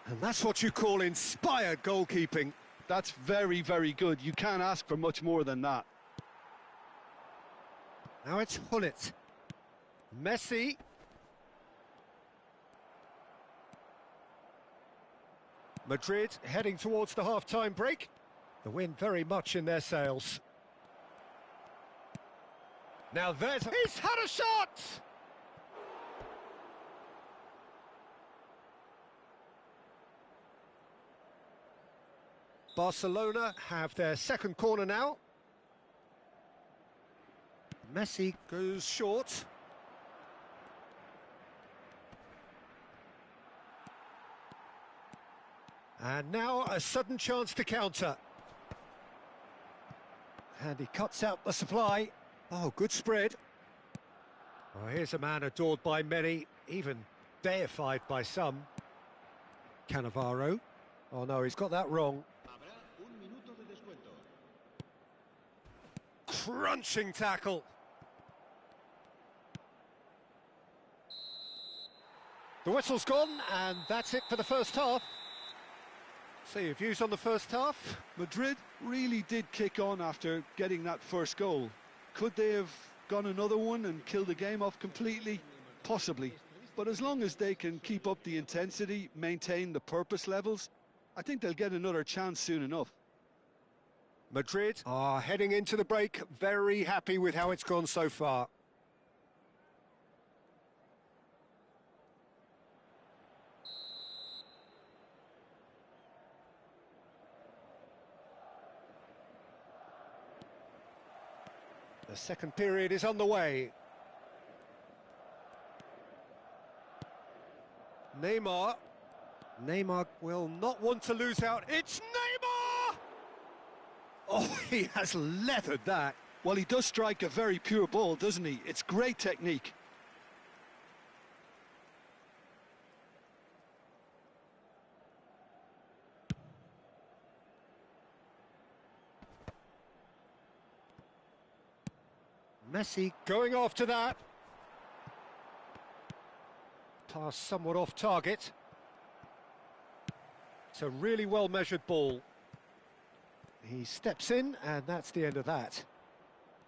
And that's what you call inspired goalkeeping. That's very, very good. You can't ask for much more than that. Now it's Hullet. Messi. Madrid heading towards the half-time break. The wind very much in their sails. Now there's... He's had a shot! Barcelona have their second corner now. Messi goes short. And now a sudden chance to counter. And he cuts out the supply. Oh, good spread. Oh, here's a man adored by many, even deified by some. Cannavaro. Oh no, he's got that wrong. Habrá un minuto de descuento. Crunching tackle. The whistle's gone, and that's it for the first half. So your views on the first half? Madrid really did kick on after getting that first goal. Could they have gone another one and killed the game off completely? Possibly. But as long as they can keep up the intensity, maintain the purpose levels, I think they'll get another chance soon enough. Madrid are heading into the break, very happy with how it's gone so far. The second period is underway. Neymar. Neymar will not want to lose out. It's Neymar! Oh, he has leathered that. Well, he does strike a very pure ball, doesn't he? It's great technique. Messi going after that. Pass somewhat off target. It's a really well-measured ball. He steps in, and that's the end of that.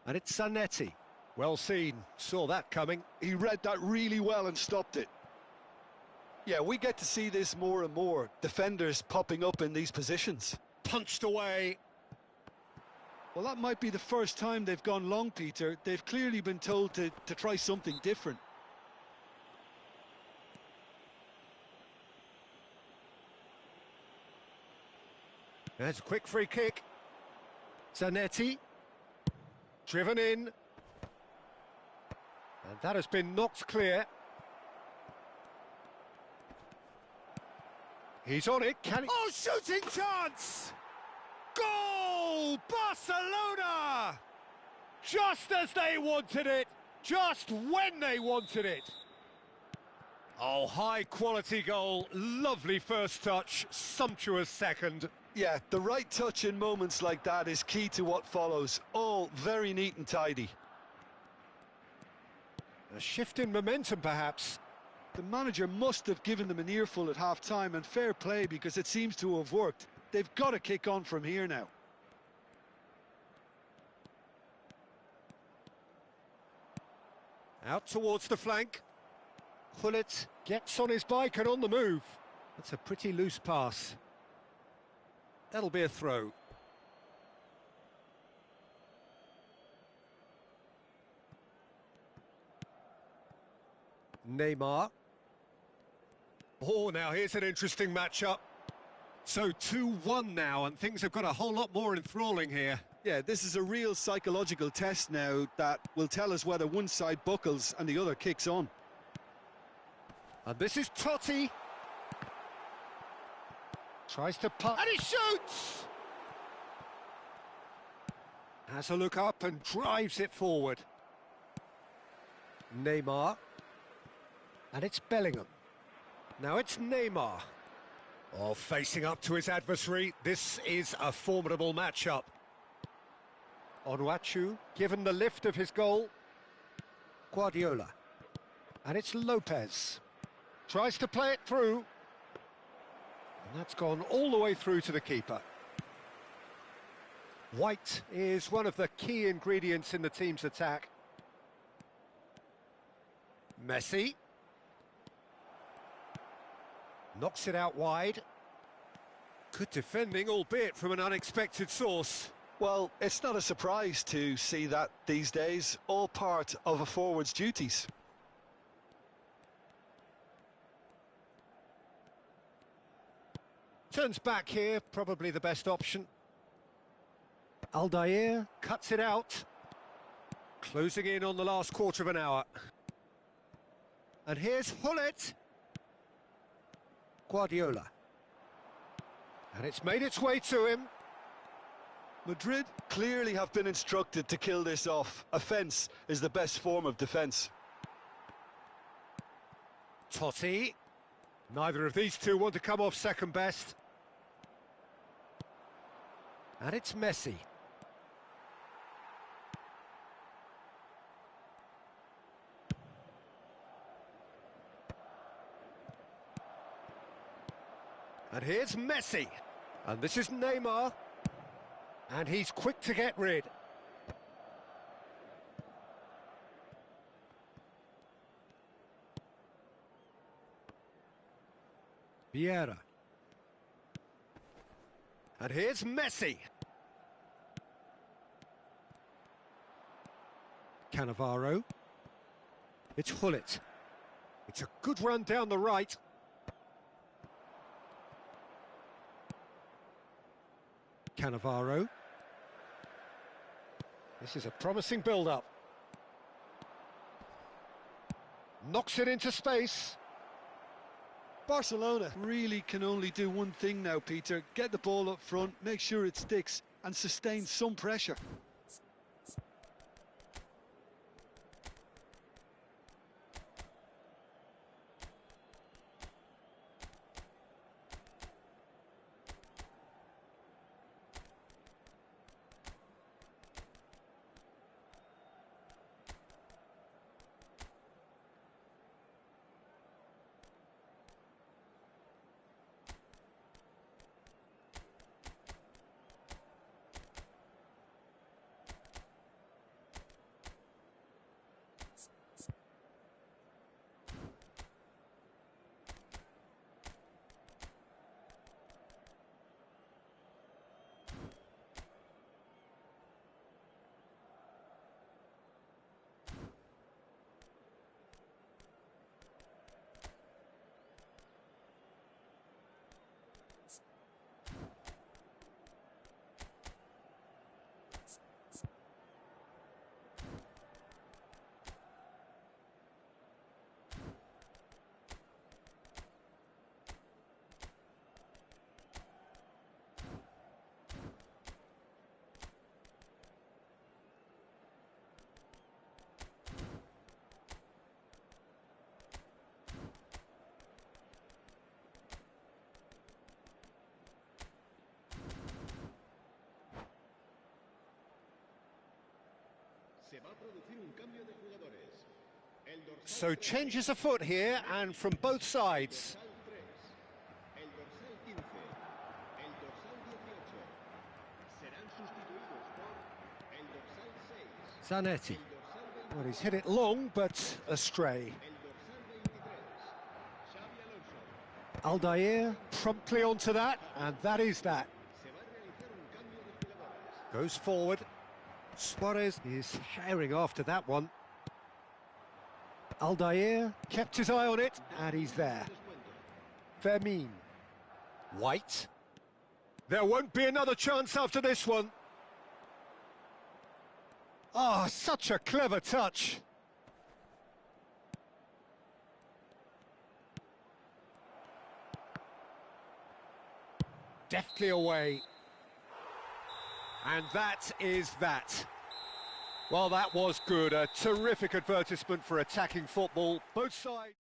And it's Zanetti. Well seen, saw that coming. He read that really well and stopped it. Yeah, we get to see this more and more. Defenders popping up in these positions. Punched away. Well, that might be the first time they've gone long, Peter. They've clearly been told to try something different. There's a quick free kick. Zanetti. Driven in. And that has been knocked clear. He's on it, can he? Oh, shooting chance! Goal! Barcelona! Just as they wanted it, just when they wanted it. Oh, high-quality goal, lovely first touch, sumptuous second. Yeah, the right touch in moments like that is key to what follows. All very neat and tidy. A shift in momentum, perhaps. The manager must have given them an earful at half-time, and fair play because it seems to have worked. They've got to kick on from here now. Out towards the flank. Hullet gets on his bike and on the move. That's a pretty loose pass. That'll be a throw. Neymar. Oh, now here's an interesting matchup. So 2-1 now, and things have got a whole lot more enthralling here. Yeah, this is a real psychological test now that will tell us whether one side buckles and the other kicks on. And this is Totti. Tries to putt, and he shoots! Has a look up and drives it forward. Neymar. And it's Bellingham. Now it's Neymar. Oh, facing up to his adversary. This is a formidable matchup. Onuachu, given the lift of his goal. Guardiola. And it's Lopez. Tries to play it through. And that's gone all the way through to the keeper. White is one of the key ingredients in the team's attack. Messi. Knocks it out wide. Good defending, albeit from an unexpected source. Well, it's not a surprise to see that these days, all part of a forward's duties. Turns back here, probably the best option. Aldair cuts it out. Closing in on the last quarter of an hour. And here's Hullet. Guardiola. And it's made its way to him. Madrid clearly have been instructed to kill this off. Offence is the best form of defence. Totti. Neither of these two want to come off second best. And it's Messi. And here's Messi. And this is Neymar. And he's quick to get rid. Vieira. And here's Messi. Cannavaro. It's Hullet. It's a good run down the right. Cannavaro. This is a promising build-up. Knocks it into space. Barcelona really can only do one thing now, Peter. Get the ball up front, make sure it sticks, and sustain some pressure. Se va a producir un cambio de jugadores. El dorsal So changes afoot here, and from both sides. El dorsal 15, el dorsal 18 serán sustituidos por el dorsal 6, Zanetti. el dorsal 20, Well, he's hit it long, but astray. el dorsal 23, Xavi Alonso. Aldair promptly onto that, and that is that. Se va a realizar un cambio de jugadores. Goes forward. Suarez is herring after that one. Aldair kept his eye on it, and he's there. Fermin. White. There won't be another chance after this one. Ah, such a clever touch. Deftly away. And that is that. Well, that was good. A terrific advertisement for attacking football. Both sides.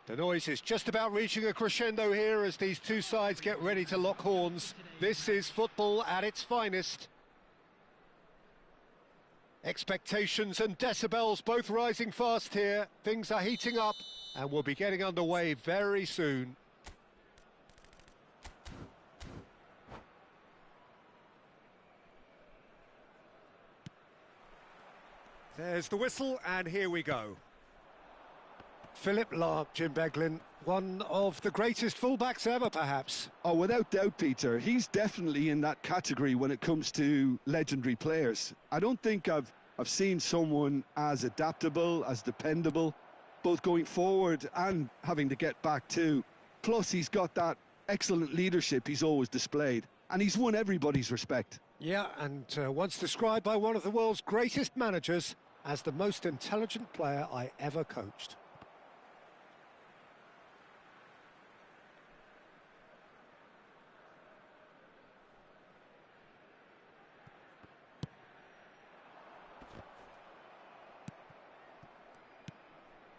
The noise is just about reaching a crescendo here as these two sides get ready to lock horns. This is football at its finest. Expectations and decibels both rising fast here. Things are heating up and we'll be getting underway very soon. There's the whistle and here we go. Philip Lahm, Jim Beglin, one of the greatest fullbacks ever, perhaps. Oh, without doubt, Peter. He's definitely in that category when it comes to legendary players. I don't think I've seen someone as adaptable, as dependable, both going forward and having to get back too. Plus, he's got that excellent leadership he's always displayed, and he's won everybody's respect. Yeah, and once described by one of the world's greatest managers as the most intelligent player I ever coached.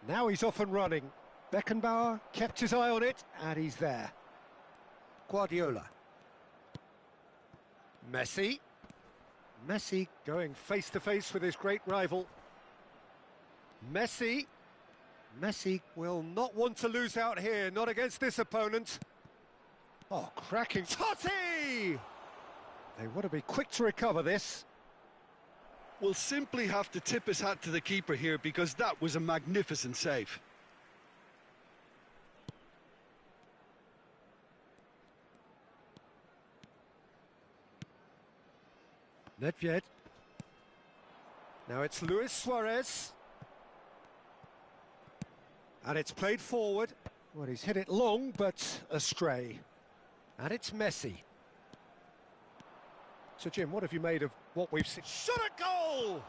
Now he's off and running. Beckenbauer kept his eye on it, and he's there. Guardiola. Messi. Messi going face-to-face with his great rival. Messi. Messi will not want to lose out here, not against this opponent. Oh, cracking. Totti! They want to be quick to recover this. Will simply have to tip his hat to the keeper here because that was a magnificent save. Nedved. Now it's Luis Suarez. And it's played forward. Well, he's hit it long, but astray. And it's Messi. So, Jim, what have you made of what we've seen? Shot at goal!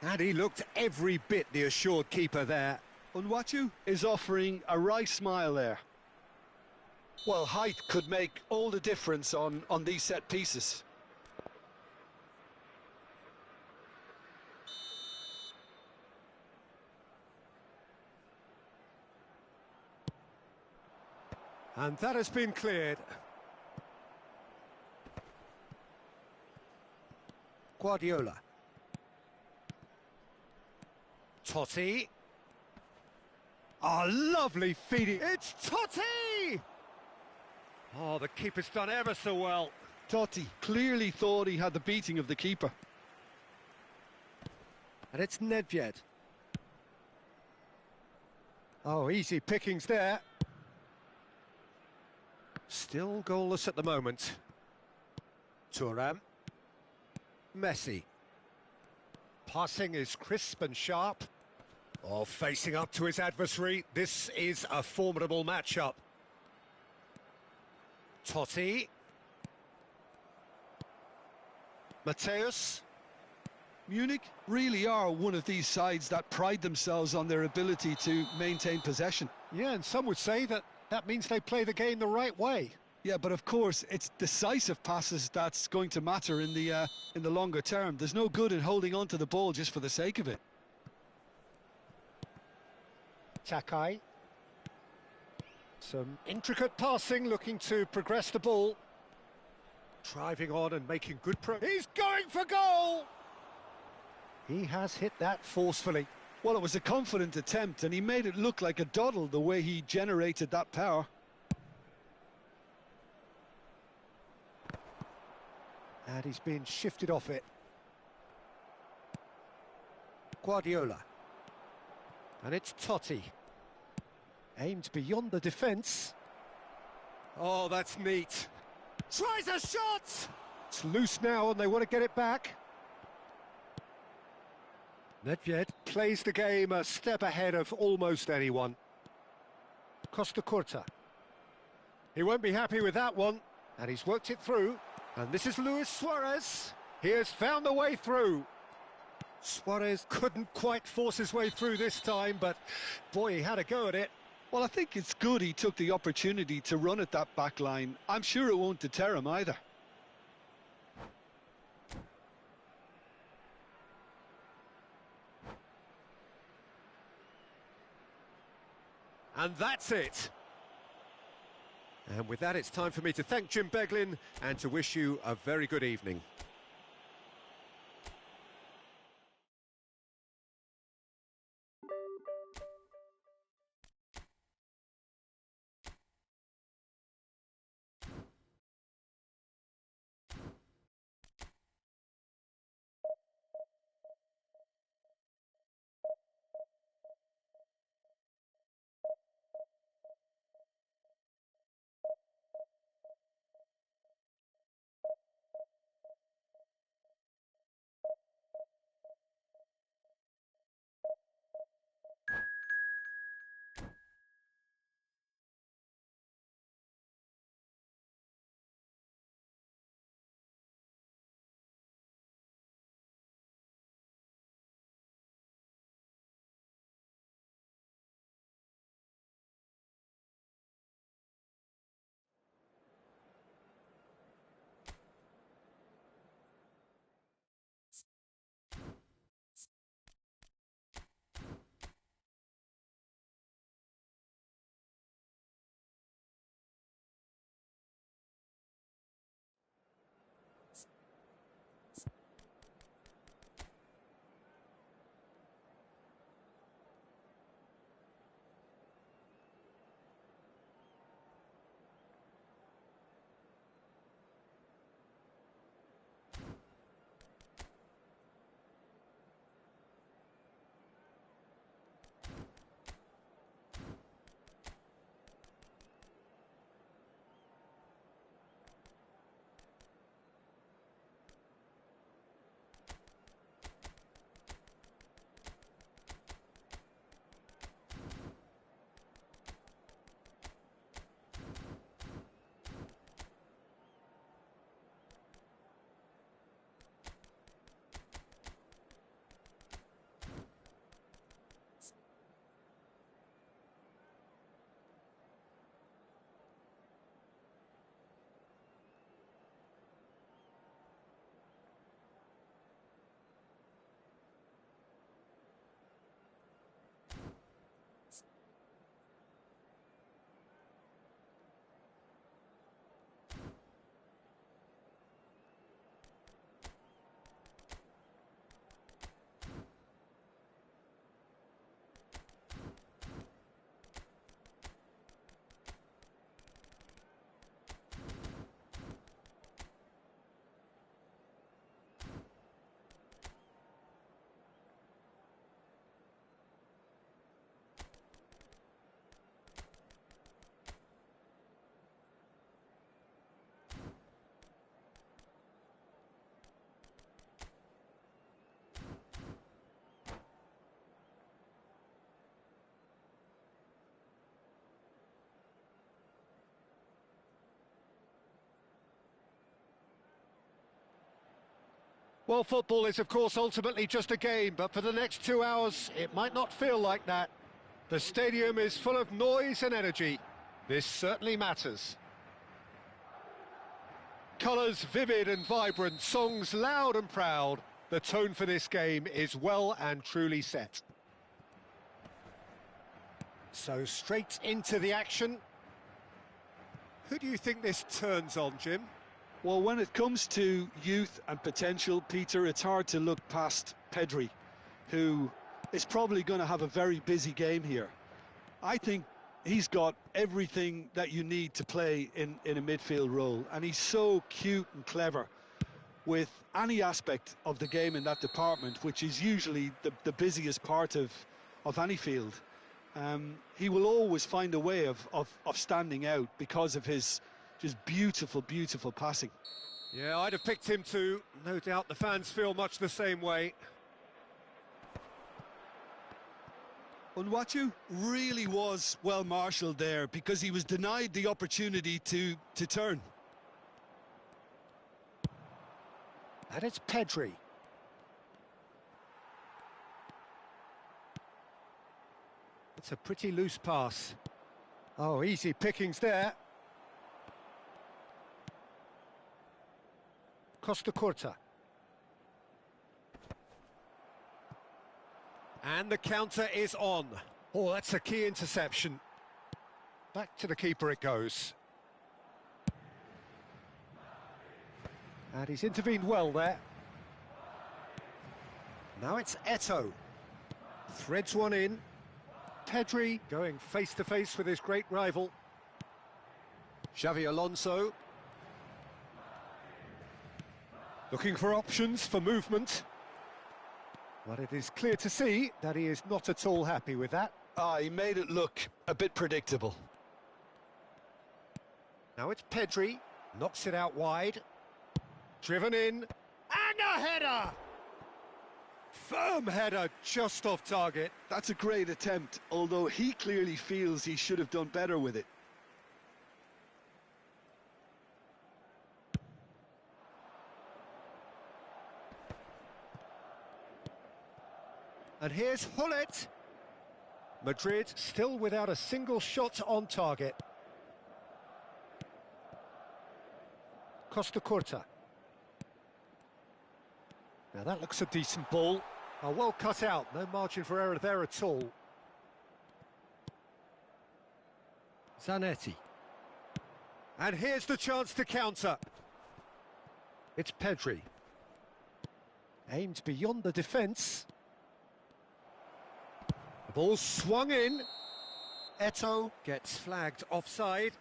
And he looked every bit the assured keeper there. Unwachu is offering a wry smile there. Well, height could make all the difference on these set pieces. And that has been cleared. Guardiola. Totti. Oh, lovely feeding. It's Totti! Oh, the keeper's done ever so well. Totti clearly thought he had the beating of the keeper. And it's Nedved. Oh, easy pickings there. Still goalless at the moment. Thuram. Messi. Passing is crisp and sharp. Oh, facing up to his adversary. This is a formidable matchup. Totti. Mateus. Munich really are one of these sides that pride themselves on their ability to maintain possession. Yeah, and some would say that means they play the game the right way. Yeah, but of course, it's decisive passes that's going to matter in the longer term. There's no good in holding on to the ball just for the sake of it. Takai. Some intricate passing, looking to progress the ball. Driving on and making good progress. He's going for goal! He has hit that forcefully. Well, it was a confident attempt, and he made it look like a doddle the way he generated that power. And he's been shifted off it. Guardiola. And it's Totti. Aimed beyond the defence. Oh, that's neat. Tries a shot! It's loose now and they want to get it back. Nedved plays the game a step ahead of almost anyone. Costa Curta. He won't be happy with that one. And he's worked it through. And this is Luis Suarez. He has found the way through. Suarez couldn't quite force his way through this time, but boy, he had a go at it. Well, I think it's good he took the opportunity to run at that back line. I'm sure it won't deter him either. And that's it. And with that, it's time for me to thank Jim Beglin and to wish you a very good evening. Well, football is, of course, ultimately just a game, but for the next 2 hours, it might not feel like that. The stadium is full of noise and energy. This certainly matters. Colours vivid and vibrant, songs loud and proud. The tone for this game is well and truly set. So straight into the action. Who do you think this turns on, Jim? Well, when it comes to youth and potential, Peter, it's hard to look past Pedri, who is probably going to have a very busy game here. I think he's got everything that you need to play in a midfield role, and he's so cute and clever with any aspect of the game in that department, which is usually the busiest part of any field. He will always find a way of standing out because of his just beautiful, beautiful passing. Yeah, I'd have picked him too. No doubt the fans feel much the same way. Unwachu really was well marshalled there because he was denied the opportunity to turn. And it's Pedri. It's a pretty loose pass. Oh, easy pickings there. Costa Curta. And the counter is on. Oh, that's a key interception. Back to the keeper it goes. And he's intervened well there. Now it's Eto'o. Threads one in. Pedri going face-to-face with his great rival. Xavi Alonso. Looking for options for movement. But it is clear to see that he is not at all happy with that. He made it look a bit predictable. Now it's Pedri. Knocks it out wide. Driven in. And a header! Firm header just off target. That's a great attempt, although he clearly feels he should have done better with it. And here's Hullet. Madrid still without a single shot on target. Costa Curta. Now that looks a decent ball. Well cut out, no margin for error there at all. Zanetti. And here's the chance to counter. It's Pedri. Aimed beyond the defence. The ball swung in. Eto'o gets flagged offside.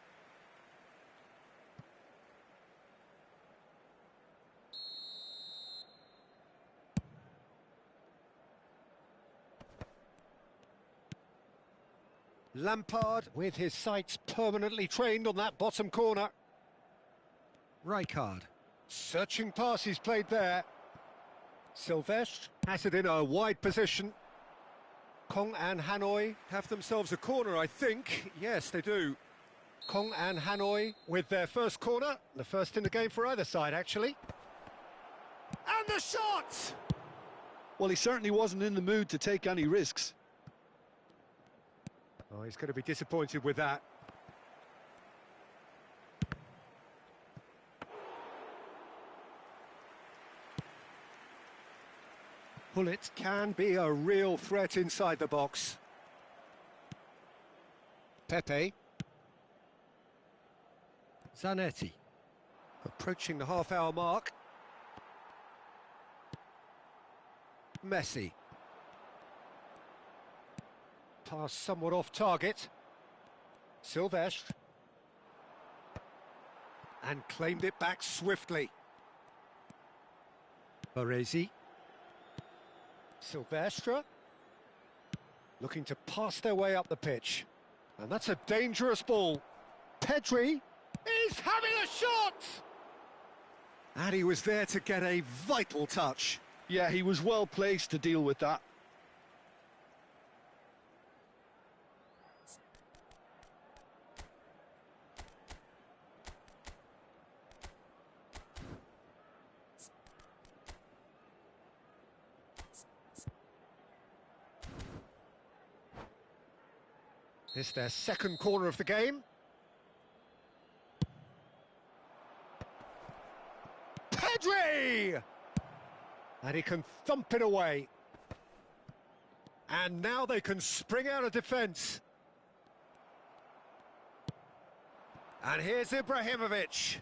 Lampard with his sights permanently trained on that bottom corner. Rijkaard. Searching pass he's played there. Silvestre has it in a wide position. Kong and Hanoi have themselves a corner, I think. Yes, they do. Kong and Hanoi with their first corner. The first in the game for either side, actually. And the shot! Well, he certainly wasn't in the mood to take any risks. Oh, he's going to be disappointed with that. Hullet can be a real threat inside the box. Pepe. Zanetti. Approaching the half-hour mark. Messi. Pass somewhat off target. Silvestre. And claimed it back swiftly. Baresi. Silvestre. Looking to pass their way up the pitch. And that's a dangerous ball. Pedri is having a shot! And he was there to get a vital touch. Yeah, he was well placed to deal with that. It's their second corner of the game. Pedri! And he can thump it away. And now they can spring out of defence. And here's Ibrahimovic.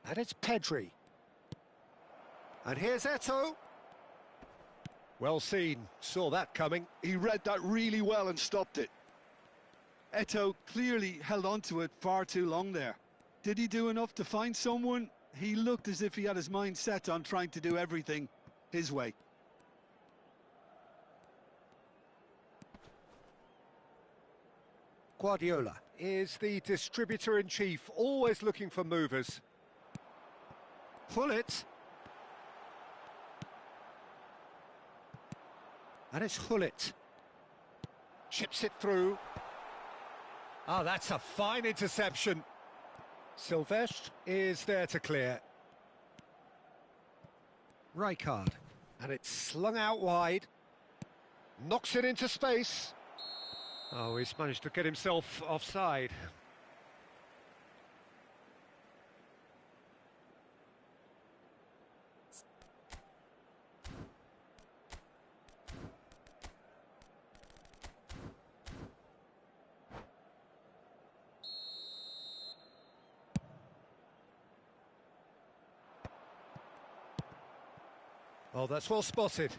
And it's Pedri. And here's Eto'o. Well seen, saw that coming. He read that really well and stopped it. Eto'o clearly held on to it far too long there. Did he do enough to find someone? He looked as if he had his mind set on trying to do everything his way. Guardiola is the distributor-in-chief, always looking for movers. Hullet. And it's Hullet. Chips it through. Oh, that's a fine interception. Silvestre is there to clear. Rijkaard. And it's slung out wide. Knocks it into space. Oh, he's managed to get himself offside. Oh, that's well spotted.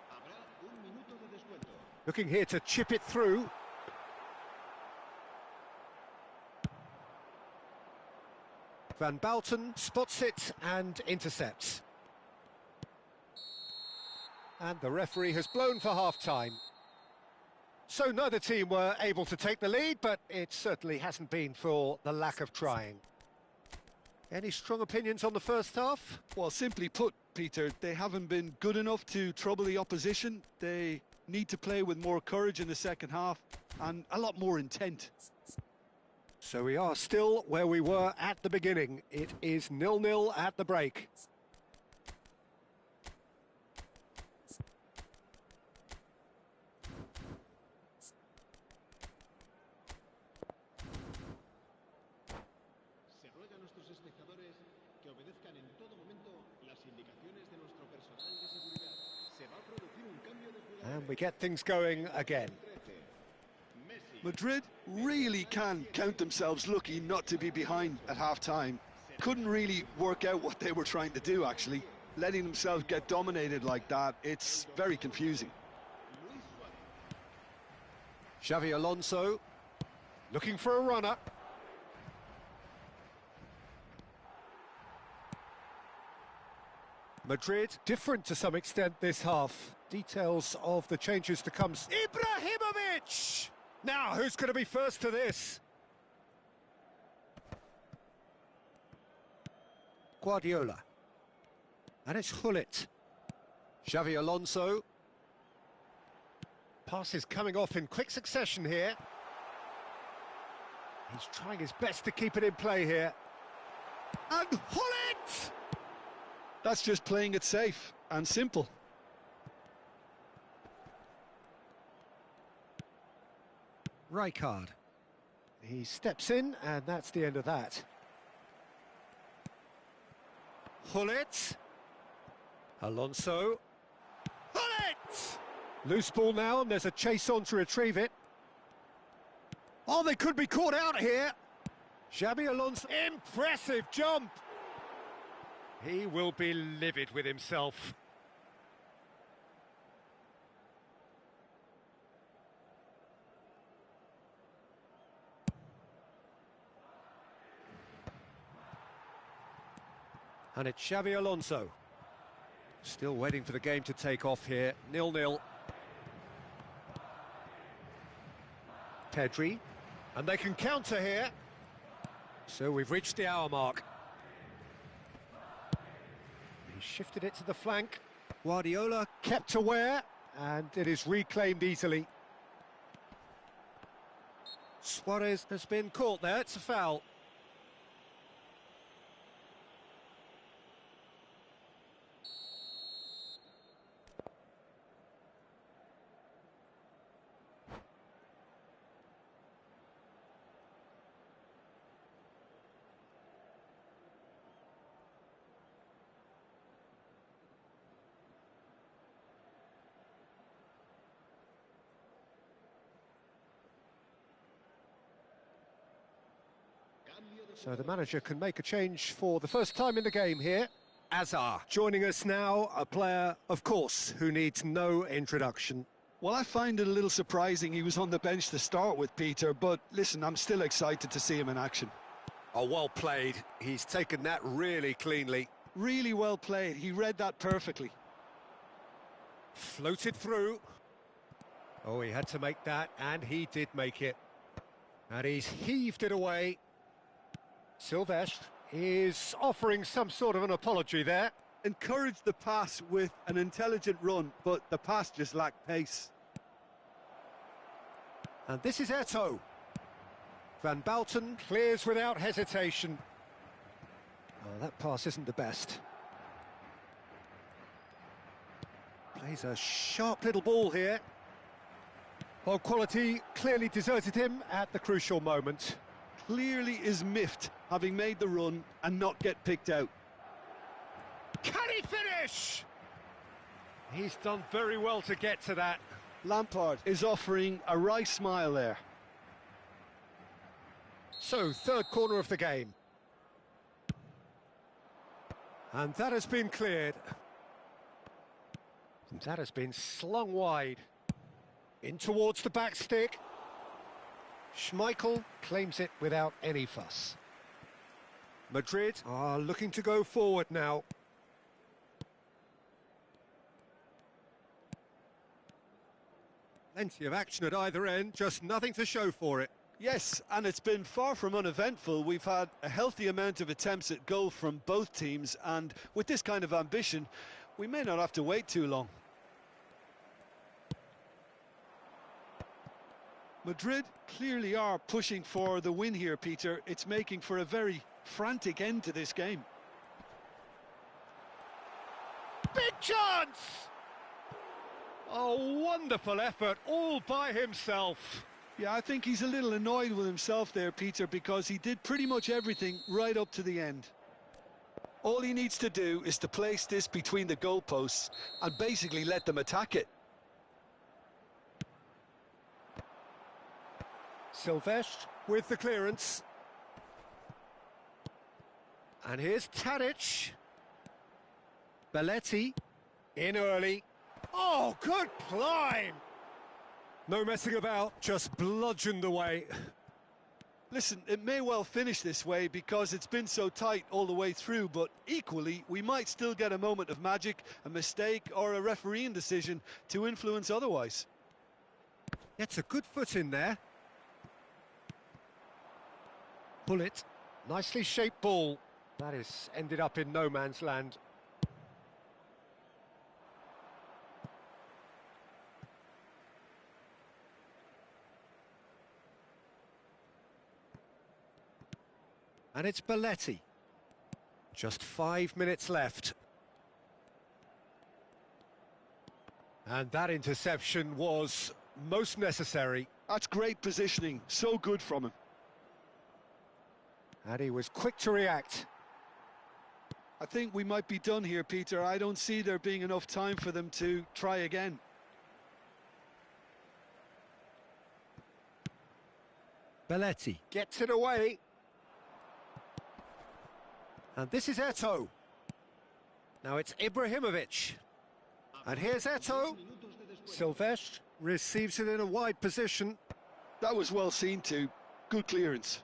Habrá un minuto de descuento. Looking here to chip it through. Van Bouten spots it and intercepts. And the referee has blown for half-time. So neither team were able to take the lead, but it certainly hasn't been for the lack of trying. Any strong opinions on the first half? Well, simply put, Peter, they haven't been good enough to trouble the opposition. They need to play with more courage in the second half and a lot more intent. So we are still where we were at the beginning. It is 0-0 at the break. Se ruega a nuestros espectadores que obedezcan en todo momento las indicaciones de nuestro personal de seguridad. Se va a producir un cambio de jugadores. And we get things going again. Madrid really can count themselves lucky not to be behind at half-time. Couldn't really work out what they were trying to do, actually. Letting themselves get dominated like that, it's very confusing. Xavi Alonso looking for a runner. Madrid different to some extent this half. Details of the changes to come. Ibrahimovic! Now, who's going to be first to this? Guardiola. And it's Hullet. Xavi Alonso. Passes coming off in quick succession here. He's trying his best to keep it in play here. And Hullet! That's just playing it safe and simple. Rijkaard. He steps in, and that's the end of that. Hullet. Alonso. Hullet! Loose ball now, and there's a chase on to retrieve it. Oh, they could be caught out here. Xabi Alonso. Impressive jump. He will be livid with himself. And it's Xavi Alonso. Still waiting for the game to take off here. 0-0. Pedri. And they can counter here. So we've reached the hour mark. He shifted it to the flank. Guardiola kept aware, and it is reclaimed easily. Suarez has been caught there. It's a foul. So the manager can make a change for the first time in the game here. Azar joining us now, a player, of course, who needs no introduction. Well, I find it a little surprising he was on the bench to start with, Peter, but listen, I'm still excited to see him in action. Oh, well played. He's taken that really cleanly. Really well played. He read that perfectly. Floated through. Oh, he had to make that, and he did make it. And he's heaved it away. Silvestre is offering some sort of an apology there. Encouraged the pass with an intelligent run, but the pass just lacked pace. And this is Eto'o. Van Bouten clears without hesitation. Oh, that pass isn't the best. Plays a sharp little ball here. Well, quality clearly deserted him at the crucial moment. Clearly is miffed, having made the run and not get picked out. Can he finish? He's done very well to get to that. Lampard is offering a wry smile there. So, third corner of the game. And that has been cleared. And that has been slung wide. In towards the back stick. Schmeichel claims it without any fuss. Madrid are looking to go forward now. Plenty of action at either end, just nothing to show for it. Yes, and it's been far from uneventful. We've had a healthy amount of attempts at goal from both teams, and with this kind of ambition, we may not have to wait too long. Madrid clearly are pushing for the win here, Peter. It's making for a very frantic end to this game. Big chance! A wonderful effort, all by himself. Yeah, I think he's a little annoyed with himself there, Peter, because he did pretty much everything right up to the end. All he needs to do is to place this between the goalposts and basically let them attack it. Silvestre with the clearance. And here's Tadic. Belletti in early. Oh, good climb! No messing about, just bludgeoned away. Listen, it may well finish this way because it's been so tight all the way through, but equally, we might still get a moment of magic, a mistake, or a refereeing decision to influence otherwise. Gets a good foot in there. Bullet, nicely shaped ball. That is ended up in no man's land. And it's Belletti. Just 5 minutes left. And that interception was most necessary. That's great positioning, so good from him. And he was quick to react. I think we might be done here, Peter. I don't see there being enough time for them to try again. Belletti gets it away. And this is Eto'o. Now it's Ibrahimovic. And here's Eto'o. Silvestre receives it in a wide position. That was well seen too. Good clearance.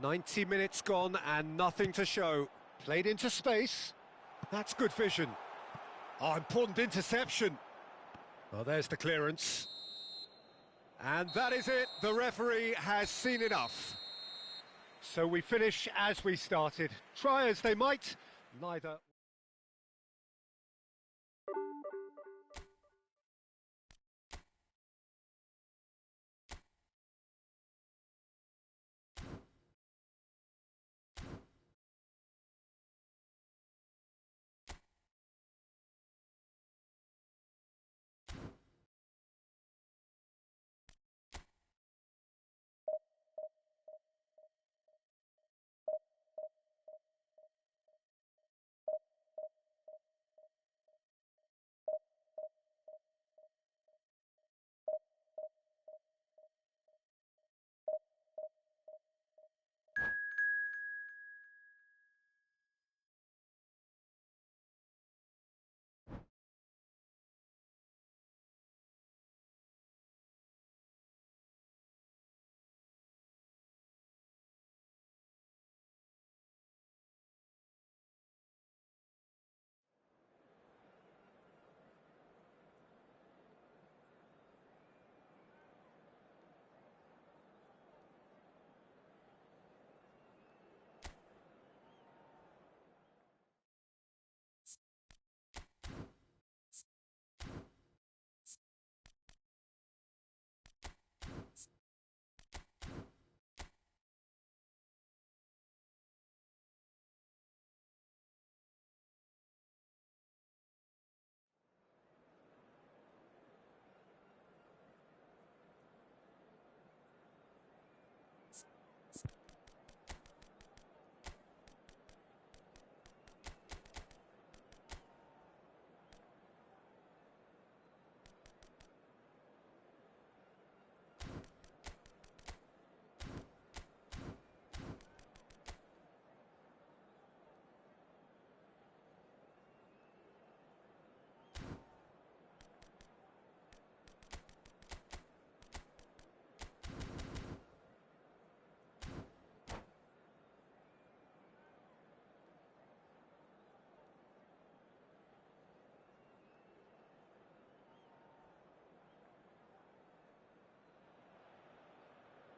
90 minutes gone and nothing to show. Played into space. That's good vision. Oh, important interception. Well, there's the clearance. And that is it. The referee has seen enough. So we finish as we started. Try as they might, neither...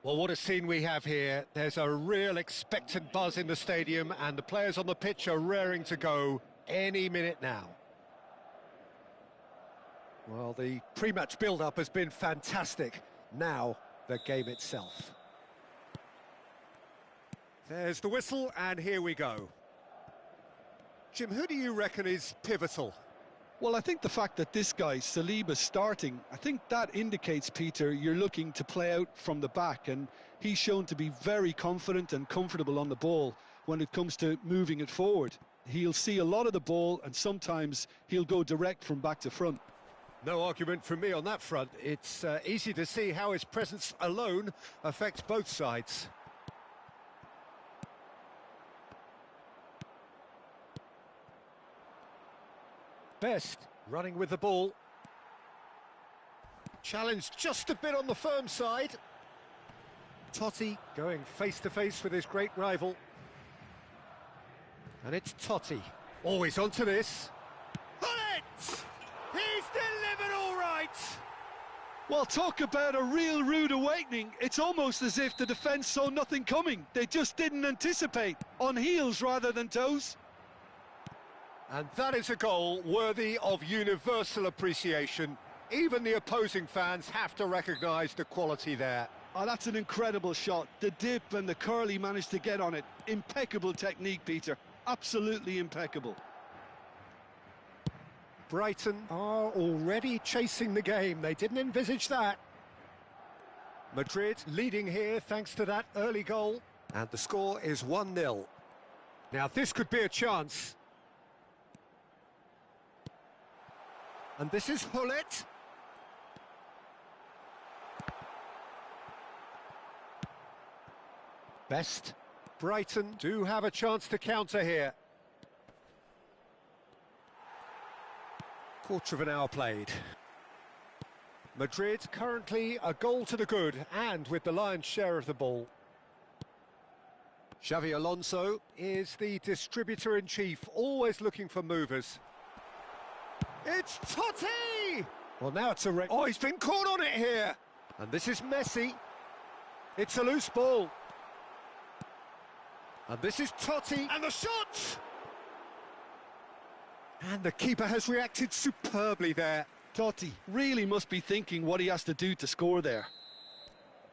Well, what a scene we have here. There's a real expectant buzz in the stadium, and the players on the pitch are raring to go any minute now. Well, the pre-match build-up has been fantastic. Now, the game itself. There's the whistle, and here we go. Jim, who do you reckon is pivotal? Well, I think the fact that this guy, Saliba's starting, I think that indicates, Peter, you're looking to play out from the back, and he's shown to be very confident and comfortable on the ball when it comes to moving it forward. He'll see a lot of the ball, and sometimes he'll go direct from back to front. No argument from me on that front. It's easy to see how his presence alone affects both sides. Best running with the ball. Challenge just a bit on the firm side. Totti going face to face with his great rival. And it's Totti. Always onto this. Bullet! He's delivered all right! Well, talk about a real rude awakening. It's almost as if the defence saw nothing coming. They just didn't anticipate. On heels rather than toes. And that is a goal worthy of universal appreciation. Even the opposing fans have to recognise the quality there. Oh, that's an incredible shot. The dip and the curl he managed to get on it. Impeccable technique, Peter. Absolutely impeccable. Brighton are already chasing the game. They didn't envisage that. Madrid leading here thanks to that early goal. And the score is 1-0. Now this could be a chance. And this is Hullet. Best. Brighton do have a chance to counter here. Quarter of an hour played. Madrid currently a goal to the good and with the lion's share of the ball. Xavi Alonso is the distributor-in-chief, always looking for movers. It's Totti! Well, now it's a Oh, he's been caught on it here! And this is Messi. It's a loose ball. And this is Totti. And the shot! And the keeper has reacted superbly there. Totti really must be thinking what he has to do to score there.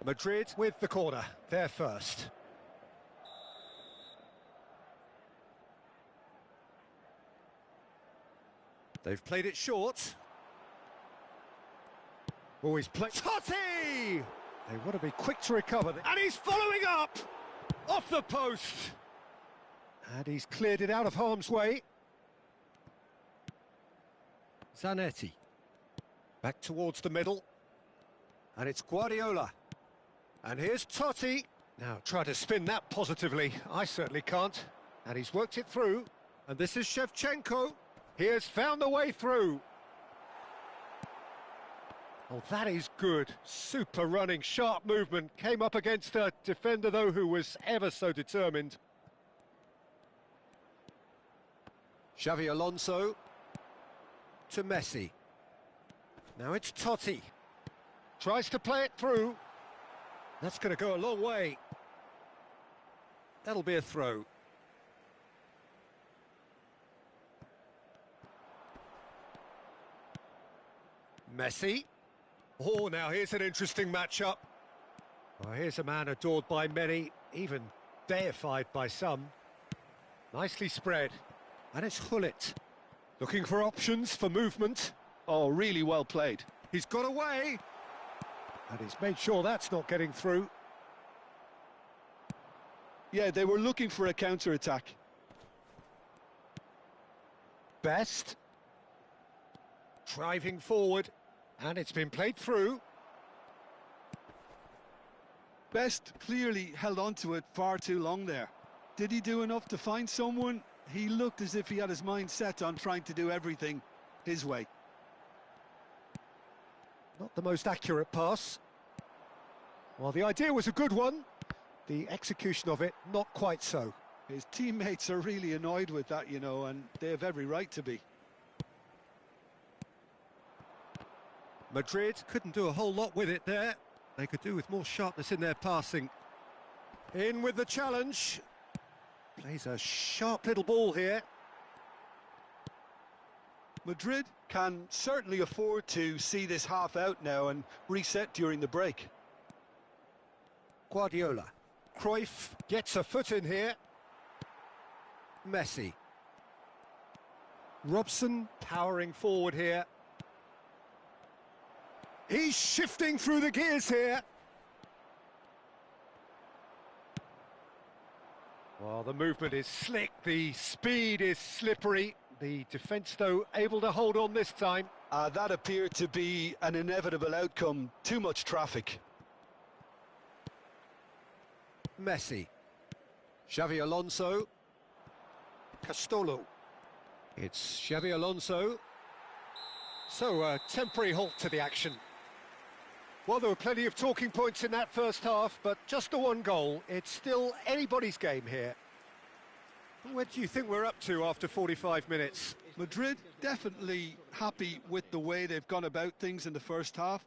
Madrid with the corner, they're first. They've played it short. Oh, he's played... Totti! They want to be quick to recover. And he's following up! Off the post! And he's cleared it out of harm's way. Zanetti. Back towards the middle. And it's Guardiola. And here's Totti. Now, try to spin that positively. I certainly can't. And he's worked it through. And this is Shevchenko. He has found the way through. Oh, that is good. Super running, sharp movement. Came up against a defender, though, who was ever so determined. Xavi Alonso to Messi. Now it's Totti. Tries to play it through. That's going to go a long way. That'll be a throw. Messi. Oh, now here's an interesting matchup. Well, here's a man adored by many, even deified by some. Nicely spread. And it's Hullet. Looking for options for movement. Oh, really well played. He's got away. And he's made sure that's not getting through. Yeah, they were looking for a counter-attack. Best. Driving forward. And it's been played through. Best clearly held on to it far too long there. Did he do enough to find someone? He looked as if he had his mind set on trying to do everything his way. Not the most accurate pass. Well, the idea was a good one. The execution of it, not quite so. His teammates are really annoyed with that, you know, and they have every right to be. Madrid couldn't do a whole lot with it there. They could do with more sharpness in their passing. In with the challenge. Plays a sharp little ball here. Madrid can certainly afford to see this half out now and reset during the break. Guardiola. Cruyff gets a foot in here. Messi. Robson powering forward here. He's shifting through the gears here. Well, the movement is slick, the speed is slippery. The defence, though, able to hold on this time. That appeared to be an inevitable outcome. Too much traffic. Messi. Xavi Alonso. Castolo. It's Xavi Alonso. So, a temporary halt to the action. Well, there were plenty of talking points in that first half, but just the one goal. It's still anybody's game here. Where do you think we're up to after 45 minutes? Madrid definitely happy with the way they've gone about things in the first half.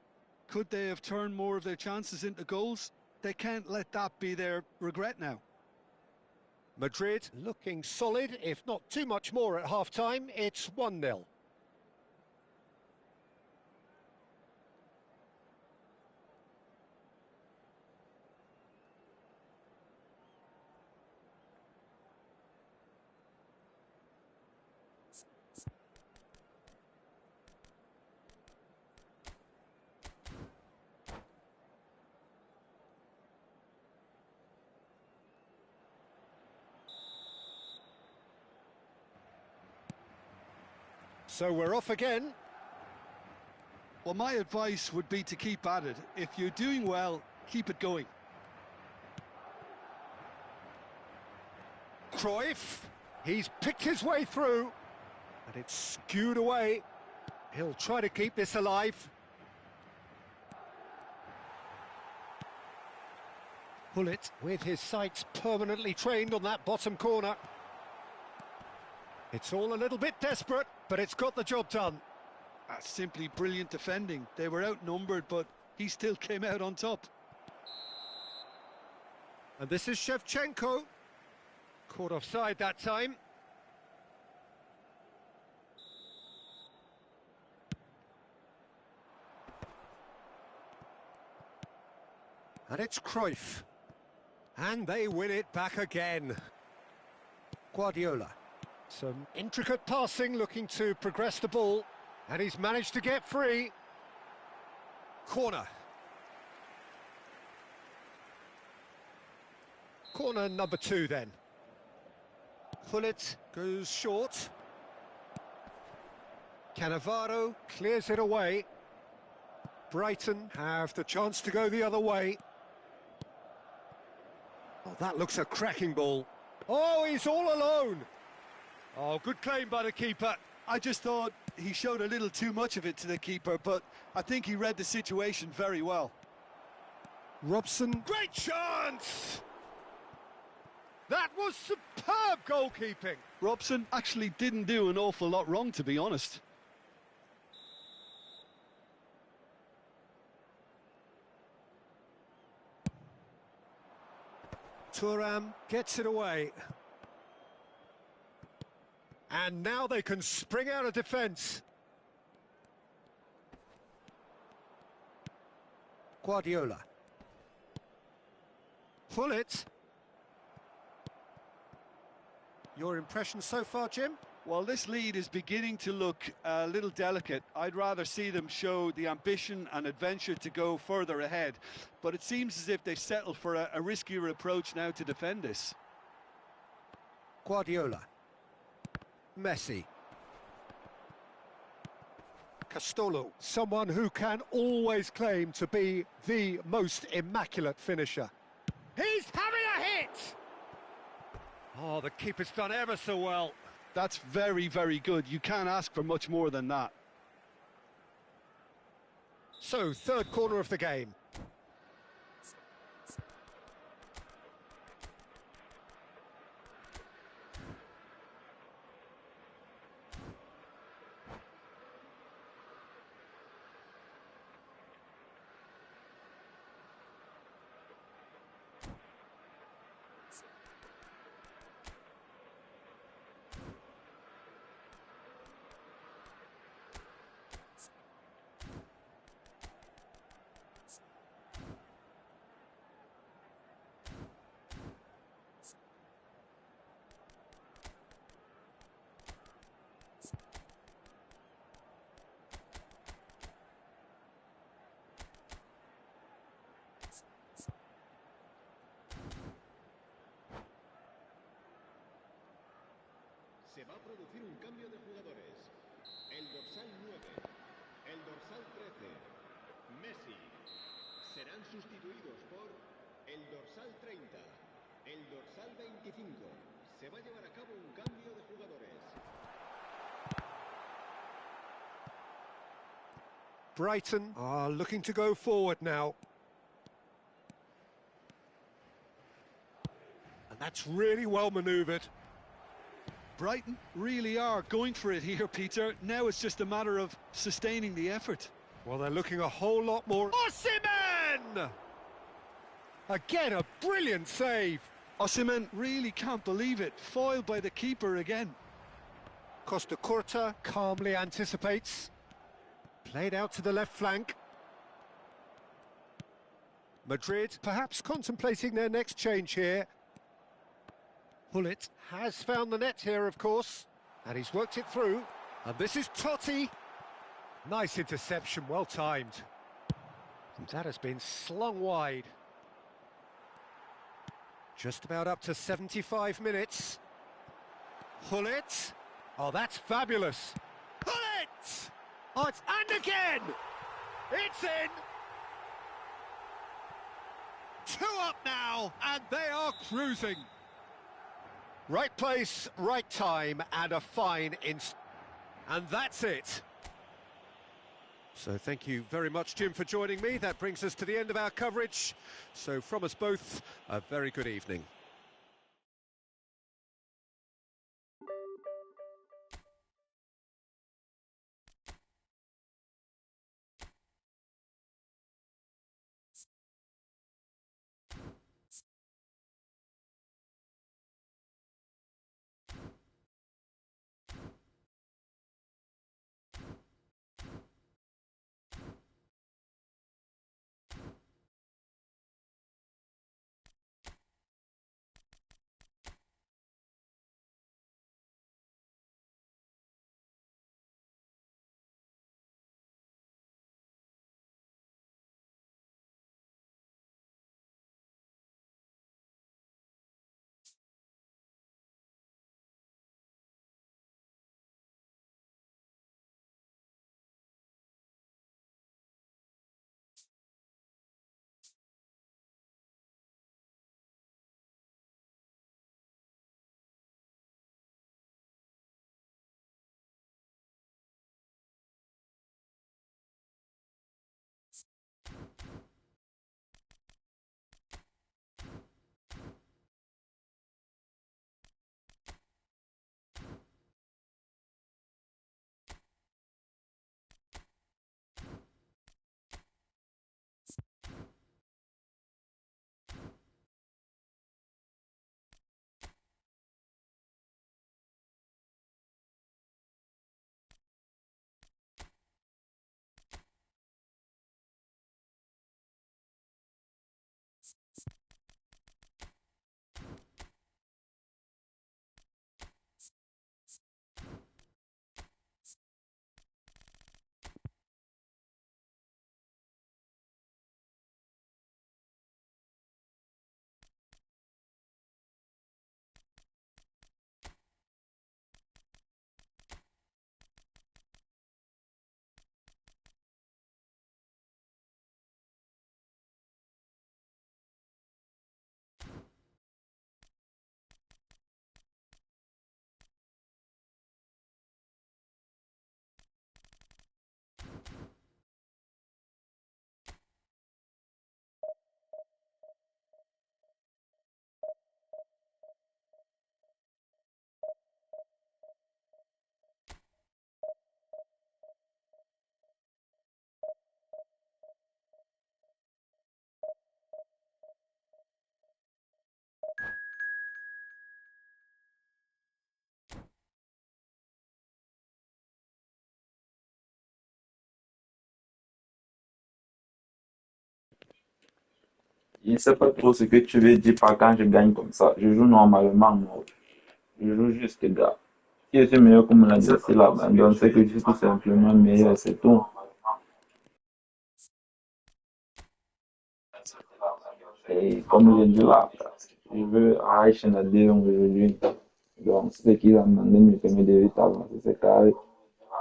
Could they have turned more of their chances into goals? They can't let that be their regret now. Madrid looking solid, if not too much more at half-time. It's 1-0. So we're off again. Well, my advice would be to keep at it. If you're doing well, keep it going. Cruyff, he's picked his way through, and it's skewed away. He'll try to keep this alive. Bullet with his sights permanently trained on that bottom corner. It's all a little bit desperate, but it's got the job done. That's simply brilliant defending. They were outnumbered, but he still came out on top. And this is Shevchenko. Caught offside that time. And it's Cruyff. And they win it back again. Guardiola. Some intricate passing, looking to progress the ball. And he's managed to get free. Corner. Corner number 2 then. Bullet goes short. Cannavaro clears it away. Brighton have the chance to go the other way. Oh, that looks a cracking ball. Oh, he's all alone. Oh, good claim by the keeper. I just thought he showed a little too much of it to the keeper, but I think he read the situation very well. Robson. Great chance! That was superb goalkeeping. Robson actually didn't do an awful lot wrong, to be honest. Thuram gets it away. And now they can spring out of defence. Guardiola. Pull it. Your impression so far, Jim? Well, this lead is beginning to look a little delicate. I'd rather see them show the ambition and adventure to go further ahead. But it seems as if they settle for a riskier approach now to defend this. Guardiola. Messi. Castolo, someone who can always claim to be the most immaculate finisher. He's having a hit! Oh, the keeper's done ever so well. That's very, very good. You can't ask for much more than that. So, third corner of the game. Se va a producir un cambio de jugadores. El dorsal 9, el dorsal 13, Messi, serán sustituidos por el dorsal 30, el dorsal 25. Se va a llevar a cabo un cambio de jugadores. Brighton are looking to go forward now. And that's really well manoeuvred. Brighton really are going for it here, Peter. Now it's just a matter of sustaining the effort. Well, they're looking a whole lot more. Osimhen! Again, a brilliant save. Osimhen really can't believe it. Foiled by the keeper again. Costa Curta calmly anticipates. Played out to the left flank. Madrid perhaps contemplating their next change here. Hullet has found the net here, of course, and he's worked it through. And this is Totti. Nice interception, well timed. And that has been slung wide. Just about up to 75 minutes. Hullet. Oh, that's fabulous. Hullet! Oh, it's and again! It's in! 2 up now, and they are cruising. Right place, right time, and a fine and that's it. So thank you very much, Jim, for joining me. That brings us to the end of our coverage. So from us both, a very good evening. Je ne sais pas trop ce que tu veux dire par quand je gagne comme ça. Je joue normalement, non. Je joue juste, gars. Si je suis meilleur comme l'adversaire là, donc c'est que je suis tout simplement meilleur, c'est tout. Et comme je dis là, je veux arracher la D aujourd'hui. Donc, c'est ce qui va me permettre d'éviter d'avancer ces carrés.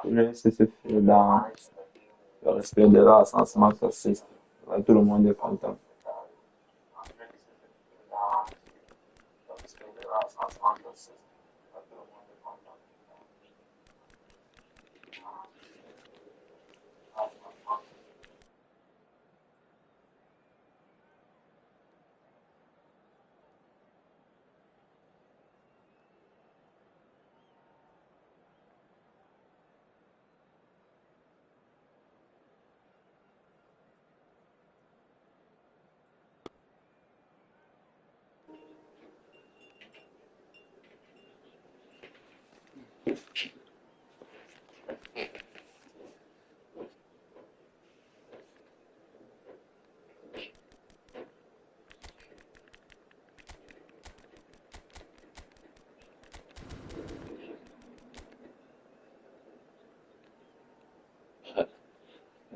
Je vais laisser se faire dans le respect de la sensation assist. Là, tout le monde est content.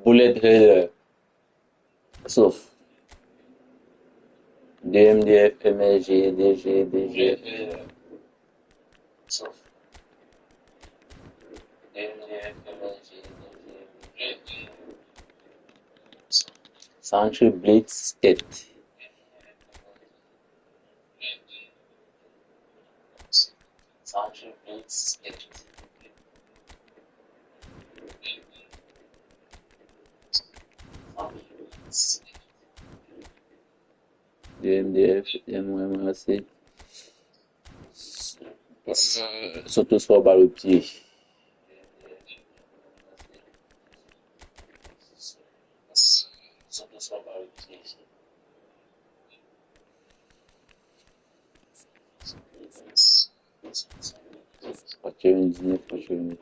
Bullet Header, sauf DMDF, MLG, DG, DG, sauf DMDF, MLG, DG, Century Blitz Skate, Century Blitz Skate, DMDF, MMAC, surtout sport balle au pied. Surtout sport balle au pied. Facturing 19, facturing.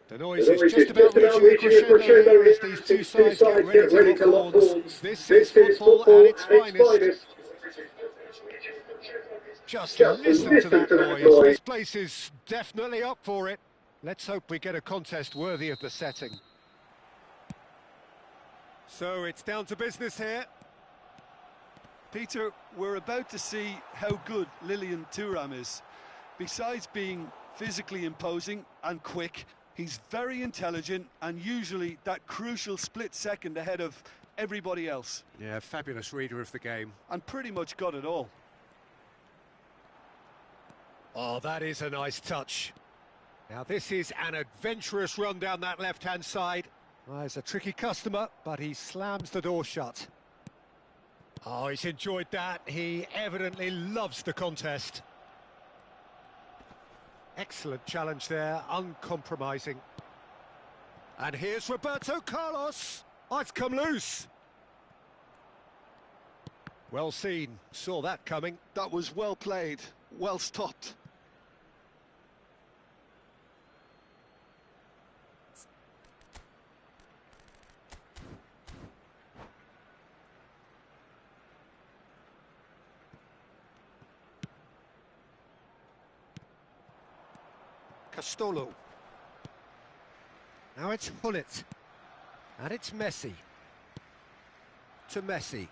The noise is just about reaching a crescendo here as these two sides get ready to lock horns. This is football at its finest. Just listen to that noise. This place is definitely up for it. Let's hope we get a contest worthy of the setting. So it's down to business here. Peter, we're about to see how good Lilian Thuram is. Besides being physically imposing and quick, he's very intelligent and usually that crucial split second ahead of everybody else. Yeah, fabulous reader of the game. And pretty much got it all. Oh, that is a nice touch. Now this is an adventurous run down that left-hand side. Well, he's a tricky customer, but he slams the door shut. Oh, he's enjoyed that. He evidently loves the contest. Excellent challenge there, uncompromising. And here's Roberto Carlos. Oh, it's come loose. Well seen, saw that coming. That was well played, well stopped. Castolo. Now it's Hullet. And it's Messi. To Messi.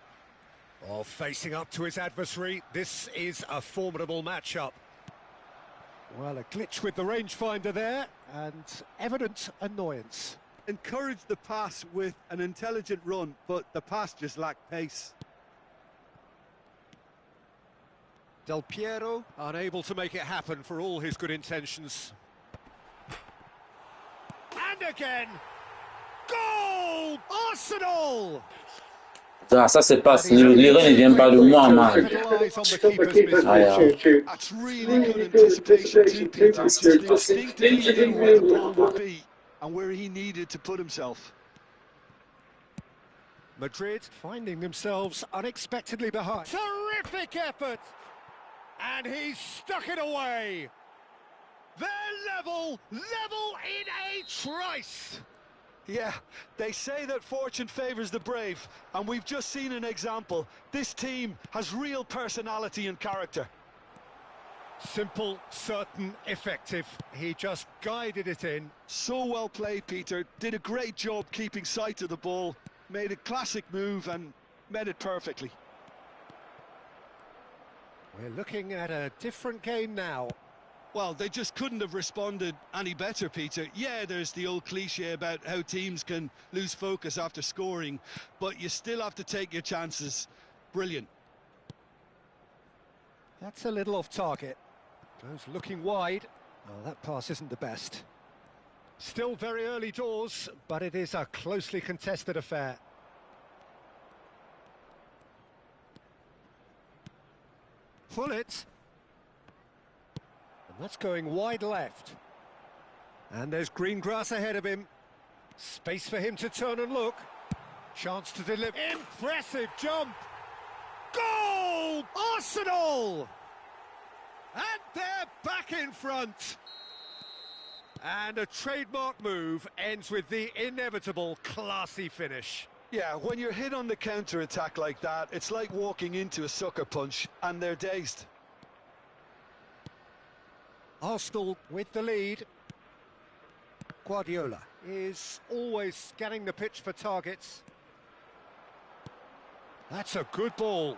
Oh, facing up to his adversary. This is a formidable matchup. Well, a glitch with the rangefinder there, and evident annoyance. Encouraged the pass with an intelligent run, but the pass just lacked pace. Del Piero, unable to make it happen for all his good intentions. And again! Goal! Arsenal! Ah, ça c'est pas, l'erreur ne vient pas de moi, man. That's really good anticipation too, Peter. Just instinctively knew where the ball would be and where he needed to put himself. Madrid finding themselves unexpectedly behind. Terrific effort! And he's stuck it away. They're level in a trice. Yeah, they say that fortune favours the brave, and we've just seen an example. This team has real personality and character. Simple, certain, effective. He just guided it in. So well played, Peter. Did a great job keeping sight of the ball, made a classic move and met it perfectly. We're looking at a different game now. Well, they just couldn't have responded any better, Peter. Yeah, there's the old cliche about how teams can lose focus after scoring, but you still have to take your chances. Brilliant. That's a little off target. Goes looking wide. Oh, that pass isn't the best. Still very early doors, but it is a closely contested affair. Pull it. And that's going wide left. And there's green grass ahead of him. Space for him to turn and look. Chance to deliver. Impressive jump. Goal! Arsenal! And they're back in front. And a trademark move ends with the inevitable classy finish. Yeah, when you're hit on the counter-attack like that, it's like walking into a sucker punch, and they're dazed. Arsenal with the lead. Guardiola is always scanning the pitch for targets. That's a good ball.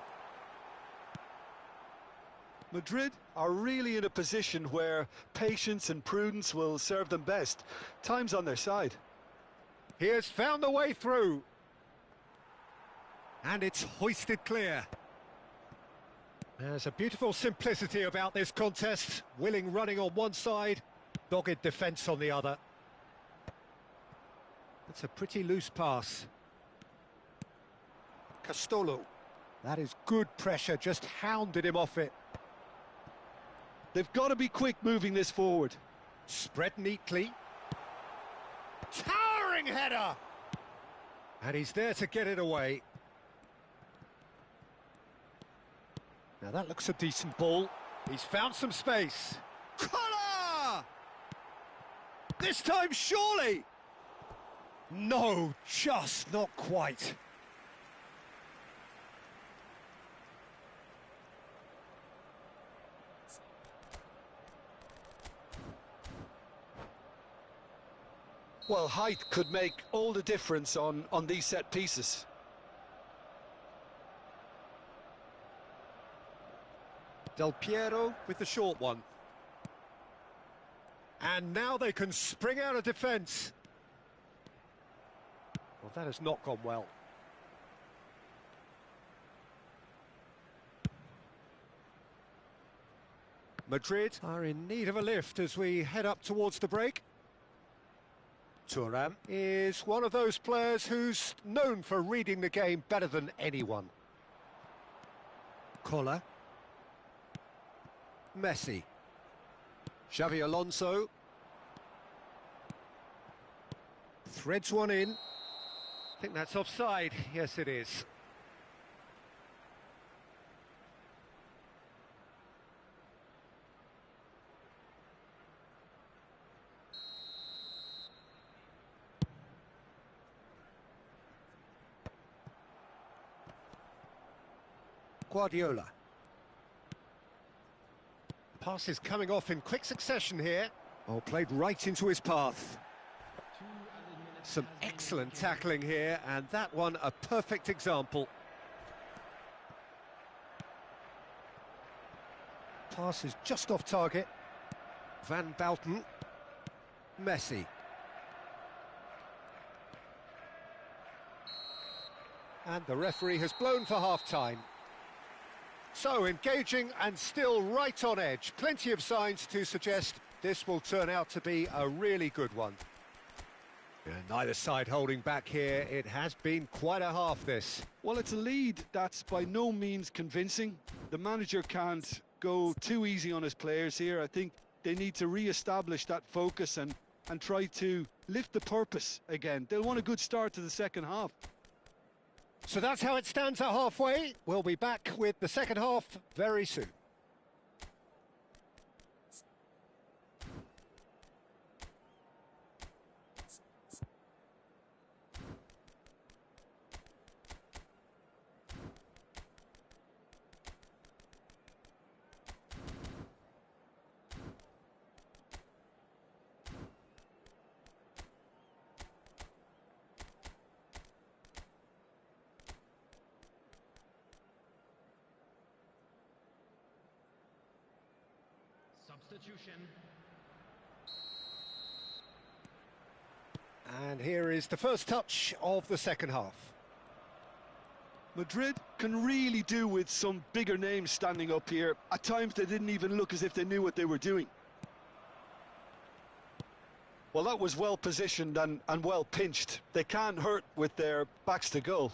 Madrid are really in a position where patience and prudence will serve them best. Time's on their side. He has found the way through. And it's hoisted clear. There's a beautiful simplicity about this contest. Willing running on one side, dogged defence on the other. It's a pretty loose pass. Castolo. That is good pressure, just hounded him off it. They've got to be quick moving this forward. Spread neatly. Towering header! And he's there to get it away. Now that looks a decent ball. He's found some space. Collar! This time surely! No, just not quite. Well, height could make all the difference on these set pieces. Del Piero with the short one. And now they can spring out of defence. Well, that has not gone well. Madrid are in need of a lift as we head up towards the break. Thuram is one of those players who's known for reading the game better than anyone. Collar. Messi. Xavi Alonso. Threads one in. I think that's offside. Yes, it is. Guardiola. Pass is coming off in quick succession here. Oh, played right into his path. Some excellent tackling here, and that one a perfect example. Pass is just off target. Van Bouten. Messi. And the referee has blown for half-time. So, engaging and still right on edge. Plenty of signs to suggest this will turn out to be a really good one. And neither side holding back here. It has been quite a half, this. Well, it's a lead that's by no means convincing. The manager can't go too easy on his players here. I think they need to re-establish that focus and try to lift the purpose again. They'll want a good start to the second half. So that's how it stands at halfway. We'll be back with the second half very soon. Substitution. And here is the first touch of the second half. Madrid can really do with some bigger names standing up here. At times they didn't even look as if they knew what they were doing. Well, that was well positioned and well pinched. They can't hurt with their backs to goal.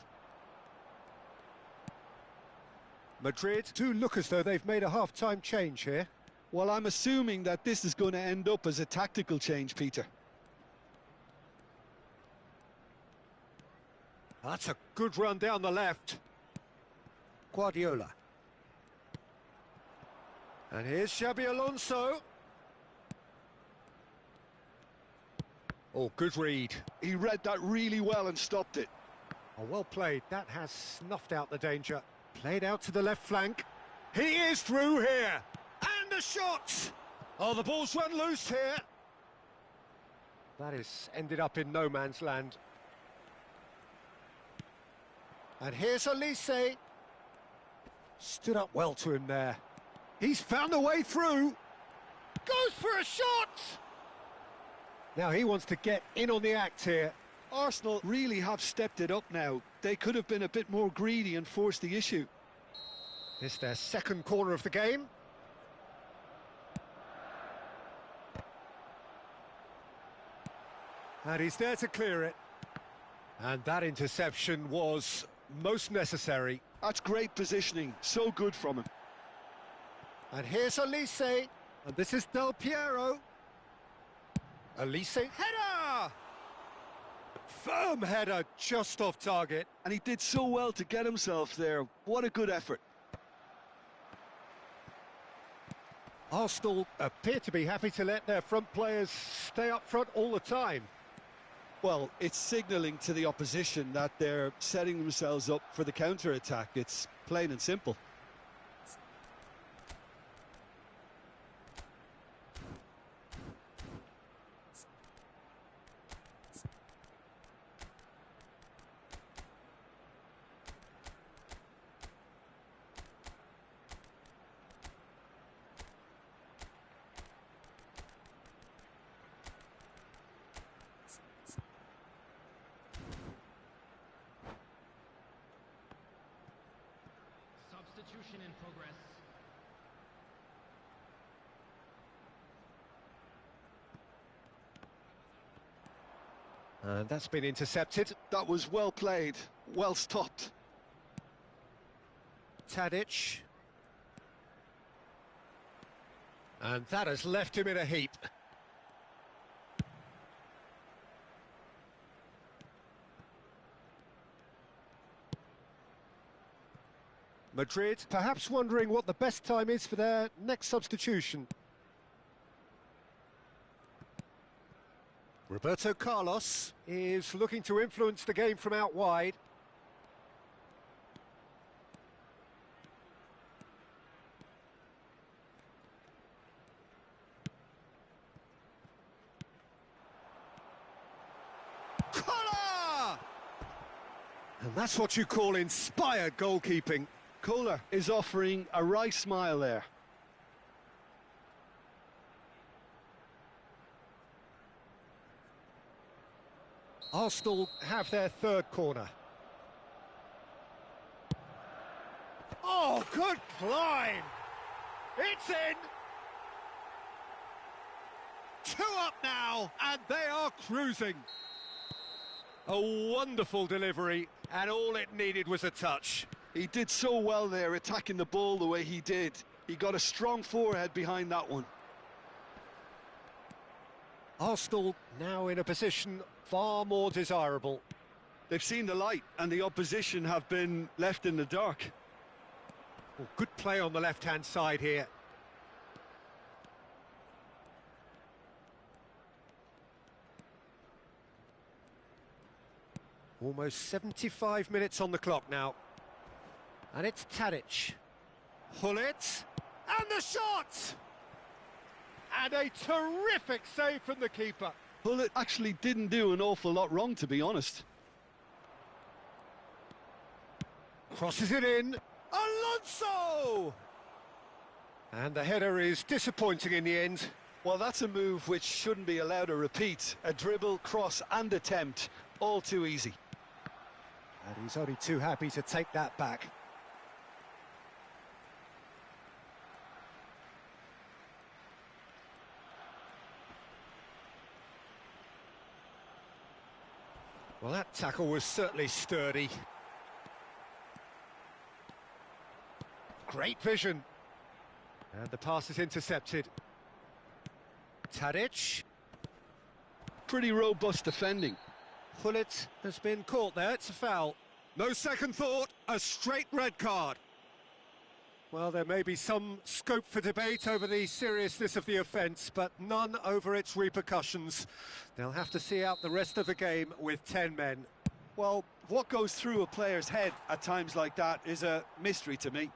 Madrid do look as though they've made a half-time change here. Well, I'm assuming that this is going to end up as a tactical change, Peter. That's a good run down the left. Guardiola. And here's Xabi Alonso. Oh, good read. He read that really well and stopped it. Oh, well played. That has snuffed out the danger. Played out to the left flank. He is through here. And a shot! Oh, the ball's run loose here. That has ended up in no man's land. And here's Elise. Stood up well to him there. He's found a way through. Goes for a shot! Now he wants to get in on the act here. Arsenal really have stepped it up now. They could have been a bit more greedy and forced the issue. It's their second corner of the game. And he's there to clear it. And that interception was most necessary. That's great positioning, so good from him. And here's Elise. And this is Del Piero. Elise, header! Firm header, just off target. And he did so well to get himself there. What a good effort. Arsenal appear to be happy to let their front players stay up front all the time. Well, it's signalling to the opposition that they're setting themselves up for the counter-attack. It's plain and simple. Substitution in progress. And that's been intercepted. That was well played, well stopped. Tadic. And that has left him in a heap. Madrid perhaps wondering what the best time is for their next substitution. Roberto Carlos is looking to influence the game from out wide. Kola! And that's what you call inspired goalkeeping. Kohler is offering a wry smile there. Arsenal have their third corner. Oh, good climb! It's in! 2 up now, and they are cruising. A wonderful delivery, and all it needed was a touch. He did so well there, attacking the ball the way he did. He got a strong forehead behind that one. Arsenal now in a position far more desirable. They've seen the light, and the opposition have been left in the dark. Oh, good play on the left-hand side here. Almost 75 minutes on the clock now. And it's Tadic. Hullet. And the shot! And a terrific save from the keeper. Hullet actually didn't do an awful lot wrong, to be honest. Crosses it in. Alonso! And the header is disappointing in the end. Well, that's a move which shouldn't be allowed to repeat. A dribble, cross and attempt, all too easy. And he's only too happy to take that back. Well, that tackle was certainly sturdy. Great vision. And the pass is intercepted. Tadic. Pretty robust defending. Hullet has been caught there, it's a foul. No second thought, a straight red card. Well, there may be some scope for debate over the seriousness of the offence, but none over its repercussions. They'll have to see out the rest of the game with 10 men. Well, what goes through a player's head at times like that is a mystery to me.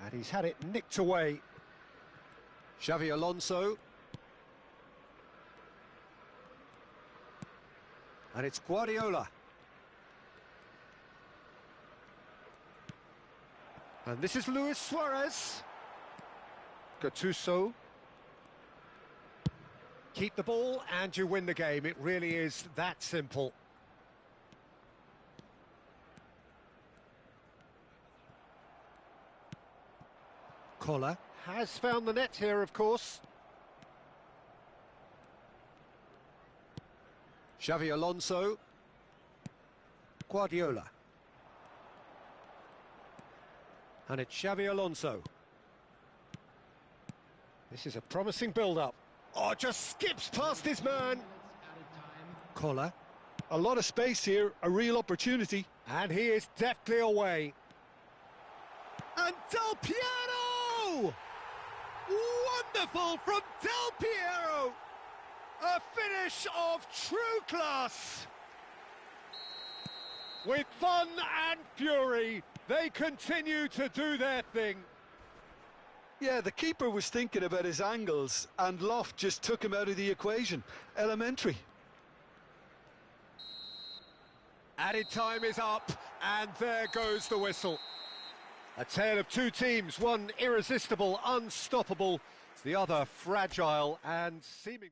And he's had it nicked away. Xavi Alonso. And it's Guardiola. And this is Luis Suarez. Gattuso. Keep the ball and you win the game. It really is that simple. Collar has found the net here, of course. Xavi Alonso. Guardiola. And it's Xavi Alonso. This is a promising build-up. Oh, just skips past his man. Collar. A lot of space here, a real opportunity. And he is deftly away. And Del Piero! Wonderful from Del Piero! A finish of true class! With fun and fury, they continue to do their thing. Yeah, the keeper was thinking about his angles, and Loft just took him out of the equation. Elementary. Added time is up, and there goes the whistle. A tale of two teams, one irresistible, unstoppable, the other fragile and seeming...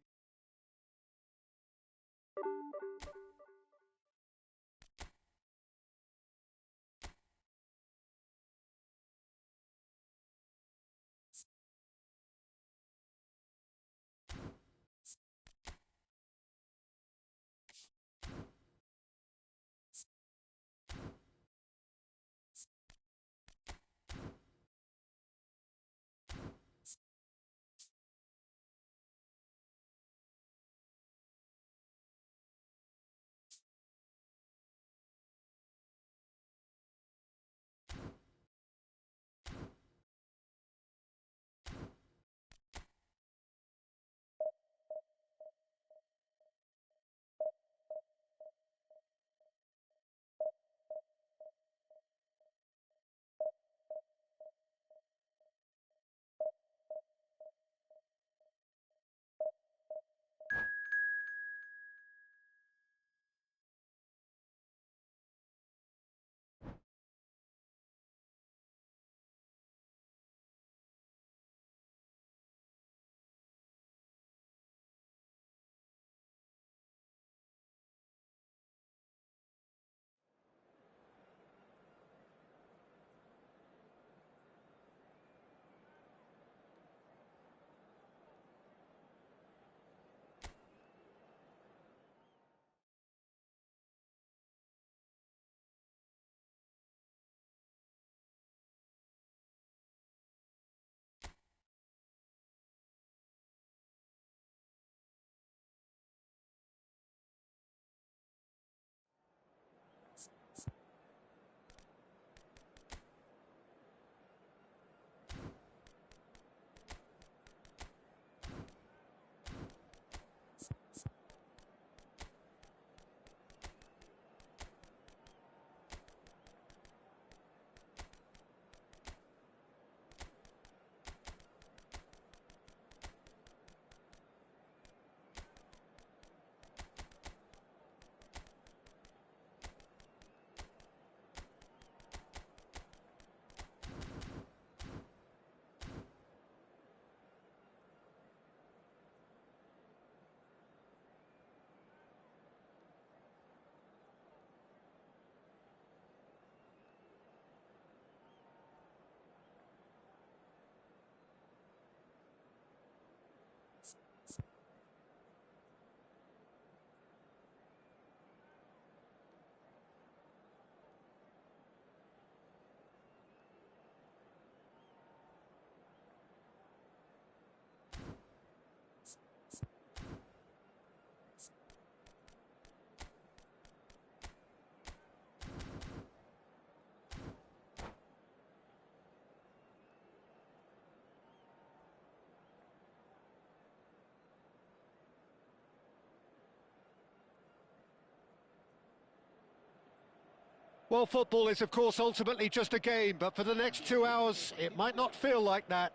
Well, football is, of course, ultimately just a game, but for the next 2 hours, it might not feel like that.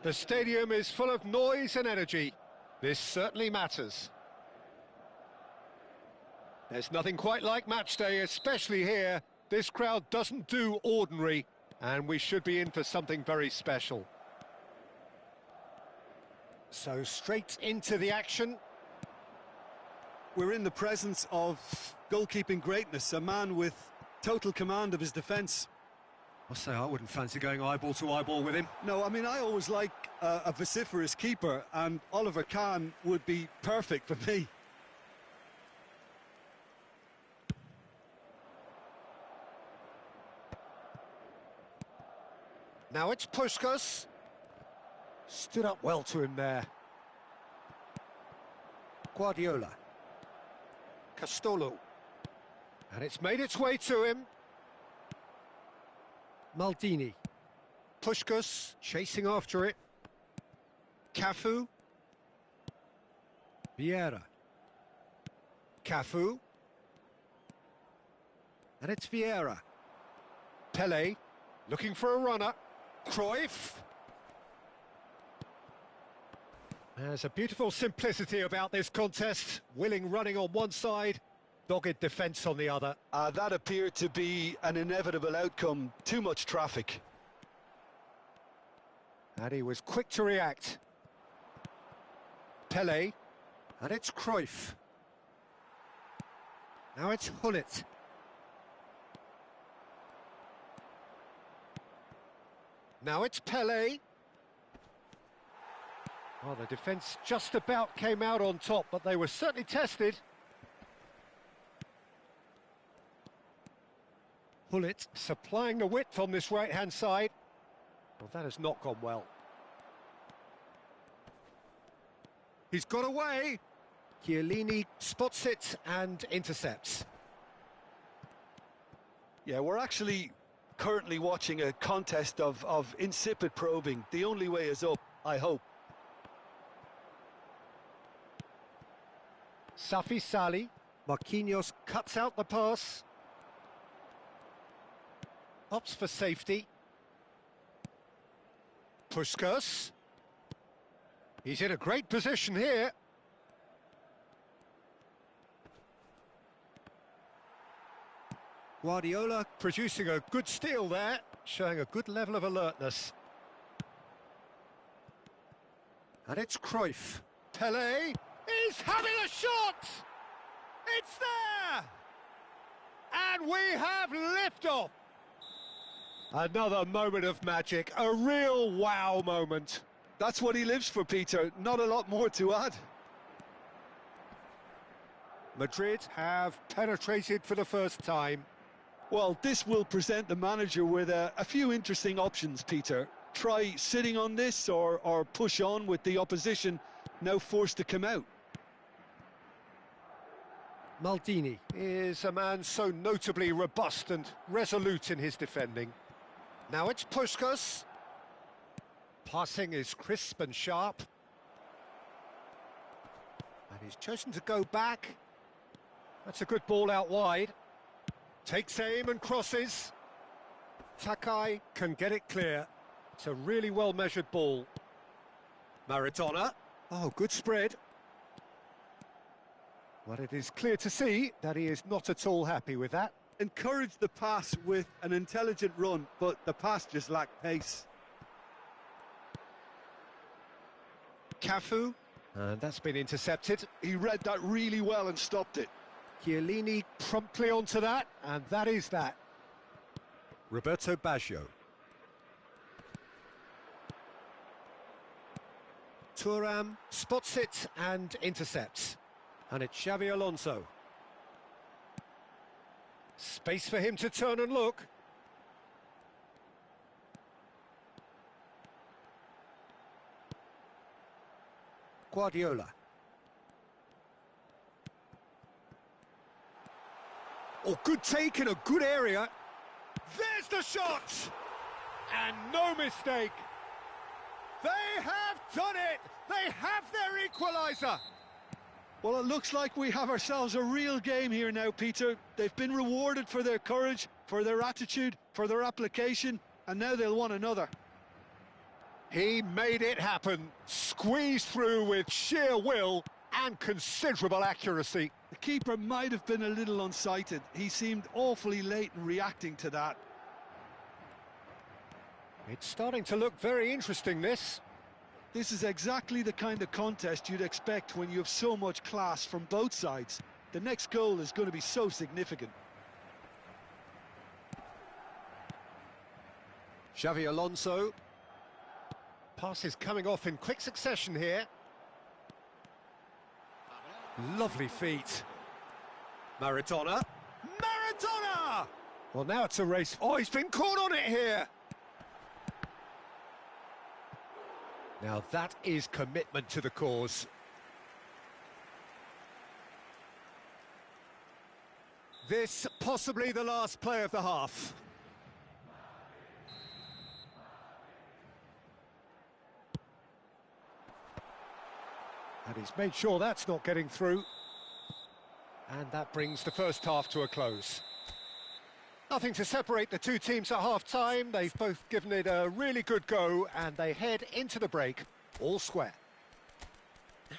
The stadium is full of noise and energy. This certainly matters. There's nothing quite like match day, especially here. This crowd doesn't do ordinary, and we should be in for something very special. So straight into the action. We're in the presence of goalkeeping greatness, a man with total command of his defence. I'll say I wouldn't fancy going eyeball to eyeball with him. No, I mean, I always like a vociferous keeper, and Oliver Kahn would be perfect for me. Now it's Puskas. Stood up well to him there. Guardiola. Castolo. And it's made its way to him. Maldini. Puskas chasing after it. Cafu. Vieira. Cafu. And it's Vieira. Pele looking for a runner. Cruyff. There's a beautiful simplicity about this contest. Willing running on one side, dogged defence on the other. That appeared to be an inevitable outcome. Too much traffic. And he was quick to react. Pele. And it's Cruyff. Now it's Hullet. Now it's Pele. Well, the defence just about came out on top, but they were certainly tested. Hullet supplying the width on this right-hand side. Well, that has not gone well. He's got away. Chiellini spots it and intercepts. Yeah, we're actually currently watching a contest of insipid probing. The only way is up, I hope. Safi Sali. Marquinhos cuts out the pass. Opts for safety. Puskas. He's in a great position here. Guardiola producing a good steal there, showing a good level of alertness. And it's Cruyff. Pele. He's having a shot! It's there! And we have liftoff! Another moment of magic, a real wow moment. That's what he lives for, Peter. Not a lot more to add. Madrid have penetrated for the first time. Well, this will present the manager with a few interesting options, Peter. Try sitting on this or push on with the opposition now forced to come out. Maldini is a man so notably robust and resolute in his defending. Now it's Puskas. Passing is crisp and sharp. And he's chosen to go back. That's a good ball out wide. Takes aim and crosses. Takai can get it clear. It's a really well-measured ball. Maradona. Oh, good spread. But it is clear to see that he is not at all happy with that. Encouraged the pass with an intelligent run, but the pass just lacked pace. Cafu. And that's been intercepted. He read that really well and stopped it. Chiellini promptly onto that, and that is that. Roberto Baggio. Thuram spots it and intercepts. And it's Xavi Alonso. Space for him to turn and look. Guardiola. Oh, good take in a good area. There's the shot! And no mistake. They have done it! They have their equaliser! Well, it looks like we have ourselves a real game here now, Peter. They've been rewarded for their courage, for their attitude, for their application, and now they'll want another. He made it happen, squeezed through with sheer will and considerable accuracy. The keeper might have been a little unsighted. He seemed awfully late in reacting to that. It's starting to look very interesting, this. This is exactly the kind of contest you'd expect when you have so much class from both sides. The next goal is going to be so significant. Xavi Alonso. Passes coming off in quick succession here. Lovely feet. Maradona. Maradona! Well, now it's a race. Oh, he's been caught on it here. Now that is commitment to the cause. This possibly the last play of the half. And he's made sure that's not getting through. And that brings the first half to a close. Nothing to separate the two teams at half-time. They've both given it a really good go, and they head into the break all square.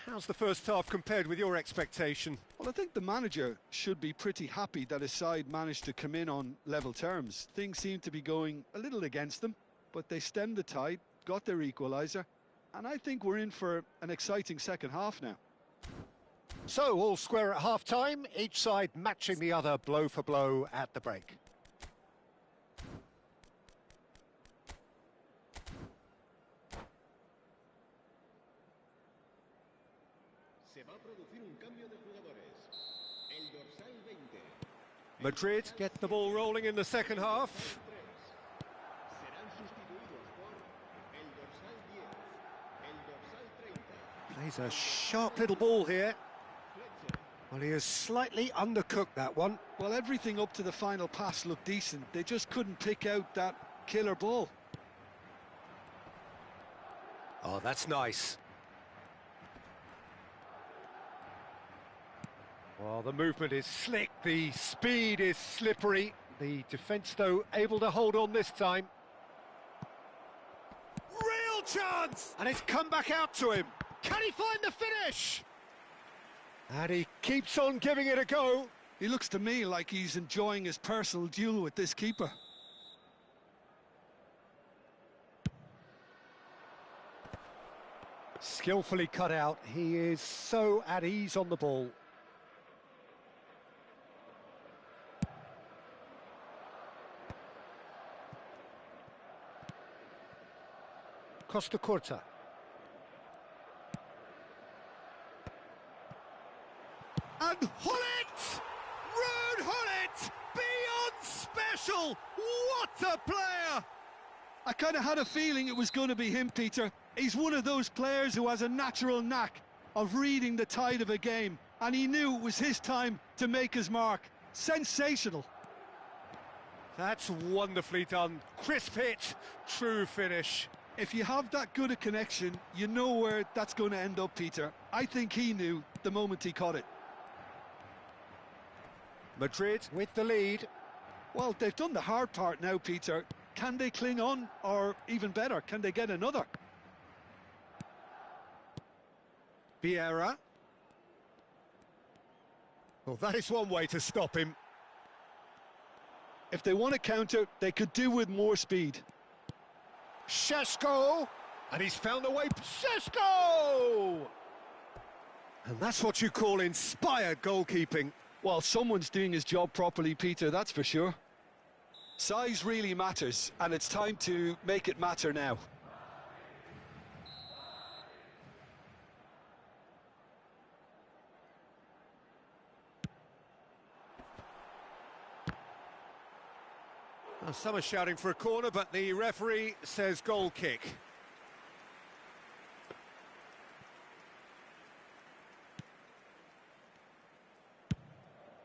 How's the first half compared with your expectation? Well, I think the manager should be pretty happy that his side managed to come in on level terms. Things seem to be going a little against them, but they stemmed the tide, got their equaliser, and I think we're in for an exciting second half now. So, all square at half-time, each side matching the other blow for blow at the break. Se va a producir un cambio de jugadores. El dorsal 20. Madrid get the ball rolling in the second half. Serán sustituidos por el dorsal 10, el dorsal 30. Plays a sharp little ball here. Well, he has slightly undercooked that one. Well, everything up to the final pass looked decent. They just couldn't pick out that killer ball. Oh, that's nice. Well, the movement is slick, the speed is slippery. The defence, though, able to hold on this time. Real chance! And it's come back out to him. Can he find the finish? And he keeps on giving it a go. He looks to me like he's enjoying his personal duel with this keeper. Skillfully cut out. He is so at ease on the ball. Costa Curta. And Hullet! Ruud Hullet! Beyond special! What a player! I kind of had a feeling it was going to be him, Peter. He's one of those players who has a natural knack of reading the tide of a game, and he knew it was his time to make his mark. Sensational. That's wonderfully done. Crisp hit, true finish. If you have that good a connection, you know where that's going to end up, Peter. I think he knew the moment he caught it. Madrid with the lead. Well, they've done the hard part now, Peter. Can they cling on, or even better, can they get another? Vieira. Well, that is one way to stop him. If they want to counter, they could do with more speed. Šeško! And he's found a way. Šeško! And that's what you call inspired goalkeeping. Well, someone's doing his job properly, Peter, that's for sure. Size really matters, and it's time to make it matter now. Well, some are shouting for a corner, but the referee says goal kick.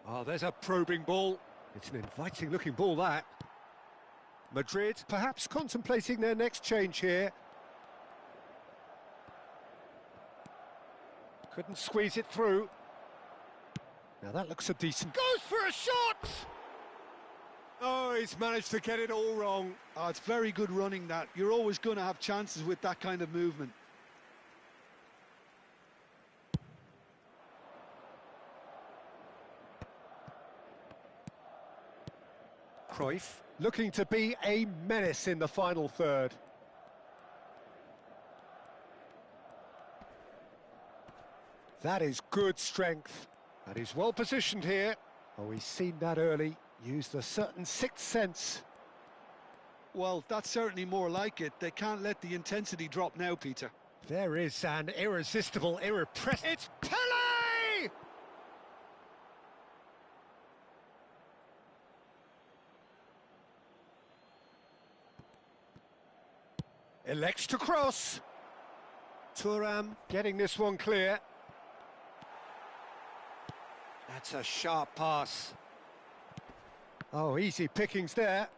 Oh, there's a probing ball. It's an inviting-looking ball, that. Madrid perhaps contemplating their next change here. Couldn't squeeze it through. Now that looks a decent... Goes for a shot! Oh, he's managed to get it all wrong. Oh, it's very good running that. You're always going to have chances with that kind of movement. Cruyff looking to be a menace in the final third. That is good strength. And he's well positioned here. Oh, he's seen that early. Used a certain sixth sense. Well, that's certainly more like it. They can't let the intensity drop now, Peter. There is an irresistible, irrepressible... It's Pele! Elects to cross. Thuram getting this one clear. That's a sharp pass. Oh, easy pickings there.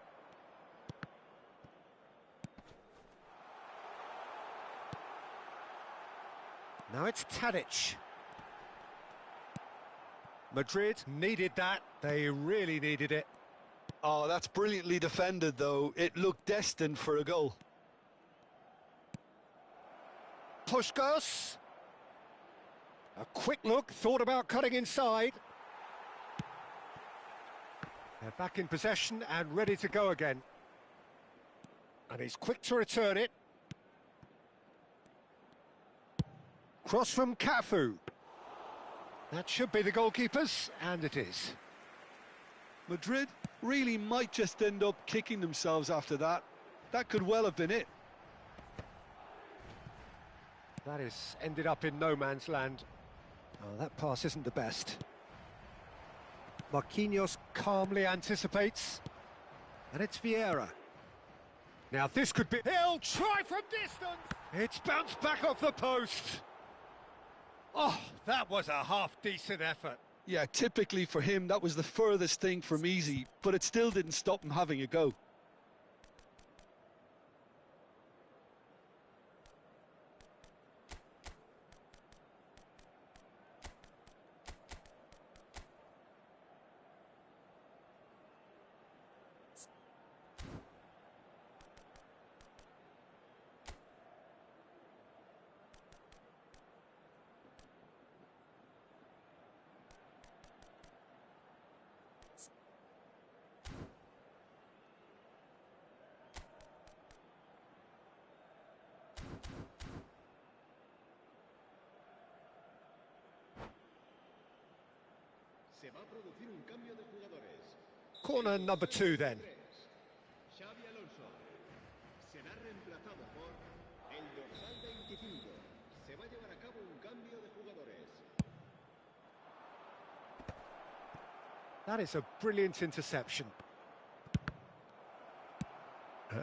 Now it's Tadic. Madrid needed that. They really needed it. Oh, that's brilliantly defended, though. It looked destined for a goal. Puskos. A quick look, thought about cutting inside. They're back in possession and ready to go again. And he's quick to return it. Cross from Cafu. That should be the goalkeepers, and it is. Madrid really might just end up kicking themselves after that. That could well have been it. That is ended up in no man's land. Oh, that pass isn't the best. Marquinhos calmly anticipates. And it's Vieira. Now this could be... He'll try from distance! It's bounced back off the post. Oh, that was a half-decent effort. Yeah, typically for him, that was the furthest thing from easy, but it still didn't stop him having a go. Se va a producir un cambio de jugadores. Corner number 2 then. Xavi Alonso será reemplazado por el dorsal 25. Se va a llevar a cabo un cambio de jugadores. That is a brilliant interception.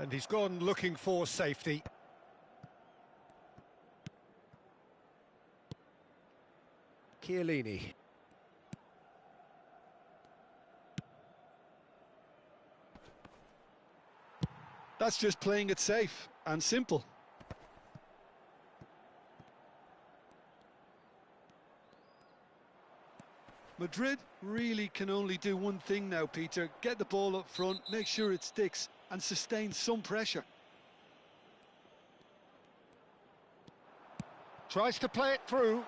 And he's gone looking for safety. Chiellini. That's just playing it safe and simple. Madrid really can only do one thing now, Peter. Get the ball up front, make sure it sticks, and sustain some pressure. Tries to play it through.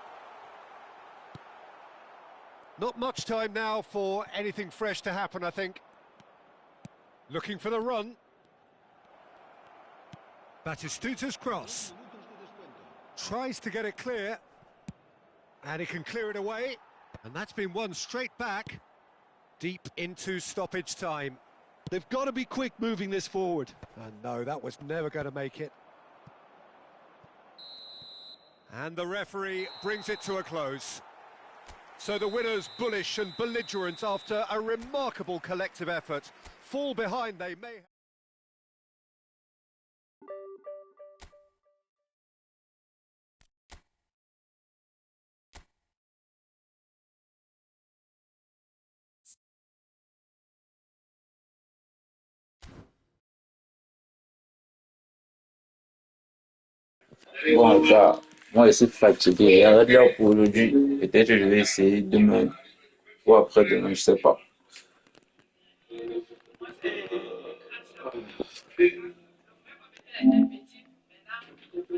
Not much time now for anything fresh to happen, I think. Looking for the run. Batistuta's cross. Tries to get it clear. And he can clear it away. And that's been won straight back. Deep into stoppage time. They've got to be quick moving this forward. And no, that was never going to make it. And the referee brings it to a close. So the winners, bullish and belligerent after a remarkable collective effort. Fall behind they may... Bon, moi, je suis fatigué. Regarde là pour aujourd'hui. Peut-être je vais essayer demain ou après-demain, je sais pas.